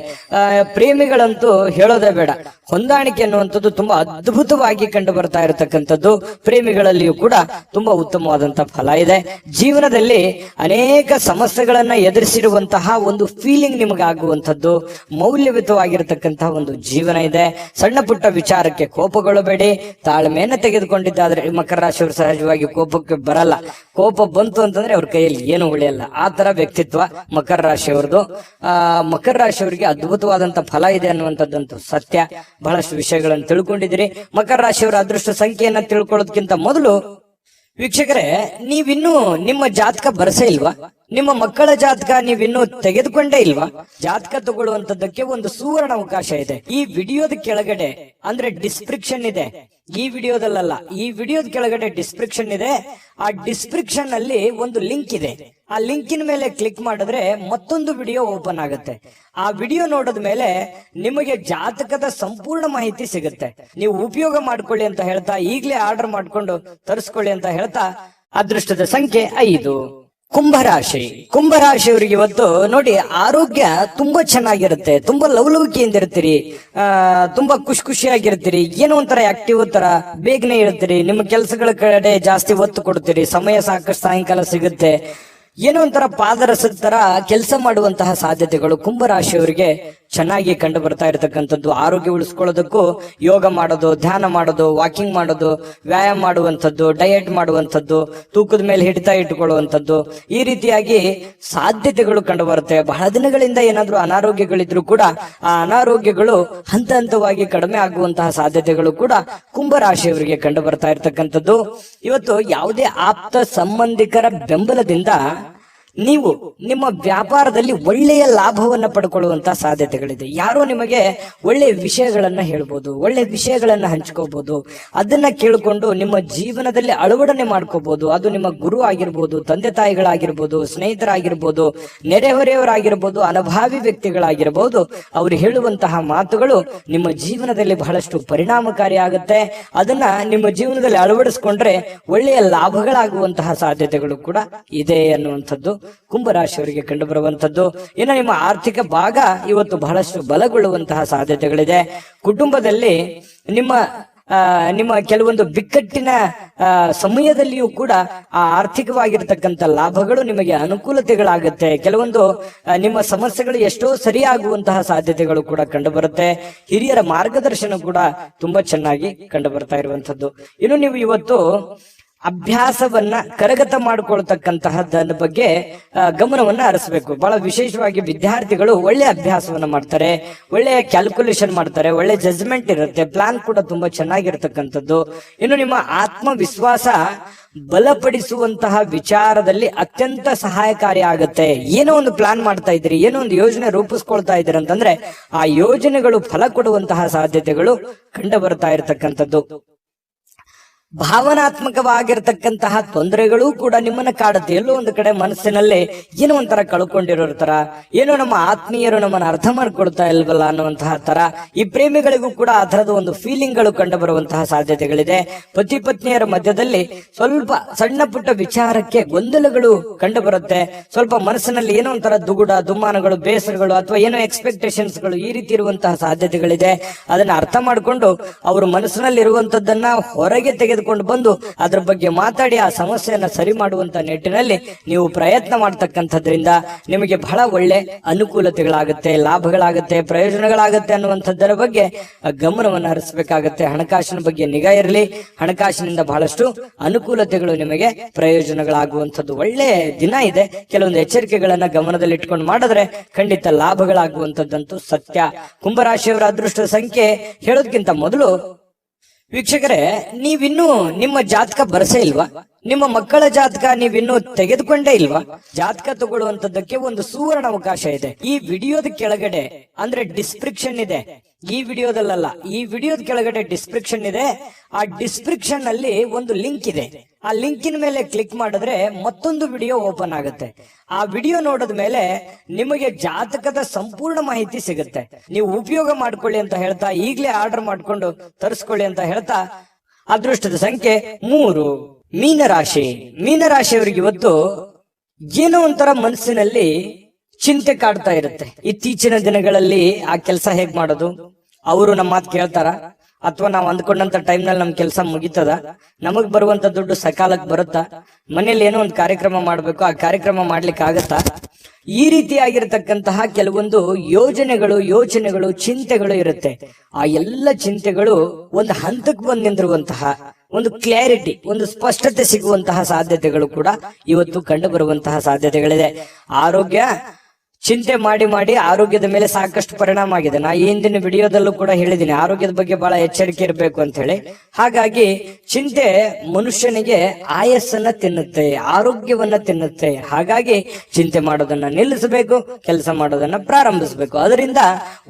ಪ್ರೇಮಿಗಳಂತೂ ಹೇಳೋದೇ ಬೇಡ, ಹೊಂದಾಣಿಕೆ ಅನ್ನುವಂಥದ್ದು ತುಂಬಾ ಅದ್ಭುತವಾಗಿ ಕಂಡು ಬರ್ತಾ ಇರತಕ್ಕಂಥದ್ದು. ಪ್ರೇಮಿಗಳಲ್ಲಿಯೂ ಕೂಡ ತುಂಬಾ ಉತ್ತಮವಾದಂತಹ ಫಲ ಇದೆ. ಜೀವನದಲ್ಲಿ ಅನೇಕ ಸಮಸ್ಯೆಗಳನ್ನ ಎದುರಿಸಿರುವಂತಹ ಒಂದು ಫೀಲಿಂಗ್ ನಿಮಗಾಗುವಂಥದ್ದು, ಮೌಲ್ಯಯುತವಾಗಿರತಕ್ಕಂತಹ ಒಂದು ಜೀವನ ಇದೆ. ಸಣ್ಣ ಪುಟ್ಟ ವಿಚಾರಕ್ಕೆ ಕೋಪಗೊಳ್ಳಬೇಡಿ, ತಾಳ್ಮೆಯನ್ನ ತೆಗೆದುಕೊಂಡಿದ್ದಾದ್ರೆ ಮಕರ ರಾಶಿಯವರು ಸಹಜವಾಗಿ ಕೋಪಕ್ಕೆ ಬರಲ್ಲ. ಕೋಪ ಬಂತು ಅಂತಂದ್ರೆ ಅವ್ರ ಕೈಯಲ್ಲಿ ಏನು ಉಳಿಯಲ್ಲ. ಆ ತರ ವ್ಯಕ್ತಿತ್ವ ಮಕರ ರಾಶಿಯವರದು. ಮಕರ ರಾಶಿಯವರಿಗೆ ಅದ್ಭುತವಾದಂತ ಫಲ ಇದೆ ಅನ್ನುವಂಥದ್ದಂತೂ ಸತ್ಯ. ಬಹಳಷ್ಟು ವಿಷಯಗಳನ್ನು ತಿಳ್ಕೊಂಡಿದ್ದೀರಿ. ಮಕರ ರಾಶಿಯವರ ಅದೃಷ್ಟ ಸಂಖ್ಯೆಯನ್ನ ತಿಳ್ಕೊಳ್ಳೋದಕ್ಕಿಂತ ಮೊದಲು ವೀಕ್ಷಕರೇ, ನೀವಿನ್ನೂ ನಿಮ್ಮ ಜಾತಕ ಬರಸೇ ಇಲ್ವಾ? ನಿಮ್ಮ ಮಕ್ಕಳ ಜಾತಕ ನೀವಿನ್ನೂ ತೆಗೆದುಕೊಂಡೇ ಇಲ್ವಾ? ಜಾತಕ ತಗೊಳ್ಳುವಂತದ್ದಕ್ಕೆ ಒಂದು ಸುವರ್ಣ ಅವಕಾಶ ಇದೆ. ಈ ವಿಡಿಯೋದ ಕೆಳಗಡೆ ಅಂದ್ರೆ ಡಿಸ್ಕ್ರಿಪ್ಷನ್ ಇದೆ. ಈ ವಿಡಿಯೋದಲ್ಲ, ಈ ವಿಡಿಯೋದ ಕೆಳಗಡೆ ಡಿಸ್ಕ್ರಿಪ್ಷನ್ ಇದೆ. ಆ ಡಿಸ್ಕ್ರಿಪ್ಷನ್ ಅಲ್ಲಿ ಒಂದು ಲಿಂಕ್ ಇದೆ. ಆ ಲಿಂಕಿನ ಮೇಲೆ ಕ್ಲಿಕ್ ಮಾಡಿದ್ರೆ ಮತ್ತೊಂದು ವಿಡಿಯೋ ಓಪನ್ ಆಗುತ್ತೆ. ಆ ವಿಡಿಯೋ ನೋಡಿದ ಮೇಲೆ ನಿಮಗೆ ಜಾತಕದ ಸಂಪೂರ್ಣ ಮಾಹಿತಿ ಸಿಗುತ್ತೆ. ನೀವು ಉಪಯೋಗ ಮಾಡ್ಕೊಳ್ಳಿ ಅಂತ ಹೇಳ್ತಾ, ಈಗಲೇ ಆರ್ಡರ್ ಮಾಡ್ಕೊಂಡು ತರಿಸ್ಕೊಳ್ಳಿ ಅಂತ ಹೇಳ್ತಾ, ಅದೃಷ್ಟದ ಸಂಖ್ಯೆ 5. ಕುಂಭರಾಶಿ. ಕುಂಭರಾಶಿಯವರಿಗೆ ಇವತ್ತು ನೋಡಿ, ಆರೋಗ್ಯ ತುಂಬಾ ಚೆನ್ನಾಗಿರುತ್ತೆ. ತುಂಬಾ ಲವಲವಿಕೆಯಿಂದ ಇರ್ತೀರಿ, ತುಂಬಾ ಖುಷಿಯಾಗಿರ್ತೀರಿ. ಏನೋ ಒಂಥರ ಆಕ್ಟಿವ್ ತರ ಬೇಗನೆ ಇರ್ತೀರಿ. ನಿಮ್ಮ ಕೆಲಸಗಳ ಕಡೆ ಜಾಸ್ತಿ ಒತ್ತು ಕೊಡ್ತೀರಿ. ಸಮಯ ಸಾಕಷ್ಟು ಸಾಯಂಕಾಲ ಸಿಗುತ್ತೆ. ಏನೋ ಒಂಥರ ಪಾದರಸದ ತರ ಕೆಲಸ ಮಾಡುವಂತಹ ಸಾಧ್ಯತೆಗಳು ಕುಂಭರಾಶಿಯವರಿಗೆ ಚೆನ್ನಾಗಿ ಕಂಡು ಬರ್ತಾ ಇರತಕ್ಕಂಥದ್ದು. ಆರೋಗ್ಯ ಉಳಿಸ್ಕೊಳ್ಳೋದಕ್ಕೂ ಯೋಗ ಮಾಡೋದು, ಧ್ಯಾನ ಮಾಡೋದು, ವಾಕಿಂಗ್ ಮಾಡೋದು, ವ್ಯಾಯಾಮ ಮಾಡುವಂಥದ್ದು, ಡಯಟ್ ಮಾಡುವಂಥದ್ದು, ತೂಕದ ಮೇಲೆ ಹಿಡಿತ ಇಟ್ಟುಕೊಳ್ಳುವಂಥದ್ದು, ಈ ರೀತಿಯಾಗಿ ಸಾಧ್ಯತೆಗಳು ಕಂಡು ಬರುತ್ತೆ. ಬಹಳ ದಿನಗಳಿಂದ ಏನಾದ್ರೂ ಅನಾರೋಗ್ಯಗಳಿದ್ರು ಕೂಡ ಆ ಅನಾರೋಗ್ಯಗಳು ಹಂತ ಹಂತವಾಗಿ ಕಡಿಮೆ ಆಗುವಂತಹ ಸಾಧ್ಯತೆಗಳು ಕೂಡ ಕುಂಭರಾಶಿಯವರಿಗೆ ಕಂಡು ಬರ್ತಾ ಇರತಕ್ಕಂಥದ್ದು. ಇವತ್ತು ಯಾವುದೇ ಆಪ್ತ ಸಂಬಂಧಿಕರ ಬೆಂಬಲದಿಂದ ನೀವು ನಿಮ್ಮ ವ್ಯಾಪಾರದಲ್ಲಿ ಒಳ್ಳೆಯ ಲಾಭವನ್ನ ಪಡ್ಕೊಳ್ಳುವಂತಹ ಸಾಧ್ಯತೆಗಳಿದೆ. ಯಾರೋ ನಿಮಗೆ ಒಳ್ಳೆಯ ವಿಷಯಗಳನ್ನ ಹೇಳ್ಬೋದು, ಒಳ್ಳೆಯ ವಿಷಯಗಳನ್ನ ಹಂಚ್ಕೋಬಹುದು. ಅದನ್ನ ಕೇಳಿಕೊಂಡು ನಿಮ್ಮ ಜೀವನದಲ್ಲಿ ಅಳವಡನೆ ಮಾಡ್ಕೋಬಹುದು. ಅದು ನಿಮ್ಮ ಗುರು ಆಗಿರ್ಬೋದು, ತಂದೆ ತಾಯಿಗಳಾಗಿರ್ಬೋದು, ಸ್ನೇಹಿತರಾಗಿರ್ಬೋದು, ನೆರೆಹೊರೆಯವರಾಗಿರ್ಬೋದು, ಅನುಭಾವಿ ವ್ಯಕ್ತಿಗಳಾಗಿರ್ಬೋದು. ಅವರು ಹೇಳುವಂತಹ ಮಾತುಗಳು ನಿಮ್ಮ ಜೀವನದಲ್ಲಿ ಬಹಳಷ್ಟು ಪರಿಣಾಮಕಾರಿ ಆಗುತ್ತೆ. ಅದನ್ನ ನಿಮ್ಮ ಜೀವನದಲ್ಲಿ ಅಳವಡಿಸ್ಕೊಂಡ್ರೆ ಒಳ್ಳೆಯ ಲಾಭಗಳಾಗುವಂತಹ ಸಾಧ್ಯತೆಗಳು ಕೂಡ ಇದೆ ಅನ್ನುವಂಥದ್ದು ಕುಂಭರಾಶಿಯವರಿಗೆ ಕಂಡು ಬರುವಂತದ್ದು. ಇನ್ನು ನಿಮ್ಮ ಆರ್ಥಿಕ ಭಾಗ ಇವತ್ತು ಬಹಳಷ್ಟು ಬಲಗೊಳ್ಳುವಂತಹ ಸಾಧ್ಯತೆಗಳಿದೆ. ಕುಟುಂಬದಲ್ಲಿ ನಿಮ್ಮ ಕೆಲವೊಂದು ಬಿಕ್ಕಟ್ಟಿನ ಸಮಯದಲ್ಲಿಯೂ ಕೂಡ ಆ ಆರ್ಥಿಕವಾಗಿರ್ತಕ್ಕಂಥ ಲಾಭಗಳು ನಿಮಗೆ ಅನುಕೂಲತೆಗಳಾಗುತ್ತೆ. ಕೆಲವೊಂದು ನಿಮ್ಮ ಸಮಸ್ಯೆಗಳು ಎಷ್ಟೋ ಸರಿಯಾಗುವಂತಹ ಸಾಧ್ಯತೆಗಳು ಕೂಡ ಕಂಡು ಬರುತ್ತೆ. ಹಿರಿಯರ ಮಾರ್ಗದರ್ಶನ ಕೂಡ ತುಂಬಾ ಚೆನ್ನಾಗಿ ಕಂಡು ಬರ್ತಾ ಇರುವಂತದ್ದು. ಇನ್ನು ನೀವು ಇವತ್ತು ಅಭ್ಯಾಸವನ್ನ ಕರಗತ ಮಾಡಿಕೊಳ್ತಕ್ಕಂತಹದ ಬಗ್ಗೆ ಗಮನವನ್ನ ಹರಿಸಬೇಕು. ಬಹಳ ವಿಶೇಷವಾಗಿ ವಿದ್ಯಾರ್ಥಿಗಳು ಒಳ್ಳೆ ಅಭ್ಯಾಸವನ್ನ ಮಾಡ್ತಾರೆ, ಒಳ್ಳೆಯ ಕ್ಯಾಲ್ಕುಲೇಷನ್ ಮಾಡ್ತಾರೆ, ಒಳ್ಳೆ ಜಜ್ಮೆಂಟ್ ಇರುತ್ತೆ, ಪ್ಲಾನ್ ಕೂಡ ತುಂಬಾ ಚೆನ್ನಾಗಿರ್ತಕ್ಕಂಥದ್ದು. ಇನ್ನು ನಿಮ್ಮ ಆತ್ಮವಿಶ್ವಾಸ ಬಲಪಡಿಸುವಂತಹ ವಿಚಾರದಲ್ಲಿ ಅತ್ಯಂತ ಸಹಾಯಕಾರಿ ಆಗುತ್ತೆ. ಏನೋ ಒಂದು ಪ್ಲಾನ್ ಮಾಡ್ತಾ ಇದ್ದೀರಿ, ಏನೋ ಒಂದು ಯೋಜನೆ ರೂಪಿಸ್ಕೊಳ್ತಾ ಇದ್ದೀರಿ ಅಂತಂದ್ರೆ ಆ ಯೋಜನೆಗಳು ಫಲ ಕೊಡುವಂತಹ ಸಾಧ್ಯತೆಗಳು ಕಂಡು ಬರ್ತಾ ಇರತಕ್ಕಂಥದ್ದು. ಭಾವನಾತ್ಮಕವಾಗಿರ್ತಕ್ಕಂತಹ ತೊಂದರೆಗಳು ಕೂಡ ನಿಮ್ಮನ್ನ ಕಾಡುತ್ತೆ. ಎಲ್ಲೋ ಒಂದು ಕಡೆ ಮನಸ್ಸಿನಲ್ಲಿ ಏನೋ ಒಂಥರ ಕಳ್ಕೊಂಡಿರೋ ತರ, ಏನೋ ನಮ್ಮ ಆತ್ಮೀಯರು ನಮ್ಮನ್ನ ಅರ್ಥ ಮಾಡ್ಕೊಳ್ತಾ ಇಲ್ವಲ್ಲ ಅನ್ನುವಂತಹ ತರ. ಈ ಪ್ರೇಮಿಗಳಿಗೂ ಕೂಡ ಆ ತರದ ಒಂದು ಫೀಲಿಂಗ್ ಗಳು ಕಂಡು ಬರುವಂತಹ ಸಾಧ್ಯತೆಗಳಿದೆ. ಪತಿ ಪತ್ನಿಯರ ಮಧ್ಯದಲ್ಲಿ ಸ್ವಲ್ಪ ಸಣ್ಣ ಪುಟ್ಟ ವಿಚಾರಕ್ಕೆ ಗೊಂದಲಗಳು ಕಂಡು ಬರುತ್ತೆ. ಸ್ವಲ್ಪ ಮನಸ್ಸಿನಲ್ಲಿ ಏನೋ ಒಂಥರ ದುಗುಡ, ದುಮ್ಮಾನಗಳು, ಬೇಸರಗಳು ಅಥವಾ ಏನೋ ಎಕ್ಸ್ಪೆಕ್ಟೇಷನ್ಸ್ ಗಳು ಈ ರೀತಿ ಇರುವಂತಹ ಸಾಧ್ಯತೆಗಳಿದೆ. ಅದನ್ನ ಅರ್ಥ ಮಾಡಿಕೊಂಡು ಅವರು ಮನಸ್ಸಿನಲ್ಲಿ ಇರುವಂತದ್ದನ್ನ ಹೊರಗೆ ತೆಗೆದುಕೊಂಡು ಬಂದು ಅದ್ರ ಬಗ್ಗೆ ಮಾತಾಡಿ ಆ ಸಮಸ್ಯೆಯನ್ನ ಸರಿ ಮಾಡುವಂತ ನಿಟ್ಟಿನಲ್ಲಿ ನೀವು ಪ್ರಯತ್ನ ಮಾಡ್ತಕ್ಕಂಥದ್ರಿಂದ ನಿಮಗೆ ಬಹಳ ಒಳ್ಳೆ ಅನುಕೂಲತೆಗಳಾಗುತ್ತೆ, ಲಾಭಗಳಾಗುತ್ತೆ, ಪ್ರಯೋಜನಗಳಾಗುತ್ತೆ ಅನ್ನುವಂಥದ್ದರ ಬಗ್ಗೆ ಗಮನವನ್ನು ಹರಿಸಬೇಕಾಗುತ್ತೆ. ಹಣಕಾಸಿನ ಬಗ್ಗೆ ನಿಗಾ ಇರಲಿ. ಹಣಕಾಸಿನಿಂದ ಬಹಳಷ್ಟು ಅನುಕೂಲತೆಗಳು ನಿಮಗೆ ಪ್ರಯೋಜನಗಳಾಗುವಂಥದ್ದು ಒಳ್ಳೆ ದಿನ ಇದೆ. ಕೆಲವೊಂದು ಎಚ್ಚರಿಕೆಗಳನ್ನ ಗಮನದಲ್ಲಿ ಇಟ್ಕೊಂಡು ಮಾಡಿದ್ರೆ ಖಂಡಿತ ಲಾಭಗಳಾಗುವಂಥದ್ದಂತೂ ಸತ್ಯ. ಕುಂಭರಾಶಿಯವರ ಅದೃಷ್ಟ ಸಂಖ್ಯೆ ಹೇಳೋದಕ್ಕಿಂತ ಮೊದಲು ವೀಕ್ಷಕರೇ, ನೀವಿನ್ನೂ ನಿಮ್ಮ ಜಾತಕ ಬರಸೇ ಇಲ್ವಾ? ನಿಮ್ಮ ಮಕ್ಕಳ ಜಾತಕ ನೀವಿನ್ನೂ ತೆಗೆದುಕೊಂಡೇ ಇಲ್ವಾ? ಜಾತಕ ತಗೊಳ್ಳುವಂತದ್ದಕ್ಕೆ ಒಂದು ಸುವರ್ಣ ಅವಕಾಶ ಇದೆ. ಈ ವಿಡಿಯೋದ ಕೆಳಗಡೆ ಅಂದ್ರೆ ಡಿಸ್ಕ್ರಿಪ್ಷನ್ ಇದೆ. ಈ ವಿಡಿಯೋದಲ್ಲ, ಈ ವಿಡಿಯೋದ ಕೆಳಗಡೆ ಡಿಸ್ಕ್ರಿಪ್ಷನ್ ಇದೆ. ಆ ಡಿಸ್ಕ್ರಿಪ್ಷನ್ ಅಲ್ಲಿ ಒಂದು ಲಿಂಕ್ ಇದೆ. ಆ ಲಿಂಕಿನ ಮೇಲೆ ಕ್ಲಿಕ್ ಮಾಡಿದ್ರೆ ಮತ್ತೊಂದು ವಿಡಿಯೋ ಓಪನ್ ಆಗುತ್ತೆ. ಆ ವಿಡಿಯೋ ನೋಡಿದ ಮೇಲೆ ನಿಮಗೆ ಜಾತಕದ ಸಂಪೂರ್ಣ ಮಾಹಿತಿ ಸಿಗುತ್ತೆ. ನೀವು ಉಪಯೋಗ ಮಾಡ್ಕೊಳ್ಳಿ ಅಂತ ಹೇಳ್ತಾ, ಈಗಲೇ ಆರ್ಡರ್ ಮಾಡ್ಕೊಂಡು ತರಿಸ್ಕೊಳ್ಳಿ ಅಂತ ಹೇಳ್ತಾ, ಅದೃಷ್ಟದ ಸಂಖ್ಯೆ 3. ಮೀನರಾಶಿ. ಮೀನರಾಶಿಯವರಿಗೆ ಇವತ್ತು ಏನೋ ಒಂಥರ ಮನಸ್ಸಿನಲ್ಲಿ ಚಿಂತೆ ಕಾಡ್ತಾ ಇರುತ್ತೆ. ಇತ್ತೀಚಿನ ದಿನಗಳಲ್ಲಿ ಆ ಕೆಲಸ ಹೇಗ್ ಮಾಡೋದು, ಅವರು ನಮ್ಮ ಮಾತು ಕೇಳ್ತಾರ, ಅಥವಾ ನಾವು ಅಂದ್ಕೊಂಡಂತ ಟೈಮ್ ನಲ್ಲಿ ನಮ್ ಕೆಲಸ ಮುಗಿತದ, ನಮಗ್ ಬರುವಂತ ದುಡ್ಡು ಸಕಾಲಕ್ಕೆ ಬರುತ್ತಾ, ಮನೇಲಿ ಏನೋ ಒಂದು ಕಾರ್ಯಕ್ರಮ ಮಾಡ್ಬೇಕು, ಆ ಕಾರ್ಯಕ್ರಮ ಮಾಡ್ಲಿಕ್ಕೆ ಆಗತ್ತಾ, ಈ ರೀತಿಯಾಗಿರ್ತಕ್ಕಂತಹ ಕೆಲವೊಂದು ಯೋಚನೆಗಳು ಚಿಂತೆಗಳು ಇರುತ್ತೆ. ಆ ಎಲ್ಲ ಚಿಂತೆಗಳು ಒಂದು ಹಂತಕ್ಕೆ ಬಂದು ನಿಂತಿರುವಂತಹ ಒಂದು ಕ್ಲಾರಿಟಿ, ಒಂದು ಸ್ಪಷ್ಟತೆ ಸಿಗುವಂತಹ ಸಾಧ್ಯತೆಗಳು ಕೂಡ ಇವತ್ತು ಕಂಡು ಬರುವಂತಹ ಸಾಧ್ಯತೆಗಳಿದೆ. ಆರೋಗ್ಯ ಚಿಂತೆ ಮಾಡಿ ಆರೋಗ್ಯದ ಮೇಲೆ ಸಾಕಷ್ಟು ಪರಿಣಾಮ ಆಗಿದೆ. ನಾ ಹಿಂದಿನ ವಿಡಿಯೋದಲ್ಲೂ ಕೂಡ ಹೇಳಿದ್ದೀನಿ, ಆರೋಗ್ಯದ ಬಗ್ಗೆ ಬಹಳ ಎಚ್ಚರಿಕೆ ಇರಬೇಕು ಅಂತ ಹೇಳಿ. ಹಾಗಾಗಿ ಚಿಂತೆ ಮನುಷ್ಯನಿಗೆ ಆಯಸ್ಸನ್ನ ತಿನ್ನುತ್ತೆ, ಆರೋಗ್ಯವನ್ನ ತಿನ್ನುತ್ತೆ. ಹಾಗಾಗಿ ಚಿಂತೆ ಮಾಡೋದನ್ನ ನಿಲ್ಲಿಸಬೇಕು, ಕೆಲಸ ಮಾಡೋದನ್ನ ಪ್ರಾರಂಭಿಸಬೇಕು. ಅದರಿಂದ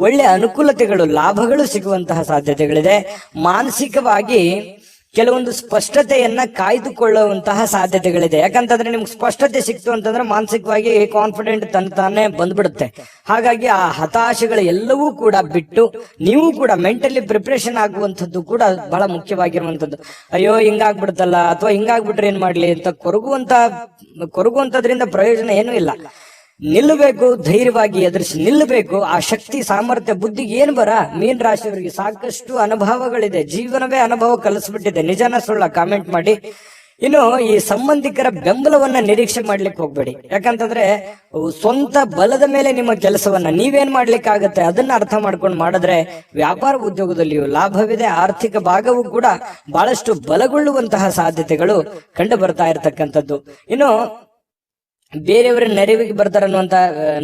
ಒಳ್ಳೆ ಅನುಕೂಲತೆಗಳು, ಲಾಭಗಳು ಸಿಗುವಂತಹ ಸಾಧ್ಯತೆಗಳಿದೆ. ಮಾನಸಿಕವಾಗಿ ಕೆಲವೊಂದು ಸ್ಪಷ್ಟತೆಯನ್ನ ಕಾಯ್ದುಕೊಳ್ಳುವಂತಹ ಸಾಧ್ಯತೆಗಳಿದೆ. ಯಾಕಂತಂದ್ರೆ ನಿಮ್ಗೆ ಸ್ಪಷ್ಟತೆ ಸಿಕ್ತು ಅಂತಂದ್ರೆ ಮಾನಸಿಕವಾಗಿ ಕಾನ್ಫಿಡೆಂಟ್ ತಾನೇ ಬಂದ್ಬಿಡುತ್ತೆ. ಹಾಗಾಗಿ ಆ ಹತಾಶೆಗಳು ಎಲ್ಲವೂ ಕೂಡ ಬಿಟ್ಟು ನೀವು ಕೂಡ ಮೆಂಟಲಿ ಪ್ರಿಪರೇಷನ್ ಆಗುವಂಥದ್ದು ಕೂಡ ಬಹಳ ಮುಖ್ಯವಾಗಿರುವಂತದ್ದು. ಅಯ್ಯೋ ಹಿಂಗಾಗ್ಬಿಡುತ್ತಲ್ಲ, ಅಥವಾ ಹಿಂಗಾಗ್ಬಿಟ್ರೆ ಏನ್ ಮಾಡ್ಲಿ ಅಂತ ಕೊರಗುವಂತದ್ರಿಂದ ಪ್ರಯೋಜನ ಏನೂ ಇಲ್ಲ. ನಿಲ್ಲಬೇಕು, ಧೈರ್ಯವಾಗಿ ಎದುರಿಸಿ ನಿಲ್ಲಬೇಕು. ಆ ಶಕ್ತಿ, ಸಾಮರ್ಥ್ಯ, ಬುದ್ಧಿಗೆ ಏನ್ ಮೀನ್ ರಾಶಿಯವರಿಗೆ ಸಾಕಷ್ಟು ಅನುಭವಗಳಿದೆ. ಜೀವನವೇ ಅನುಭವ ಕಲಿಸ್ಬಿಟ್ಟಿದೆ. ನಿಜನ ಸುಳ್ಳ ಕಾಮೆಂಟ್ ಮಾಡಿ. ಇನ್ನು ಈ ಸಂಬಂಧಿಕರ ಬೆಂಬಲವನ್ನ ನಿರೀಕ್ಷೆ ಮಾಡ್ಲಿಕ್ಕೆ ಹೋಗ್ಬೇಡಿ. ಯಾಕಂತಂದ್ರೆ ಸ್ವಂತ ಬಲದ ಮೇಲೆ ನಿಮ್ಮ ಕೆಲಸವನ್ನ ನೀವೇನ್ ಮಾಡ್ಲಿಕ್ಕಾಗತ್ತೆ ಅದನ್ನ ಅರ್ಥ ಮಾಡ್ಕೊಂಡು ಮಾಡಿದ್ರೆ ವ್ಯಾಪಾರ ಉದ್ಯೋಗದಲ್ಲಿಯೂ ಲಾಭವಿದೆ. ಆರ್ಥಿಕ ಭಾಗವೂ ಕೂಡ ಬಹಳಷ್ಟು ಬಲಗೊಳ್ಳುವಂತಹ ಸಾಧ್ಯತೆಗಳು ಕಂಡು ಬರ್ತಾ ಇರತಕ್ಕಂಥದ್ದು. ಇನ್ನು ಬೇರೆಯವರ ನೆರವಿಗೆ ಬರ್ತಾರನ್ನುವಂತ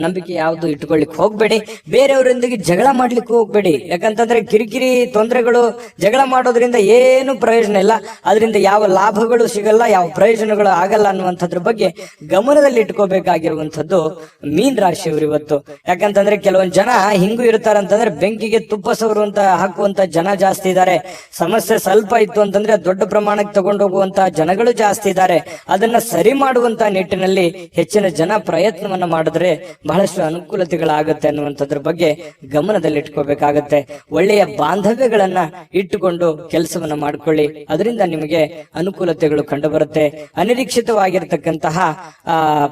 ನಂಬಿಕೆ ಯಾವ್ದು ಇಟ್ಕೊಳ್ಳಿಕ್ ಹೋಗ್ಬೇಡಿ. ಬೇರೆಯವರೊಂದಿಗೆ ಜಗಳ ಮಾಡ್ಲಿಕ್ಕೆ ಹೋಗ್ಬೇಡಿ. ಯಾಕಂತಂದ್ರೆ ಕಿರಿಕಿರಿ, ತೊಂದರೆಗಳು, ಜಗಳ ಮಾಡೋದ್ರಿಂದ ಏನು ಪ್ರಯೋಜನ ಇಲ್ಲ. ಅದರಿಂದ ಯಾವ ಲಾಭಗಳು ಸಿಗಲ್ಲ, ಯಾವ ಪ್ರಯೋಜನಗಳು ಆಗಲ್ಲ ಅನ್ನುವಂಥದ್ರ ಬಗ್ಗೆ ಗಮನದಲ್ಲಿ ಇಟ್ಕೋಬೇಕಾಗಿರುವಂತದ್ದು ಮೀನ್ ರಾಶಿಯವರು ಇವತ್ತು. ಯಾಕಂತಂದ್ರೆ ಕೆಲವೊಂದ್ ಜನ ಹಿಂಗೂ ಇರ್ತಾರಂತಂದ್ರೆ ಬೆಂಕಿಗೆ ತುಪ್ಪ ಸವರುವಂತ ಹಾಕುವಂತ ಜನ ಜಾಸ್ತಿ ಇದ್ದಾರೆ. ಸಮಸ್ಯೆ ಸ್ವಲ್ಪ ಇತ್ತು ಅಂತಂದ್ರೆ ದೊಡ್ಡ ಪ್ರಮಾಣಕ್ಕೆ ತಗೊಂಡು ಹೋಗುವಂತ ಜನಗಳು ಜಾಸ್ತಿ ಇದ್ದಾರೆ. ಅದನ್ನ ಸರಿ ಮಾಡುವಂತ ನಿಟ್ಟಿನಲ್ಲಿ ಹೆಚ್ಚಿನ ಜನ ಪ್ರಯತ್ನವನ್ನ ಮಾಡಿದ್ರೆ ಬಹಳಷ್ಟು ಅನುಕೂಲತೆಗಳಾಗತ್ತೆ ಅನ್ನುವಂಥದ್ರ ಬಗ್ಗೆ ಗಮನದಲ್ಲಿ ಇಟ್ಕೋಬೇಕಾಗತ್ತೆ. ಒಳ್ಳೆಯ ಬಾಂಧವ್ಯಗಳನ್ನ ಇಟ್ಟುಕೊಂಡು ಕೆಲಸವನ್ನ ಮಾಡ್ಕೊಳ್ಳಿ. ಅದರಿಂದ ನಿಮಗೆ ಅನುಕೂಲತೆಗಳು ಕಂಡು ಬರುತ್ತೆ. ಅನಿರೀಕ್ಷಿತವಾಗಿರ್ತಕ್ಕಂತಹ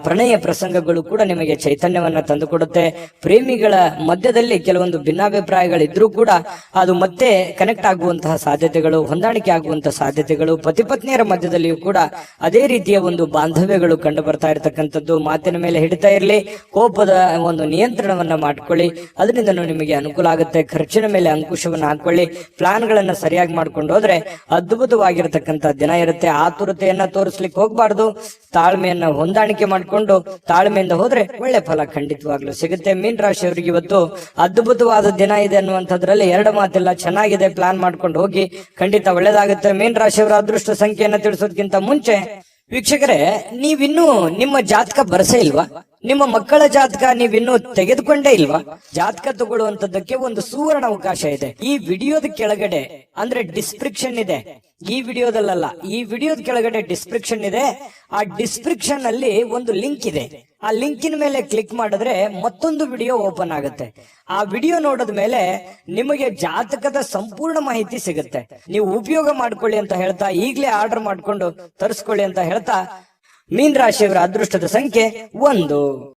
ಪ್ರಣಯ ಪ್ರಸಂಗಗಳು ಕೂಡ ನಿಮಗೆ ಚೈತನ್ಯವನ್ನ ತಂದುಕೊಡುತ್ತೆ. ಪ್ರೇಮಿಗಳ ಮಧ್ಯದಲ್ಲಿ ಕೆಲವೊಂದು ಭಿನ್ನಾಭಿಪ್ರಾಯಗಳಿದ್ರೂ ಕೂಡ ಅದು ಮತ್ತೆ ಕನೆಕ್ಟ್ ಆಗುವಂತಹ ಸಾಧ್ಯತೆಗಳು, ಹೊಂದಾಣಿಕೆ ಆಗುವಂತಹ ಸಾಧ್ಯತೆಗಳು, ಪತಿ ಪತ್ನಿಯರ ಮಧ್ಯದಲ್ಲಿಯೂ ಕೂಡ ಅದೇ ರೀತಿಯ ಒಂದು ಬಾಂಧವ್ಯಗಳು ಕಂಡು ಬರ್ತಾ ಇರತಕ್ಕಂಥ ಮಾತಿನ ಮೇಲೆ ಹಿಡಿತಾ ಇರಲಿ. ಕೋಪದ ಒಂದು ನಿಯಂತ್ರಣವನ್ನ ಮಾಡ್ಕೊಳ್ಳಿ. ಅದರಿಂದ ನಿಮಗೆ ಅನುಕೂಲ ಆಗುತ್ತೆ. ಖರ್ಚಿನ ಮೇಲೆ ಅಂಕುಶವನ್ನ ಹಾಕೊಳ್ಳಿ. ಪ್ಲಾನ್ ಗಳನ್ನ ಸರಿಯಾಗಿ ಮಾಡ್ಕೊಂಡು ಹೋದ್ರೆ ಅದ್ಭುತವಾಗಿರತಕ್ಕಂತ ದಿನ ಇರುತ್ತೆ. ಆತುರತೆಯನ್ನ ತೋರಿಸ್ಲಿಕ್ಕೆ ಹೋಗ್ಬಾರ್ದು. ತಾಳ್ಮೆಯನ್ನ ಹೊಂದಾಣಿಕೆ ಮಾಡ್ಕೊಂಡು ತಾಳ್ಮೆಯಿಂದ ಹೋದ್ರೆ ಒಳ್ಳೆ ಫಲ ಖಂಡಿತವಾಗ್ಲೂ ಸಿಗುತ್ತೆ. ಮೀನ್ ರಾಶಿಯವರಿಗೆ ಇವತ್ತು ಅದ್ಭುತವಾದ ದಿನ ಇದೆ ಅನ್ನುವಂಥದ್ರಲ್ಲಿ ಎರಡು ಮಾತಿಲ್ಲ. ಚೆನ್ನಾಗಿದೆ, ಪ್ಲಾನ್ ಮಾಡ್ಕೊಂಡು ಹೋಗಿ, ಖಂಡಿತ ಒಳ್ಳೇದಾಗುತ್ತೆ. ಮೀನ್ ರಾಶಿಯವರ ಅದೃಷ್ಟ ಸಂಖ್ಯೆಯನ್ನ ತಿಳಿಸೋದಕ್ಕಿಂತ ಮುಂಚೆ ವೀಕ್ಷಕರೇ, ನೀವಿನ್ನೂ ನಿಮ್ಮ ಜಾತಕ ಬರಸೇ ಇಲ್ವಾ? ನಿಮ್ಮ ಮಕ್ಕಳ ಜಾತಕ ನೀವಿನ್ನೂ ತೆಗೆದುಕೊಂಡೇ ಇಲ್ವಾ? ಜಾತಕ ತಗೊಳ್ಳುವಂತದ್ದಕ್ಕೆ ಒಂದು ಸುವರ್ಣ ಅವಕಾಶ ಇದೆ. ಈ ವಿಡಿಯೋದ ಕೆಳಗಡೆ ಅಂದ್ರೆ ಡಿಸ್ಕ್ರಿಪ್ಷನ್ ಇದೆ. ಈ ವಿಡಿಯೋದಲ್ಲ, ಈ ವಿಡಿಯೋದ ಕೆಳಗಡೆ ಡಿಸ್ಕ್ರಿಪ್ಷನ್ ಇದೆ. ಆ ಡಿಸ್ಕ್ರಿಪ್ಷನ್ ಅಲ್ಲಿ ಒಂದು ಲಿಂಕ್ ಇದೆ. ಆ ಲಿಂಕಿನ ಮೇಲೆ ಕ್ಲಿಕ್ ಮಾಡಿದ್ರೆ ಮತ್ತೊಂದು ವಿಡಿಯೋ ಓಪನ್ ಆಗುತ್ತೆ. ಆ ವಿಡಿಯೋ ನೋಡಿದ ಮೇಲೆ ನಿಮಗೆ ಜಾತಕದ ಸಂಪೂರ್ಣ ಮಾಹಿತಿ ಸಿಗುತ್ತೆ. ನೀವು ಉಪಯೋಗ ಮಾಡ್ಕೊಳ್ಳಿ ಅಂತ ಹೇಳ್ತಾ, ಈಗಲೇ ಆರ್ಡರ್ ಮಾಡ್ಕೊಂಡು ತರಿಸ್ಕೊಳ್ಳಿ ಅಂತ ಹೇಳ್ತಾ, ಮೀನ್ ರಾಶಿಯವರ ಅದೃಷ್ಟದ ಸಂಖ್ಯೆ 1.